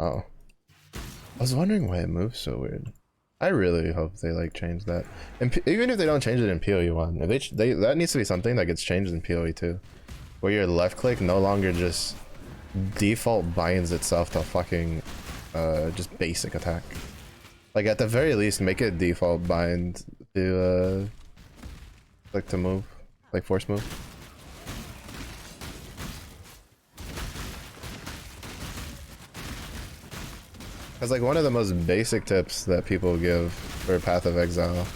Oh. I was wondering why it moves so weird. I really hope they like change that. And even if they don't change it in PoE 1, if they that needs to be something that gets changed in PoE 2. Where your left click no longer just default binds itself to fucking just basic attack. Like at the very least make it default bind to like to move. Like force move. Because like one of the most basic tips that people give for Path of Exile,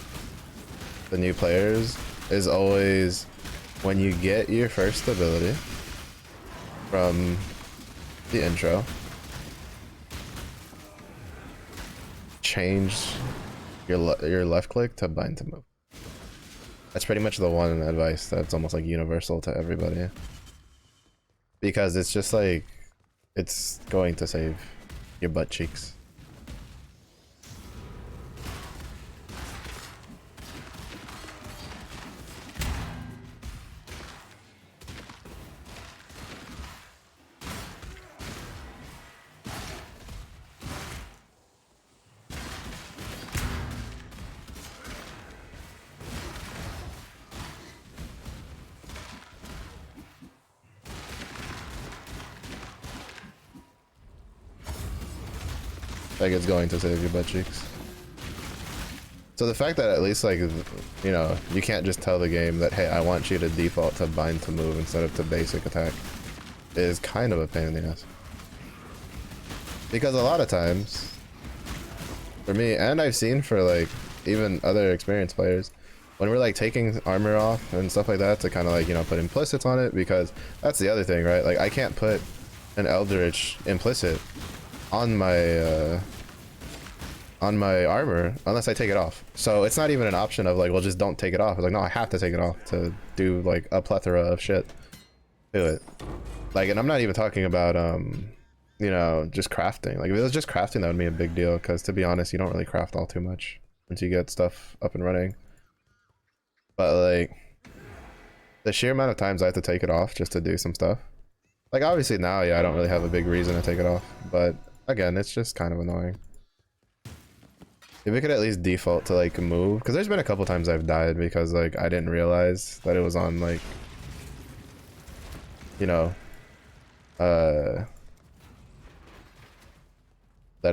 the new players, is always when you get your first ability from the intro, change your left click to bind to move. That's pretty much the one advice that's almost like universal to everybody. Because it's just like, it's going to save your butt cheeks. Like it's going to save your butt cheeks. So the fact that at least like, you know, you can't just tell the game that, hey, I want you to default to bind to move instead of to basic attack is kind of a pain in the ass. Because a lot of times, for me, and I've seen for like even other experienced players, when we're like taking armor off and stuff like that to kind of like, you know, put implicits on it, because that's the other thing, right? Like I can't put an Eldritch implicit on my armor unless I take it off. So it's not even an option of like, well, just don't take it off. It's like, no, I have to take it off to do like a plethora of shit to it. Like, and I'm not even talking about you know, just crafting. Like if it was just crafting, that would be a big deal, because to be honest, you don't really craft all too much once you get stuff up and running. But like the sheer amount of times I have to take it off just to do some stuff, like obviously now, yeah, I don't really have a big reason to take it off, but again, it's just kind of annoying. If it could at least default to like move, because there's been a couple times I've died because like I didn't realize that it was on like, you know, that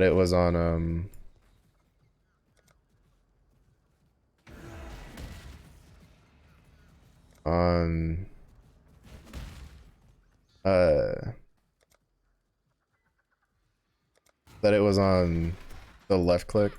it was on that it was on the left click.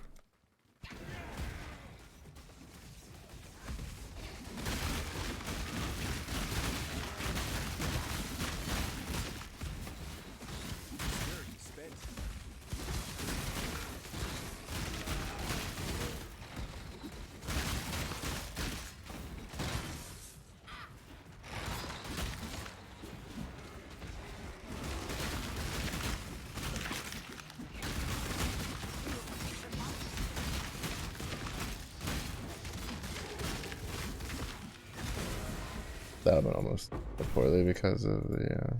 That would almost did poorly because of the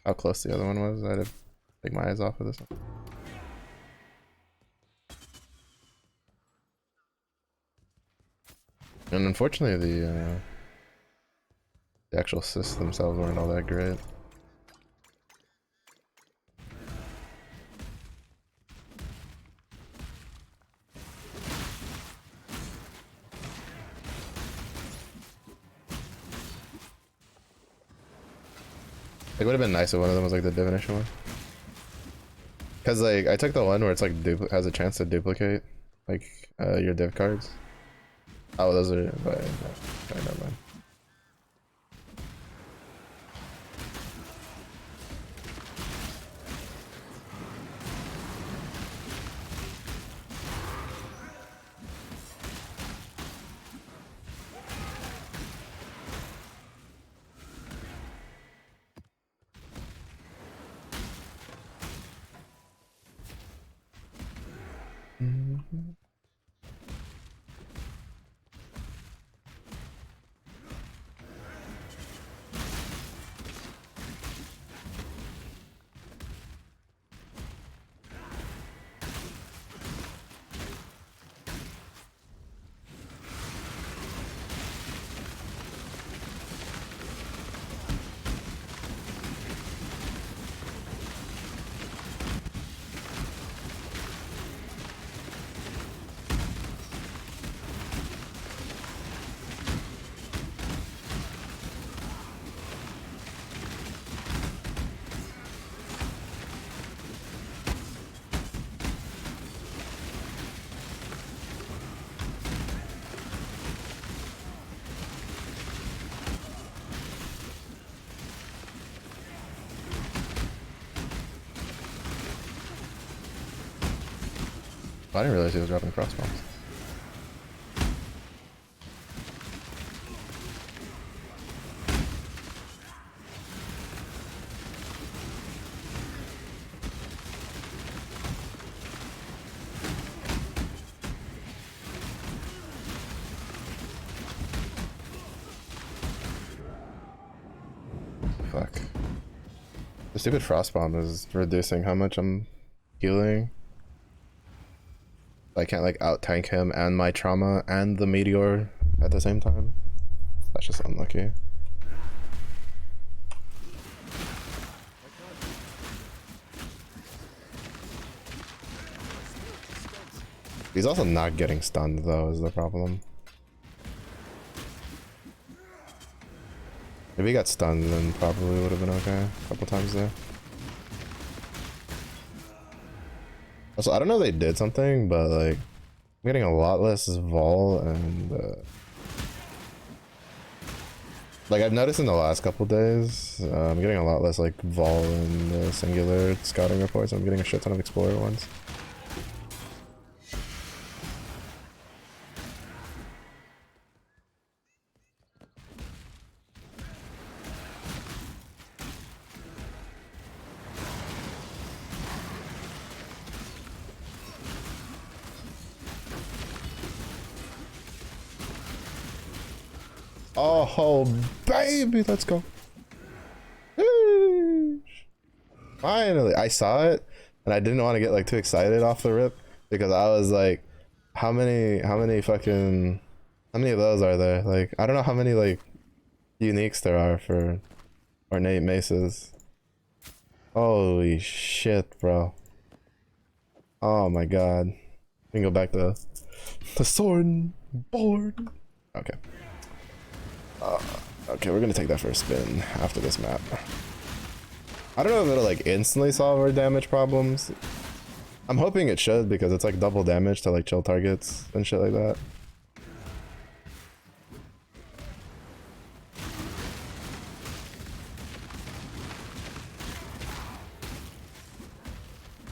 how close the other one was. I had to take my eyes off of this one. And unfortunately, the actual assists themselves weren't all that great. It would have been nice if one of them was like the divination one. Cause like I took the one where it's like has a chance to duplicate like your div cards. Oh, those are. But, okay, never mind. I didn't realize he was dropping cross bombs. Fuck. The stupid frost bomb is reducing how much I'm healing. I can't like out tank him and my trauma and the meteor at the same time. That's just unlucky. He's also not getting stunned though, is the problem. If he got stunned, then probably would have been okay a couple times there. Also, I don't know if they did something, but like, I'm getting a lot less Vol and like I've noticed in the last couple days, I'm getting a lot less like Vol and singular scouting reports. I'm getting a shit ton of Explorer ones. Oh, baby, let's go. Finally, I saw it and I didn't want to get like too excited off the rip because I was like, how many of those are there? Like, I don't know how many like uniques there are for ornate maces. Holy shit, bro. Oh my god. We can go back to the sword board. Okay. Okay, we're gonna take that for a spin after this map. I don't know if it'll like instantly solve our damage problems. I'm hoping it should because it's like double damage to like chill targets and shit like that.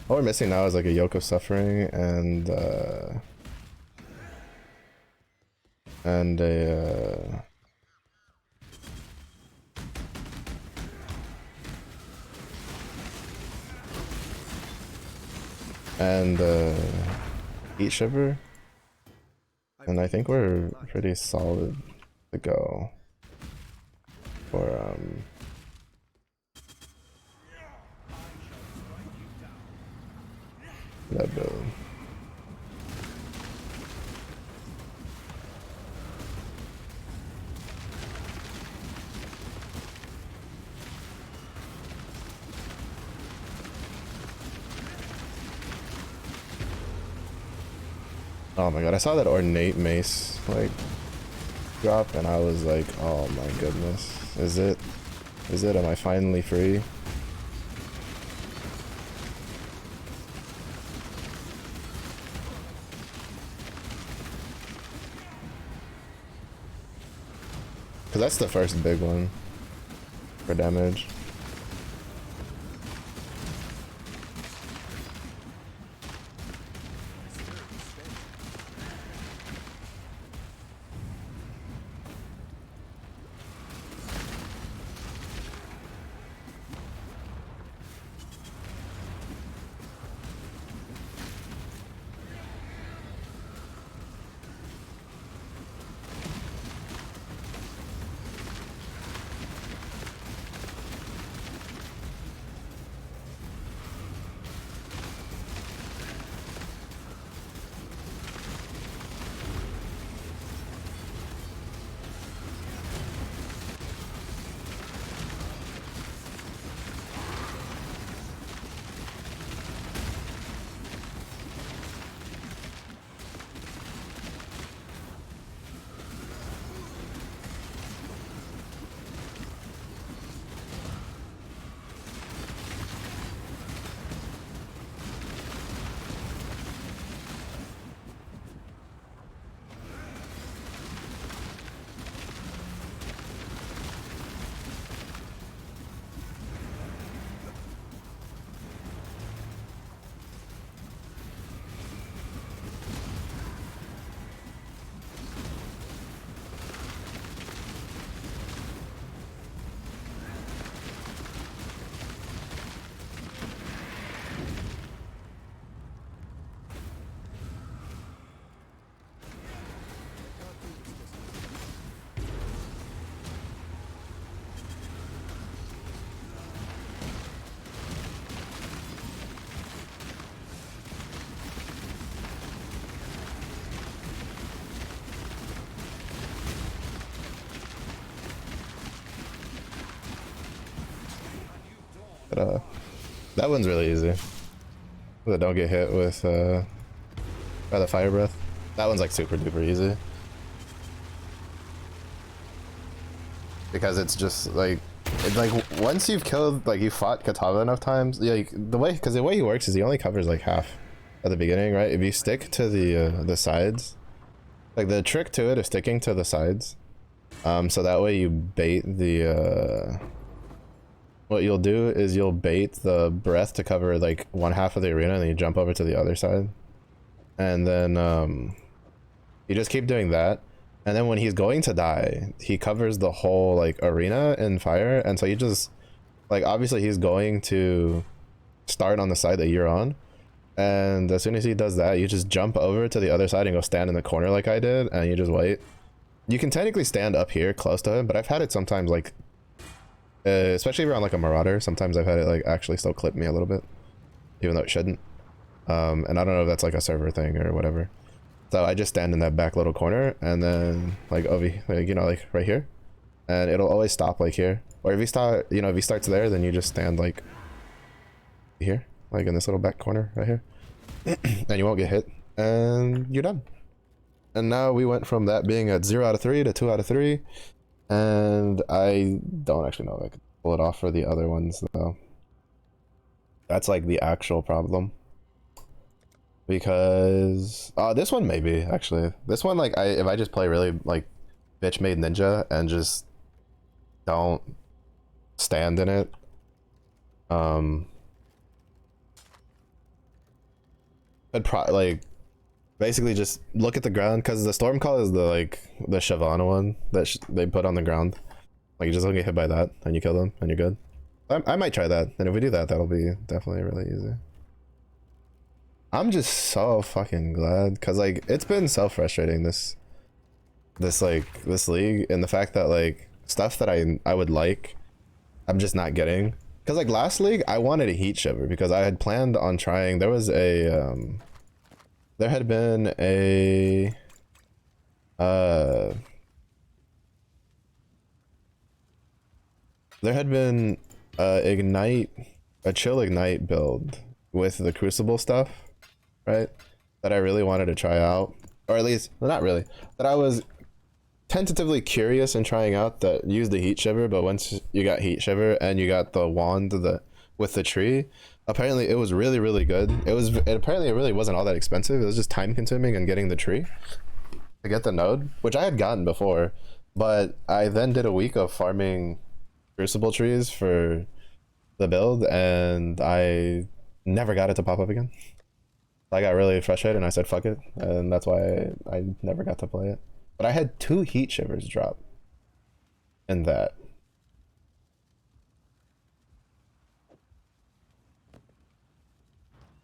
All we're missing now is like a Yoke of Suffering and a Heat Shiver, and I think we're pretty solid to go for that build. Oh my god, I saw that ornate mace like drop and I was like, oh my goodness. Is it? Am I finally free? Cause that's the first big one for damage. But that one's really easy. That don't get hit with by the fire breath. That one's like super duper easy. Because it's just like once you've killed, like you fought Katava enough times, yeah, the way he works is he only covers like half at the beginning, right? If you stick to the sides, like the trick to it is sticking to the sides, so that way you bait the what you'll do is you'll bait the breath to cover like one half of the arena, and then you jump over to the other side, and then you just keep doing that. And then when he's going to die, he covers the whole like arena in fire, and so you just like, obviously he's going to start on the side that you're on, and as soon as he does that, you just jump over to the other side and go stand in the corner like I did, and you just wait. You can technically stand up here close to him, but I've had it sometimes like especially around like a marauder, sometimes I've had it like actually still clip me a little bit, even though it shouldn't. And I don't know if that's like a server thing or whatever. So I just stand in that back little corner, and then like over, like, you know, like right here, and it'll always stop like here. Or if you start, you know, if he starts there, then you just stand like here, like in this little back corner right here, and you won't get hit, and you're done. And now we went from that being at 0 out of 3 to 2 out of 3, and I don't actually know if I could pull it off for the other ones though. That's like the actual problem. Because this one maybe actually, this one, like if I just play really like bitch made ninja and just don't stand in it, but like basically just look at the ground, because the storm call is the Shyvana one that they put on the ground. Like you just don't get hit by that and you kill them and you're good. I might try that, and if we do that, that'll be definitely really easy. I'm just so fucking glad, because like it's been so frustrating this league, and the fact that like stuff that I would like, I'm just not getting. Because like last league I wanted a heat shiver because I had planned on trying. There was a there had been a ignite, a chill ignite build with the crucible stuff, right, that I really wanted to try out, or at least, well, not really, that I was tentatively curious in trying out, that used the heat shiver. But once you got heat shiver and you got the wand with the tree, apparently it was really, really good. Apparently it really wasn't all that expensive. It was just time consuming and getting the tree to get the node, which I had gotten before, but I then did a week of farming crucible trees for the build, and I never got it to pop up again. I got really frustrated and I said fuck it, and that's why I never got to play it. But I had 2 heat shivers drop in that.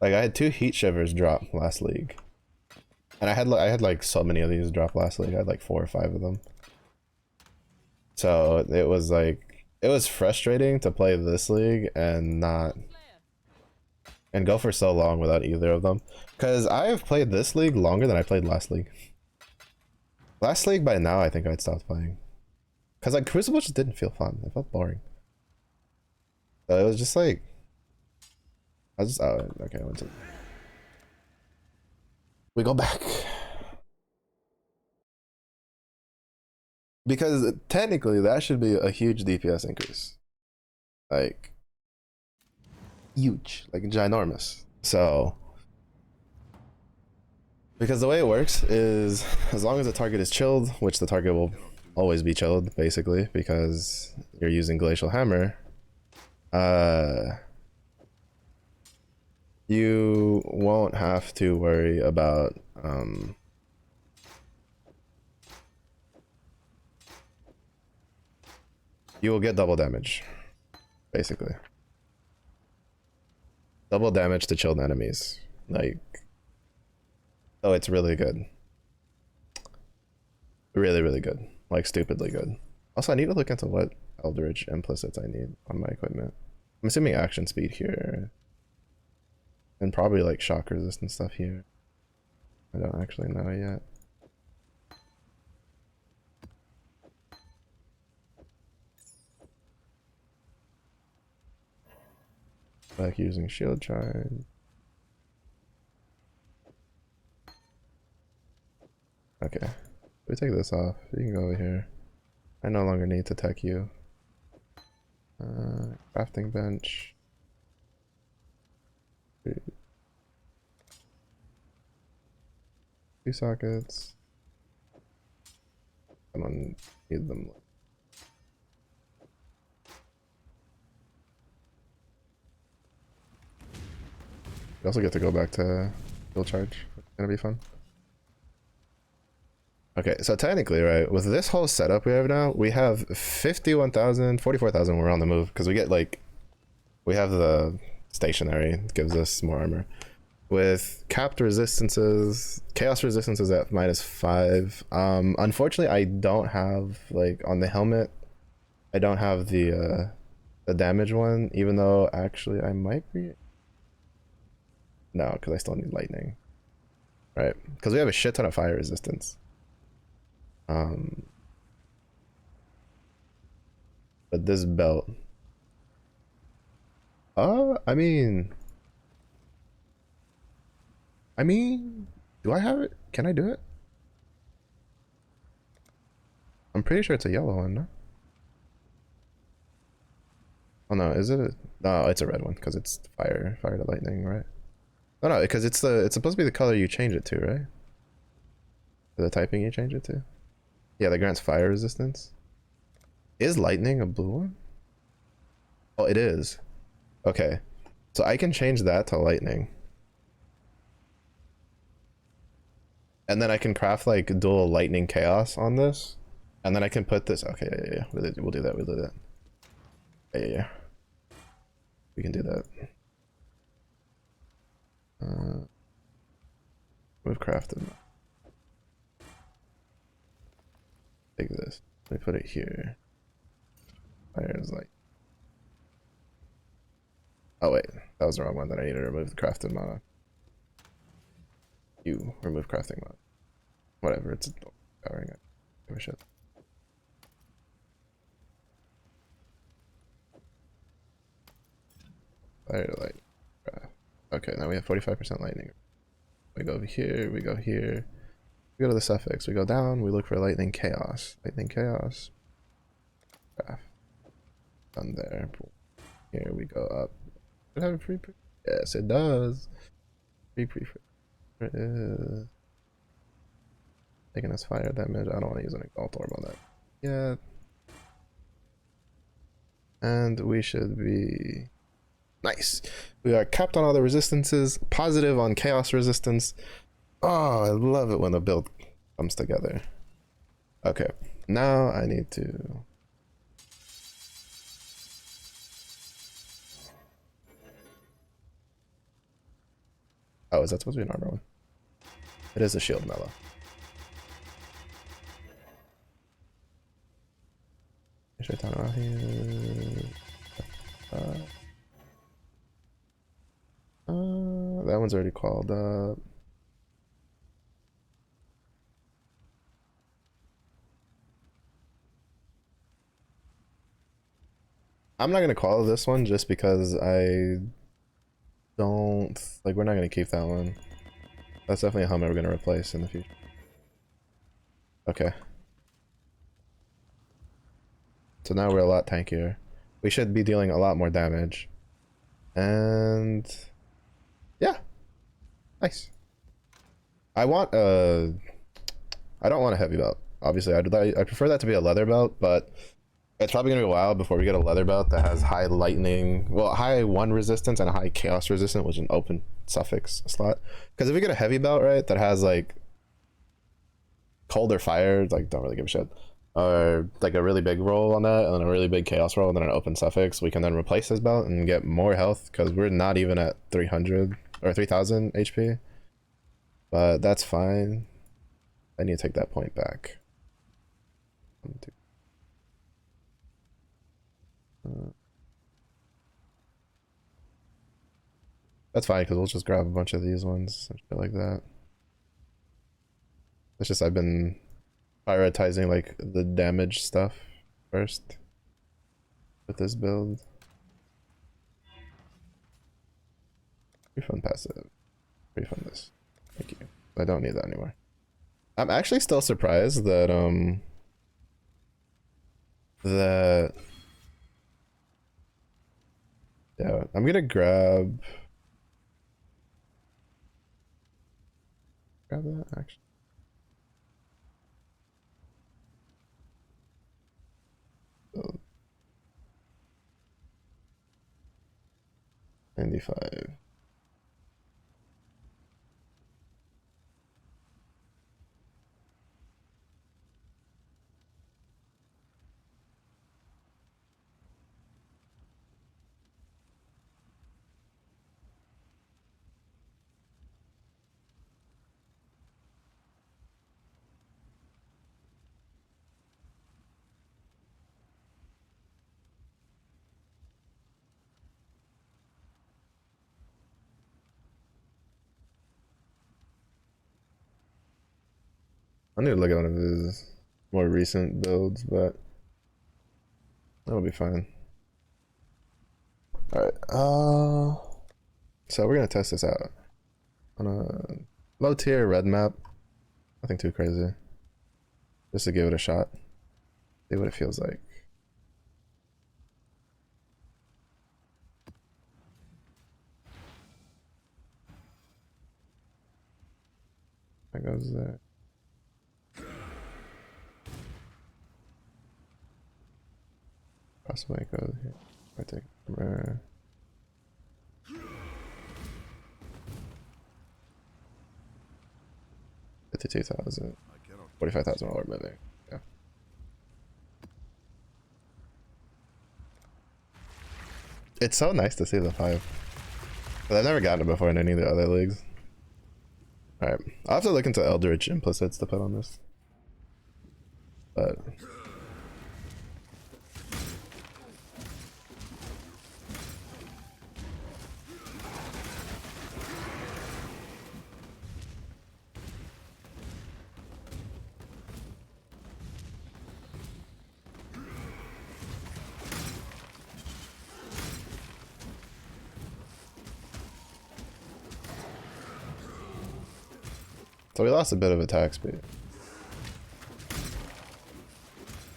Like I had 2 heat shivers drop last league, and I had like so many of these drop last league. I had like 4 or 5 of them. So it was like, it was frustrating to play this league and go for so long without either of them, because I have played this league longer than I played last league. Last league, by now I think I'd stopped playing, because like Crucible just didn't feel fun. It felt boring. So it was just like, I was just, oh, okay, I went to, we go back, because technically that should be a huge DPS increase, like huge, like ginormous. So because the way it works is, as long as the target is chilled, which the target will always be chilled basically because you're using Glacial Hammer, you won't have to worry about you will get double damage, basically. Double damage to chilled enemies. Like, so it's really good. Really, really good. Like, stupidly good. Also, I need to look into what Eldritch implicits I need on my equipment. I'm assuming action speed here. And probably like shock resistant stuff here. I don't actually know yet. Back using shield charge. Okay. We take this off. You can go over here. I no longer need to tech you. Crafting bench. Two sockets. I don't need them. You also get to go back to field charge. It's gonna be fun. Okay, so technically, right, with this whole setup we have now, we have 51,000, 44,000 when we're on the move, because we get, like, we have the stationary, it gives us more armor. With capped resistances, chaos resistances at -5. Unfortunately, I don't have, like, on the helmet, I don't have the damage one, even though, actually, I might be... No, because I still need lightning. Right, because we have a shit ton of fire resistance. But this belt, I mean, do I have it? Can I do it? I'm pretty sure it's a yellow one, no? Oh no, is it? No, it's a red one because it's fire to lightning, right? Oh no, because it's supposed to be the color you change it to, right? The typing you change it to. Yeah, that grants fire resistance. Is lightning a blue one? Oh, it is. Okay. So I can change that to lightning. And then I can craft like dual lightning chaos on this. And then I can put this. Okay, yeah. We'll do that. We'll do that. Yeah. We can do that. We've crafted. Take this. Let me put it here. Fire is like. Oh wait, that was the wrong one that I need to remove the crafted mana. You remove crafting mod. Whatever, it's powering it. Give a shit. Fire to light. Okay, now we have 45% lightning. We go over here, we go here. We go to the suffix, we go down, we look for lightning chaos. Lightning chaos. Done there. Here we go up. Does it have a free pre? Yes, it does. Free pre. It is. Taking us fire damage. I don't want to use an exalt orb on that yet. And we should be nice. We are capped on all the resistances, positive on chaos resistance. Oh, I love it when the build comes together. Okay, now I need to. Oh, is that supposed to be an armor one? It is a shield mellow. Should I talk about here? That one's already called up. I'm not gonna call this one just because I don't like. We're not gonna keep that one. That's definitely a helmet we're gonna replace in the future. Okay. So now we're a lot tankier. We should be dealing a lot more damage. And yeah, nice. I want I don't want a heavy belt. Obviously, I prefer that to be a leather belt, but it's probably gonna be a while before we get a leather belt that has high lightning, well, high 1 resistance and a high chaos resistance, which is an open suffix slot. Because if we get a heavy belt, right, that has like cold or fire, like don't really give a shit, or like a really big roll on that, and then a really big chaos roll, and then an open suffix, we can then replace this belt and get more health because we're not even at 300 or 3000 HP. But that's fine. I need to take that point back. That's fine because we'll just grab a bunch of these ones and shit like that. It's just I've been prioritizing like the damage stuff first with this build. Refund passive. Refund this. Thank you. I don't need that anymore. I'm actually still surprised that yeah, I'm gonna grab that actually. So, 95. I need to look at one of his more recent builds, but that'll be fine. Alright, so we're gonna test this out on a low tier red map. Nothing too crazy. Just to give it a shot. See what it feels like. That goes there. Crossway goes here. I take rare. $52,000. 45,000 orb moving. Yeah. It's so nice to see the 5. But I've never gotten it before in any of the other leagues. Alright. I'll have to look into Eldritch implicits to put on this. But so we lost a bit of attack speed,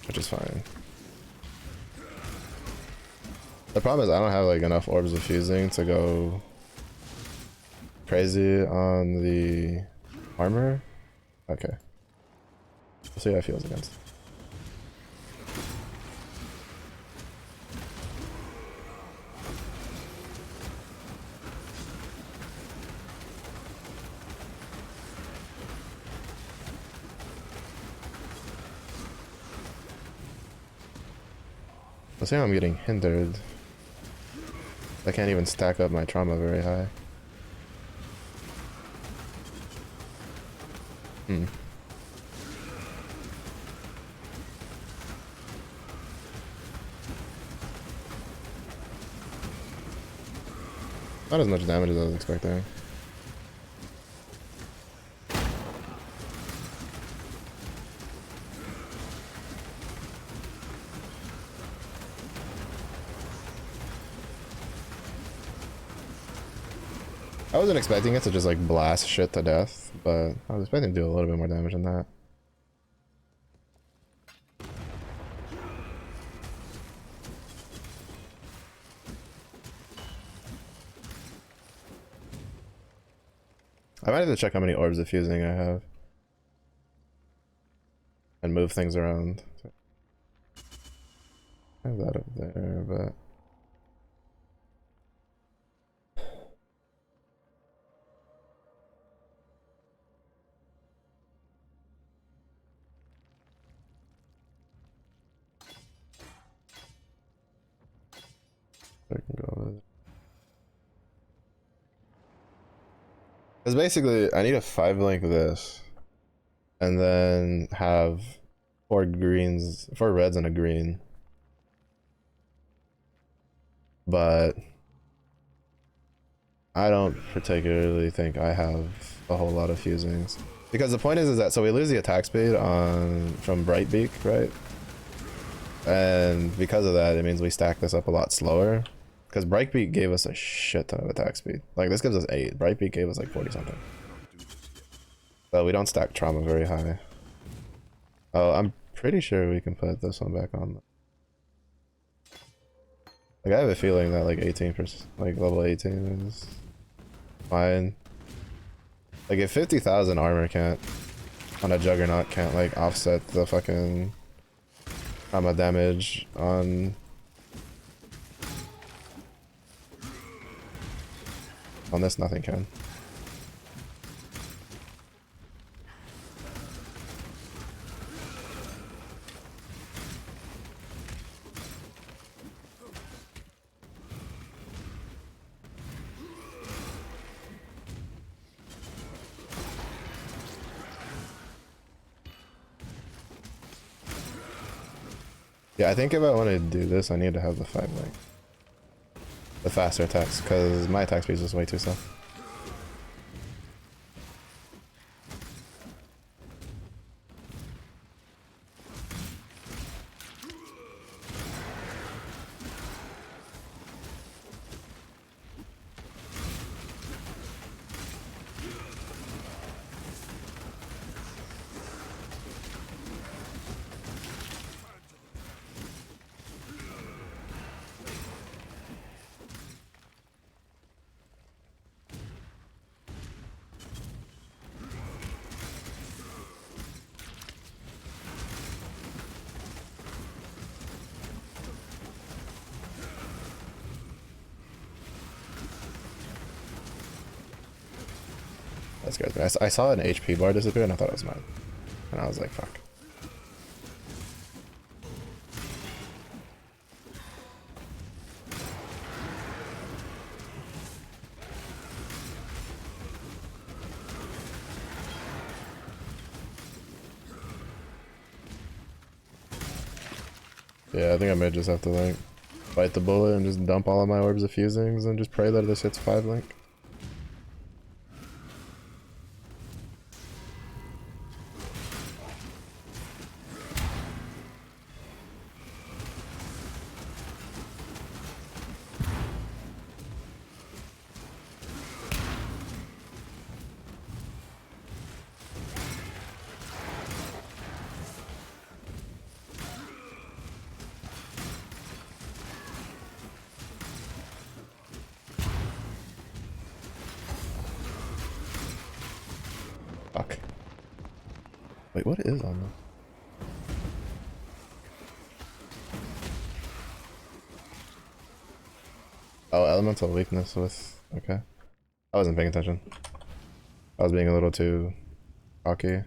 which is fine. The problem is I don't have like enough orbs of fusing to go crazy on the armor. Okay, we'll see how it feels against. I see how I'm getting hindered. I can't even stack up my trauma very high. Not as much damage as I was expecting. I wasn't expecting it to just like blast shit to death, but I was expecting to do a little bit more damage than that. I might have to check how many orbs of fusing I have and move things around. I have that up there, but I can go with it. Because basically, I need a 5-link this, and then have 4 greens, 4 reds and a green. But I don't particularly think I have a whole lot of fusings. Because the point is that so we lose the attack speed on from Brightbeak, right? And because of that, it means we stack this up a lot slower. Because Brightbeat gave us a shit ton of attack speed. Like this gives us 8. Brightbeat gave us like 40 something. But we don't stack trauma very high. Oh, I'm pretty sure we can put this one back on. Like I have a feeling that like 18%, like level 18 is fine. Like if 50,000 armor can't, on a Juggernaut can't like offset the fucking trauma damage on this, nothing can. Yeah, I think if I want to do this, I need to have the 5 like the faster attacks, because my attack speed is just way too slow. That scares me. I saw an HP bar disappear and I thought it was mine. And I was like, fuck. Yeah, I think I may just have to like bite the bullet and just dump all of my orbs of fusings and just pray that this hits 5 link. Fuck. Wait, what is on this? Oh, elemental weakness with... Okay. I wasn't paying attention. I was being a little too cocky.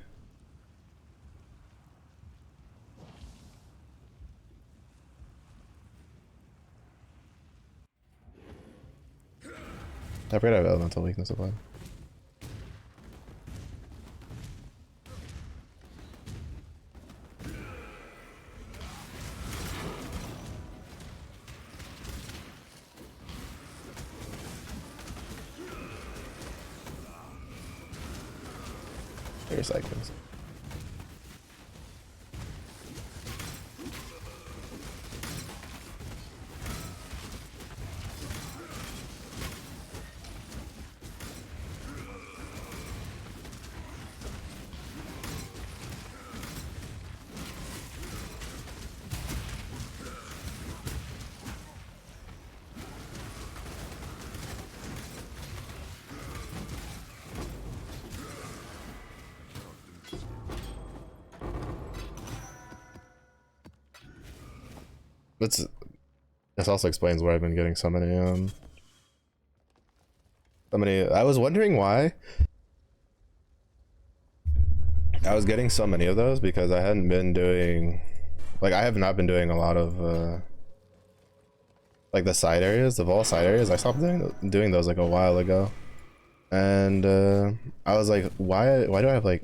I forgot I have elemental weakness applied. Seconds. This also explains why I've been getting so many I was wondering why I was getting so many of those, because I hadn't been doing, like, I have not been doing a lot of like the side areas, the Vol side areas. I stopped doing those like a while ago, and I was like, why do I have like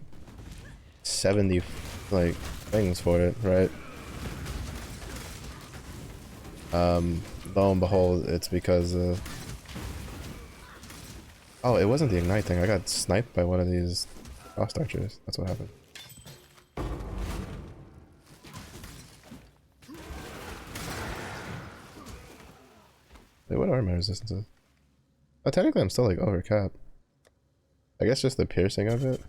70 like things for it, right? Lo and behold, it's because oh, it wasn't the ignite thing. I got sniped by one of these frost archers. That's what happened. Wait, what are my resistances? Oh, technically I'm still like over cap. I guess just the piercing of it.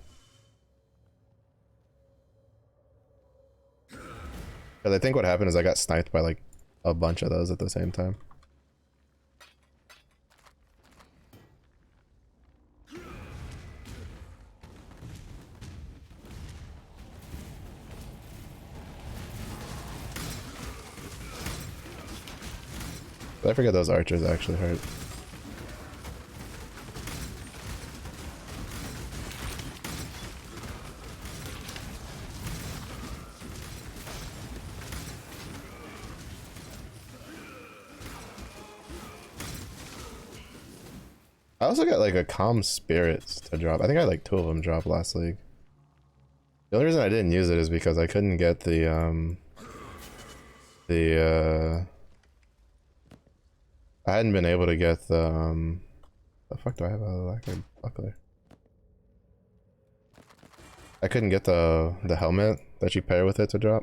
Because I think what happened is I got sniped by like a bunch of those at the same time. But I forget those archers actually hurt. I also got like a calm spirits to drop. I think I had like 2 of them drop last league. The only reason I didn't use it is because I couldn't get the I hadn't been able to get the fuck do I have a lacquered buckler? I couldn't get the helmet that you pair with it to drop.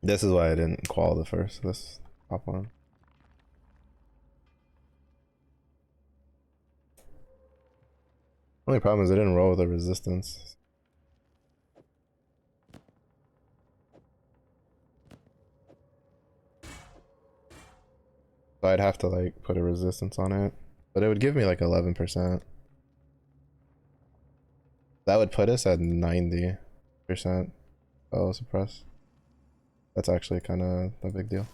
This is why I didn't qual this top one. Only problem is I didn't roll with the resistance. So I'd have to like put a resistance on it. But it would give me like 11%. That would put us at 90% fellow suppress. That's actually kind of a big deal.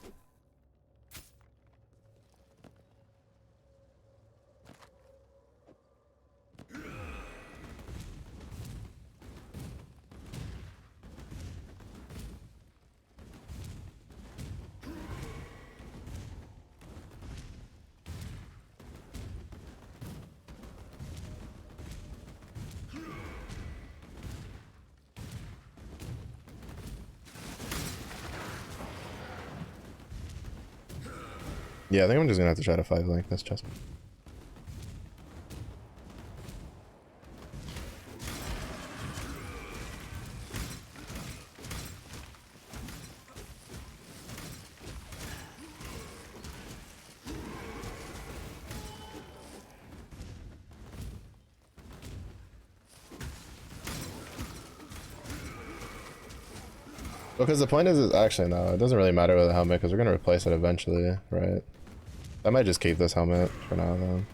Yeah, I think I'm just gonna have to try to 5-link this chest. Because the point is actually no, it doesn't really matter with the helmet because we're gonna replace it eventually, right? I might just keep this helmet for now then.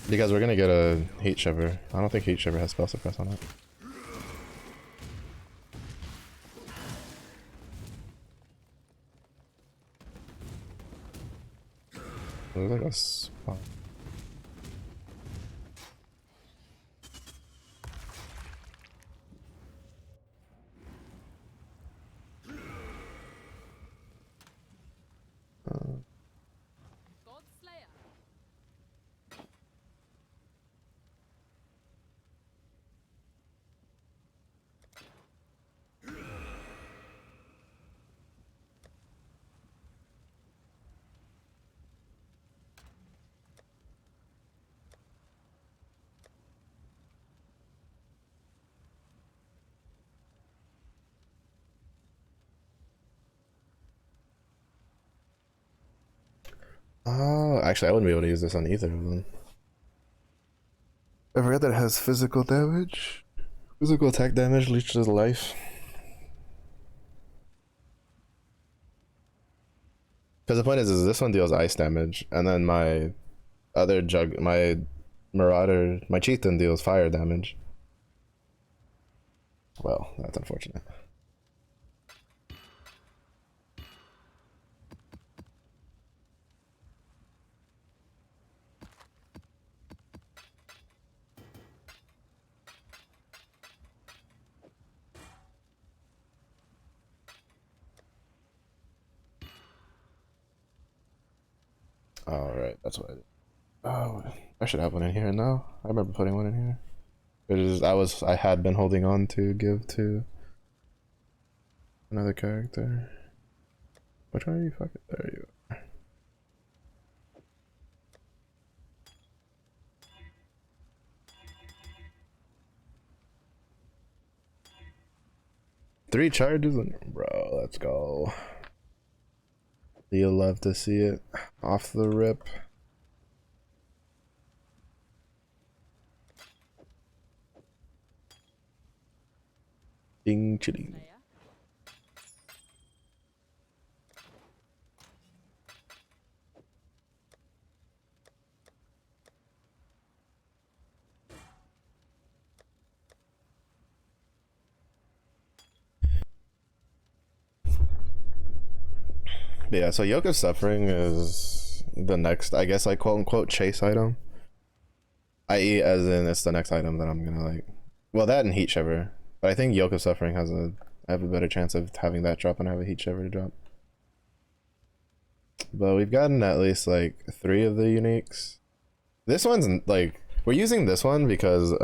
Because we're gonna get a Heat Shiver. I don't think Heat Shiver has spell suppress on it. There's like a spot. God Slayer. Oh, actually, I wouldn't be able to use this on either of them. I forgot that it has physical damage. Physical attack damage leeches life. Because the point is this one deals ice damage, and then my other my Marauder, my Chieftain deals fire damage. Well, that's unfortunate. Alright, that's what I did. Oh, I should have one in here now. I remember putting one in here. It is, I had been holding on to give to Another character. Which one are you fucking? There you are. Three charges, bro. Let's go. You'll love to see it off the rip. Ding chilling. Slayer. Yeah, so Yoke of Suffering is the next, I guess, like quote unquote chase item. I.e., as in it's the next item that I'm gonna like. Well, that and Heat Shiver. But I think Yoke of Suffering has I have a better chance of having that drop and have a Heat Shiver to drop. But we've gotten at least like 3 of the uniques. This one's like, we're using this one because it's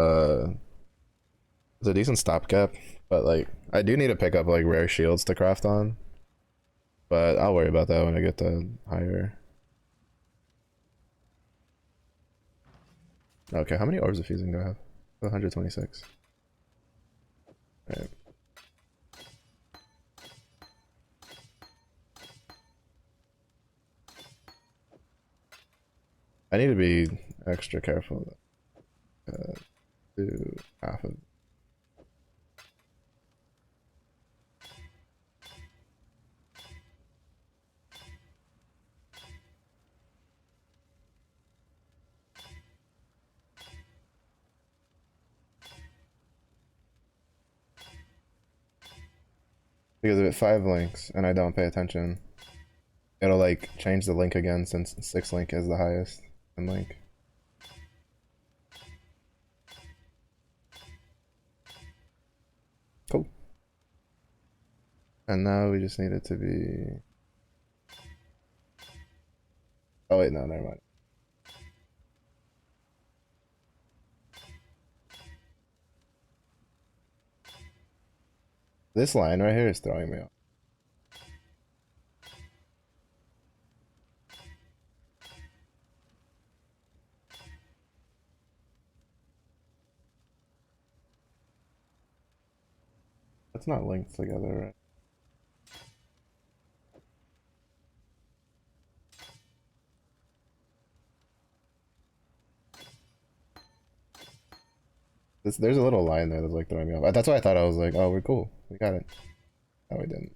a decent stopgap. But like, I do need to pick up like rare shields to craft on. But I'll worry about that when I get to higher. Okay, how many orbs of fusing do I have? 126. Alright. I need to be extra careful. Do half of. Because if it 5 links and I don't pay attention, it'll like change the link again since 6 link is the highest in link. Cool. And now we just need it to be. Oh wait, no, never mind. This line right here is throwing me off. That's not linked together, right? There's a little line there that's like throwing me off. That's why I thought I was like, oh, we're cool. We got it. No, we didn't.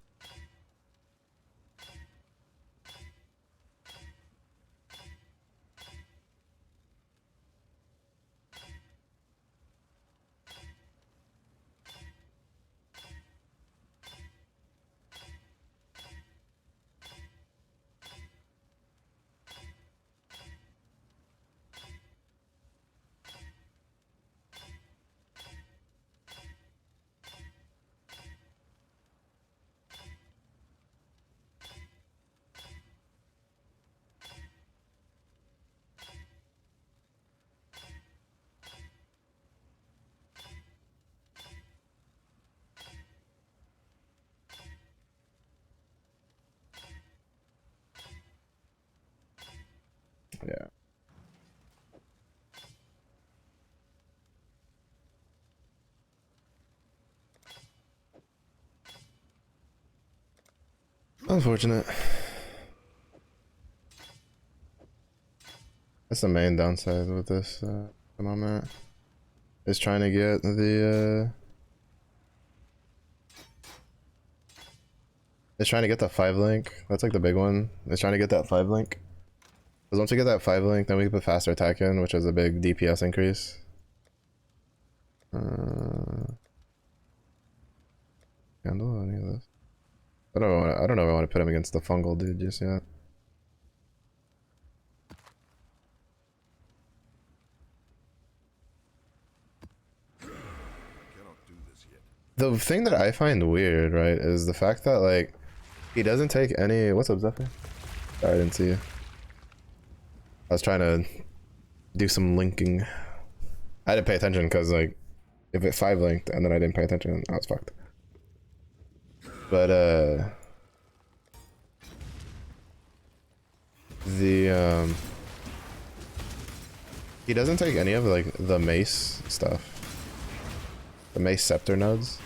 Yeah. Unfortunate. That's the main downside with this at the moment. Is trying to get the 5 link. That's like the big one. It's trying to get that 5 link. Because once we get that 5 link, then we can put faster attack in, which is a big DPS increase. Handle any of this? I don't know if I want to put him against the fungal dude just yet. Cannot do this yet. The thing that I find weird, right, is the fact that like he doesn't take any. What's up, Zephyr? Sorry, I didn't see you. I was trying to do some linking. I didn't pay attention because like if it 5 linked and then I didn't pay attention, I was fucked. But the he doesn't take any of like the mace stuff. The mace scepter nodes.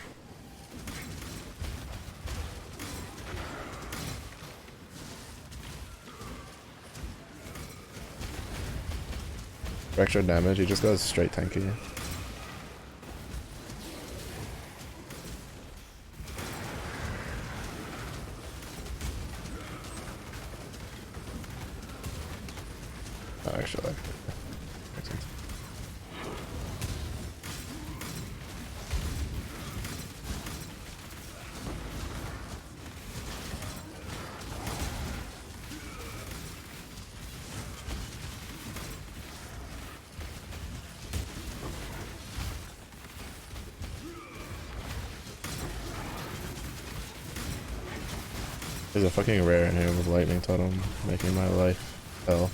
For extra damage, he just goes straight tanky. Oh, actually. Makes sense. There's a fucking rare in here with lightning totem, making my life hell.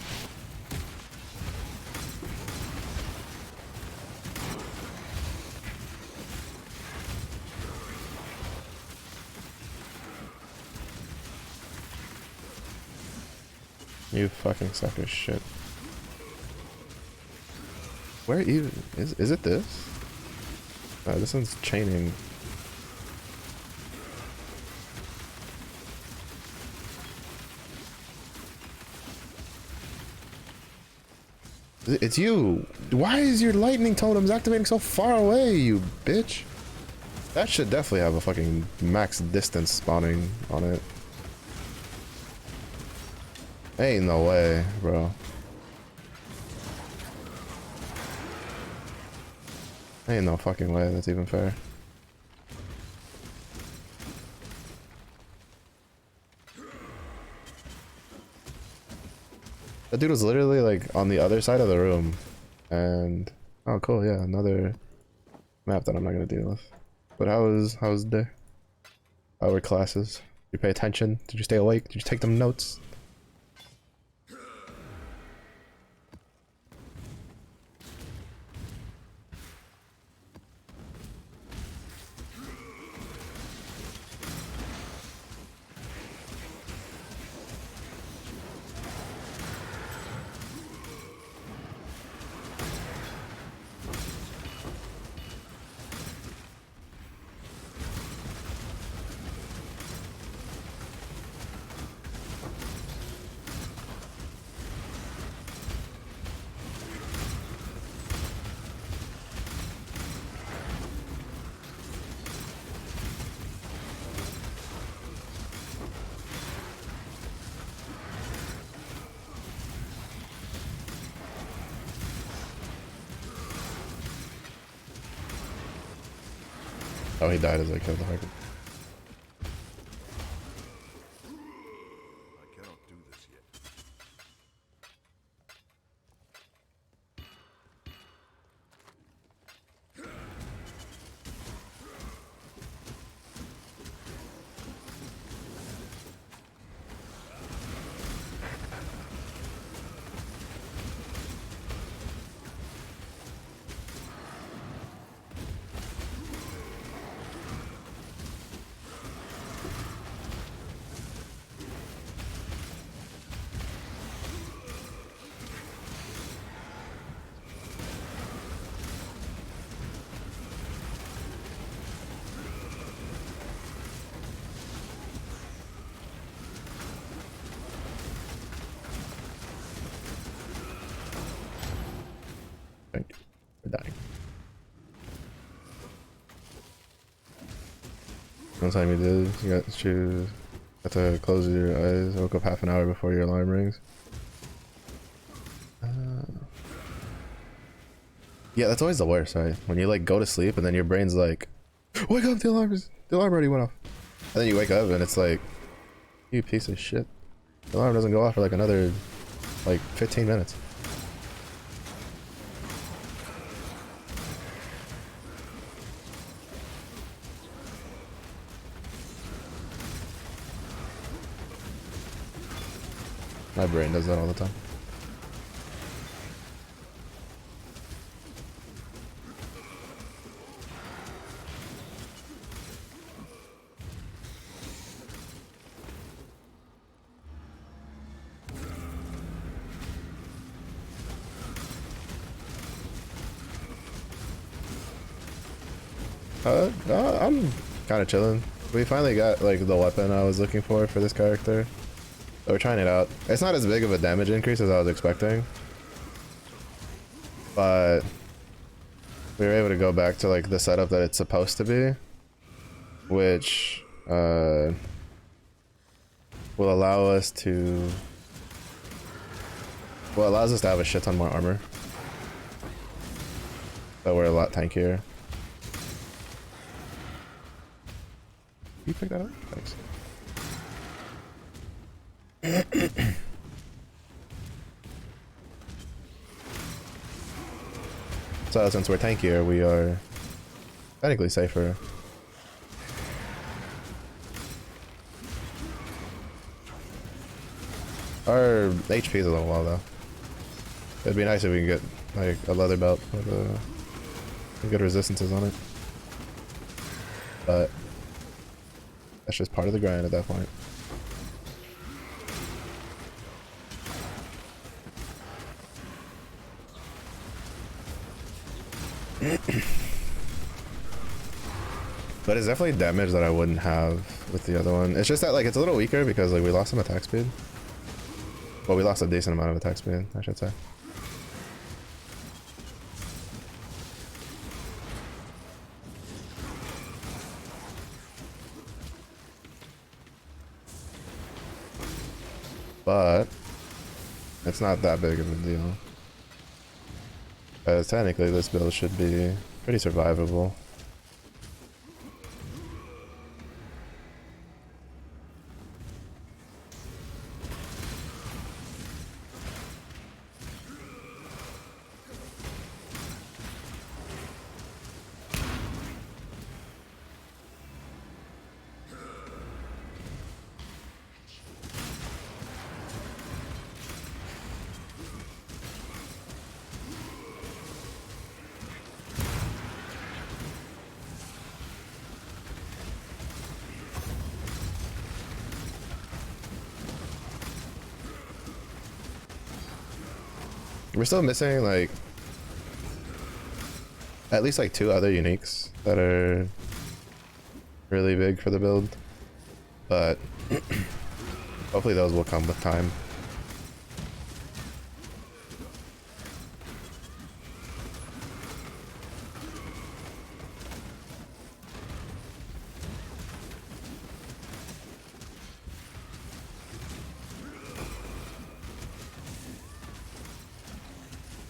You fucking sucker shit. Where even is it this? Oh, this one's chaining. It's you. Why is your lightning totems activating so far away, you bitch? That should definitely have a fucking max distance spawning on it. Ain't no way, bro. Ain't no fucking way that's even fair. That dude was literally like on the other side of the room. And oh cool, yeah, another map that I'm not gonna deal with. But how was the day? How were classes? Did you pay attention? Did you stay awake? Did you take them notes? Oh, he died as I killed the fucker. I cannot do this yet. Thank you for dying. One time you did, you got to close your eyes, woke up half an hour before your alarm rings. Yeah, that's always the worst, right? When you like go to sleep and then your brain's like, wake up, the alarm already went off. And then you wake up and it's like, you piece of shit. The alarm doesn't go off for like another like 15 minutes. My brain does that all the time. I'm kind of chilling. We finally got like the weapon I was looking for this character. So we're trying it out. It's not as big of a damage increase as I was expecting, but we were able to go back to like the setup that it's supposed to be, which will allow us to allows us to have a shit ton more armor. So we're a lot tankier. You pick that up? Thanks. So since we're tankier, we are technically safer. Our HP is a little low though. It'd be nice if we could get like a leather belt with good resistances on it. But that's just part of the grind at that point. But it's definitely damage that I wouldn't have with the other one. It's just that like it's a little weaker because like we lost some attack speed. Well, we lost a decent amount of attack speed, I should say. But it's not that big of a deal. Because technically this build should be pretty survivable. We're still missing like at least like 2 other uniques that are really big for the build, but hopefully those will come with time.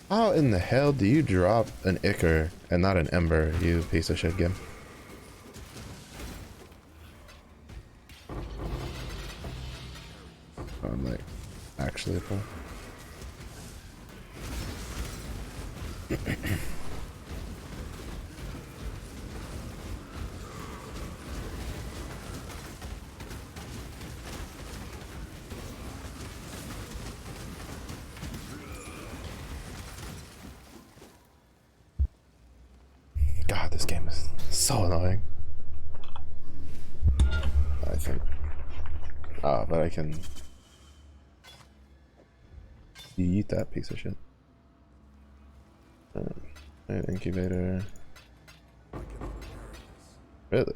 How in the hell do you drop an Ichor and not an Ember, you piece of shit game? I'm like, actually, bro. God, this game is so annoying. I think. Ah, but I can eat that piece of shit. An incubator. Really?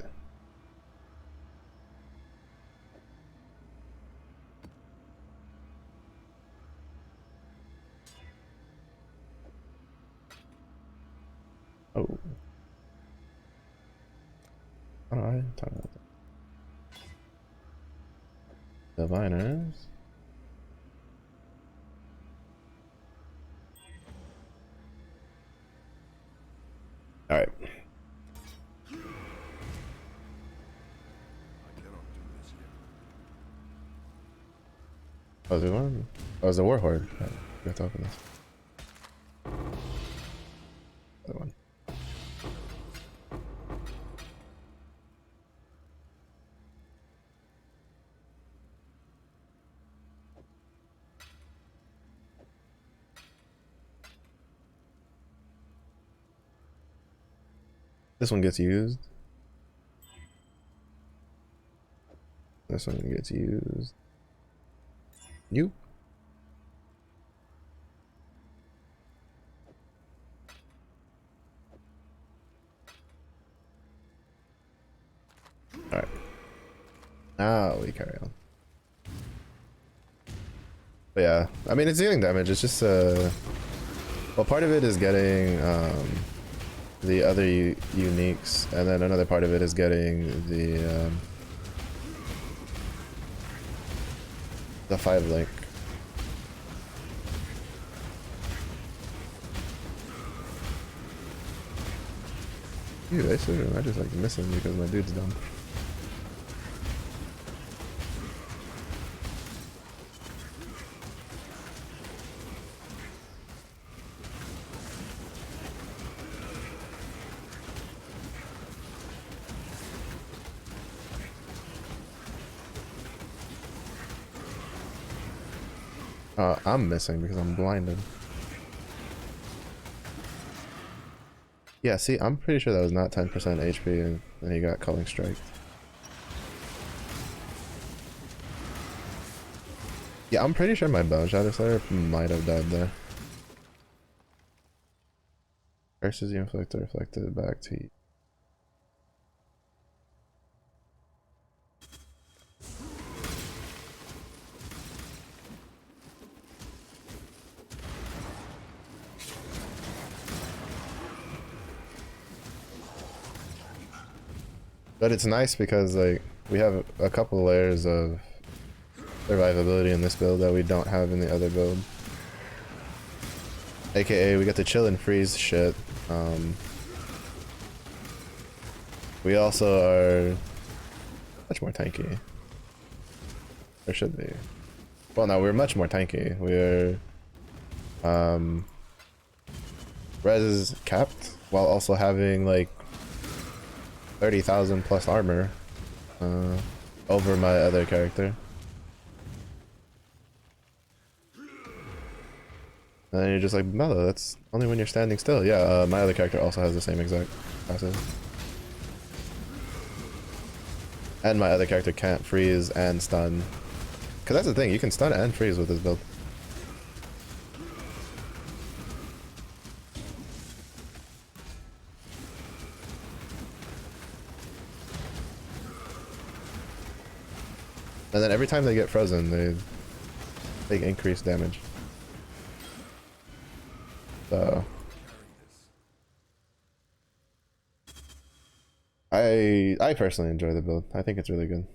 Oh. Alright, talk about that. Diviners. Alright. I cannot do this yet. Oh, the one? Oh, it's the Warhorde. Right. We have to open this. Other one. This one gets used. This one gets used. You. Alright. Now we carry on. But yeah, I mean, it's dealing damage. It's just, well, part of it is getting, the other uniques, and then another part of it is getting the 5 link. Dude, I swear, I just like missing because my dude's dumb. I'm missing because I'm blinded. Yeah, see, I'm pretty sure that was not 10% HP and then he got Culling Strike. Yeah, I'm pretty sure my Bone Shatter Slayer might have died there. Curses you inflict are reflected back to you. But it's nice because like we have a couple layers of survivability in this build that we don't have in the other build. AKA we get to chill and freeze shit. We also are much more tanky. Or should be. Well no, we're much more tanky. We're res is capped while also having like 30,000 plus armor over my other character. And then you're just like, mellow, that's only when you're standing still. Yeah, my other character also has the same exact passive. And my other character can't freeze and stun. Because that's the thing, you can stun and freeze with this build. And then every time they get frozen, they take increased damage. So I personally enjoy the build. I think it's really good.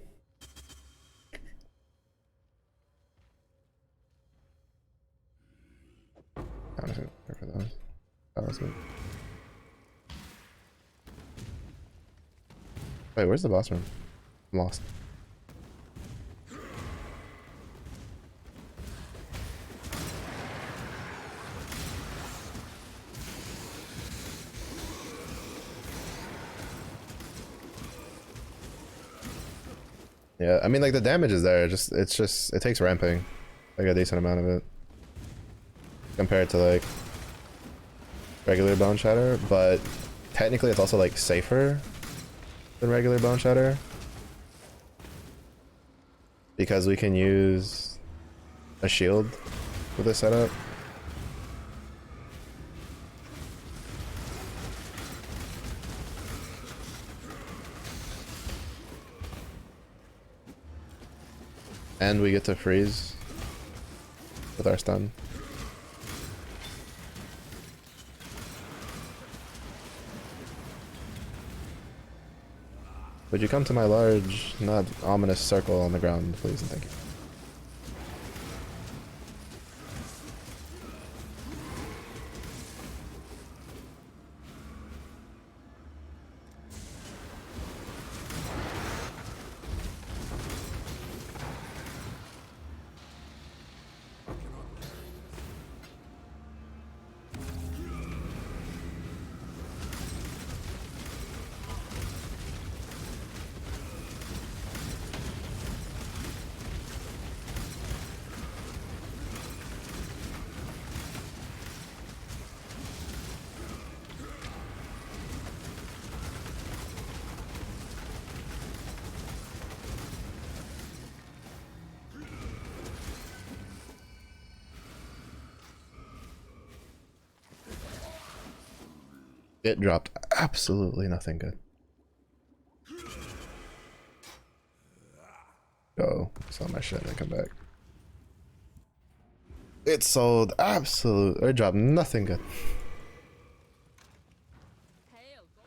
I'm just gonna go for those. Oh, that's good. Wait, where's the boss room? I'm lost. Yeah, I mean like the damage is there, it takes ramping. Like a decent amount of it. Compared to like regular Bone Shatter, but technically it's also like safer than regular Bone Shatter. Because we can use a shield with this setup. And we get to freeze with our stun. Would you come to my large, not ominous circle on the ground, please and thank you. It dropped absolutely nothing good. sell my shit and then come back. It sold absolute. It dropped nothing good. Hail, go.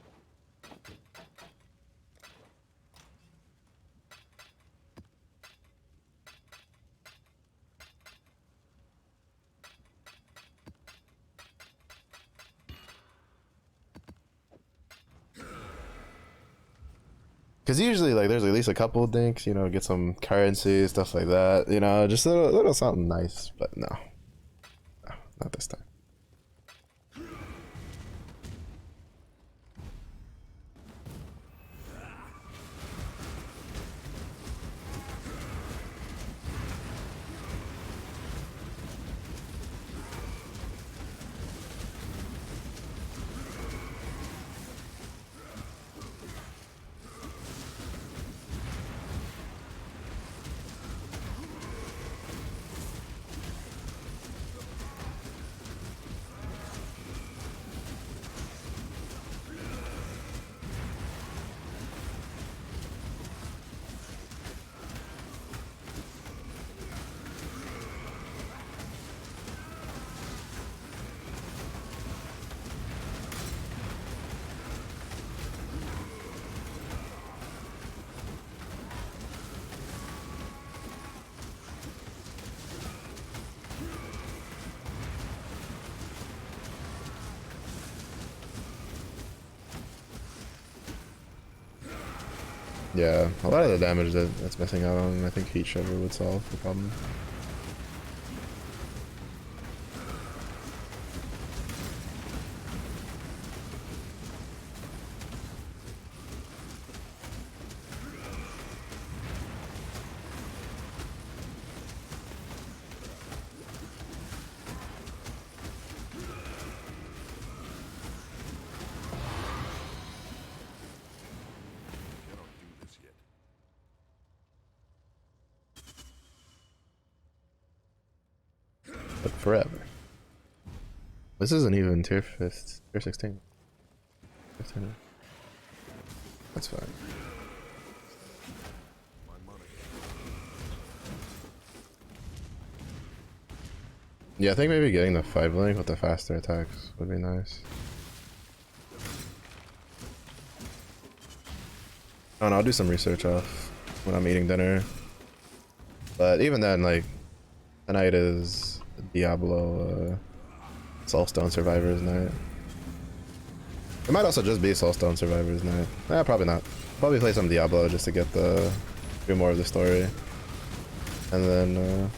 Cause usually like there's at least a couple dinks, you know, get some currency, stuff like that, you know, just a little something nice. But no, not this time. Yeah, a lot of the damage that's missing out on, I think Heat Shiver would solve the problem. Cannot do this yet. But forever. This isn't even tier 16. 15. That's fine. My money. Yeah, I think maybe getting the 5 link with the faster attacks would be nice. Oh, and I'll do some research off when I'm eating dinner. But even then, like, tonight is Diablo Soulstone Survivors night. It might also just be Soulstone Survivors night. Probably not. Probably play some Diablo just to get do more of the story. And then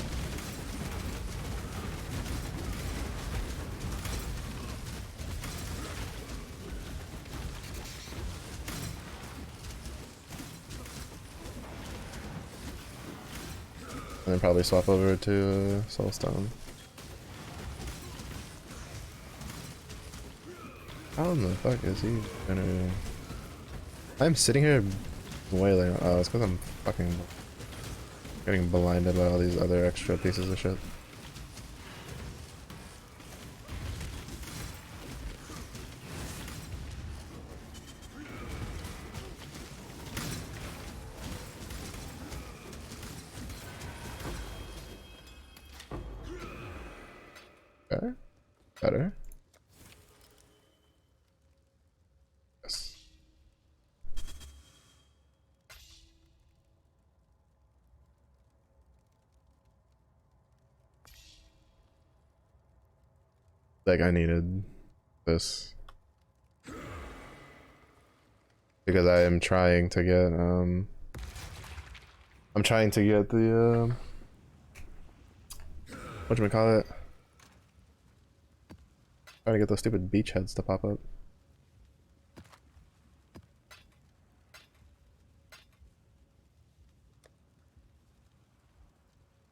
probably swap over to Soulstone. How in the fuck is he gonna... I'm sitting here wailing. Oh, it's because I'm fucking getting blinded by all these other extra pieces of shit. Better? Better? Yes. Like, I needed this. Because I am trying to get, I'm trying to get the, whatchamacallit? Trying to get those stupid beachheads to pop up.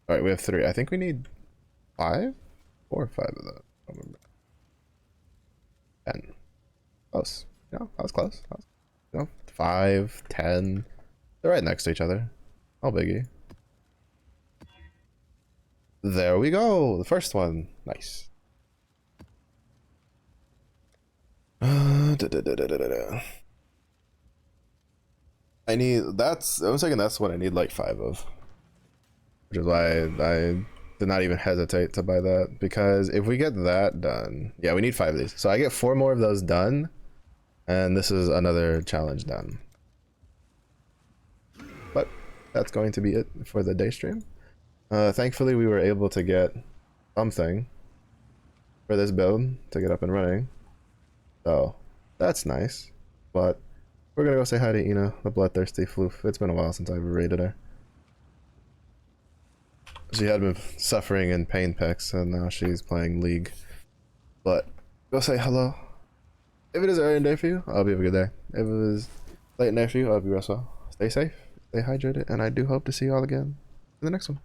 Alright, we have 3. I think we need 5? 4 or 5 of that. I don't remember. 10. Close. You know, that was close. That was, you know, 5, 10. They're right next to each other. Oh, biggie. There we go. The first one. Nice. I need, that's, I was thinking that's what I need like 5 of. which is why I did not even hesitate to buy that, because if we get that done, yeah, we need 5 of these. So I get 4 more of those done, and this is another challenge done. But that's going to be it for the day stream. Thankfully, we were able to get something for this build to get up and running. So that's nice. But we're gonna go say hi to Ina, the bloodthirsty floof. It's been a while since I've raided her. She had been suffering in pain pecs, and now she's playing League. But go say hello. If it is early in the day for you, I hope you have a good day. If it is late in the day for you, I hope you rest well. Stay safe, stay hydrated, and I do hope to see you all again in the next one.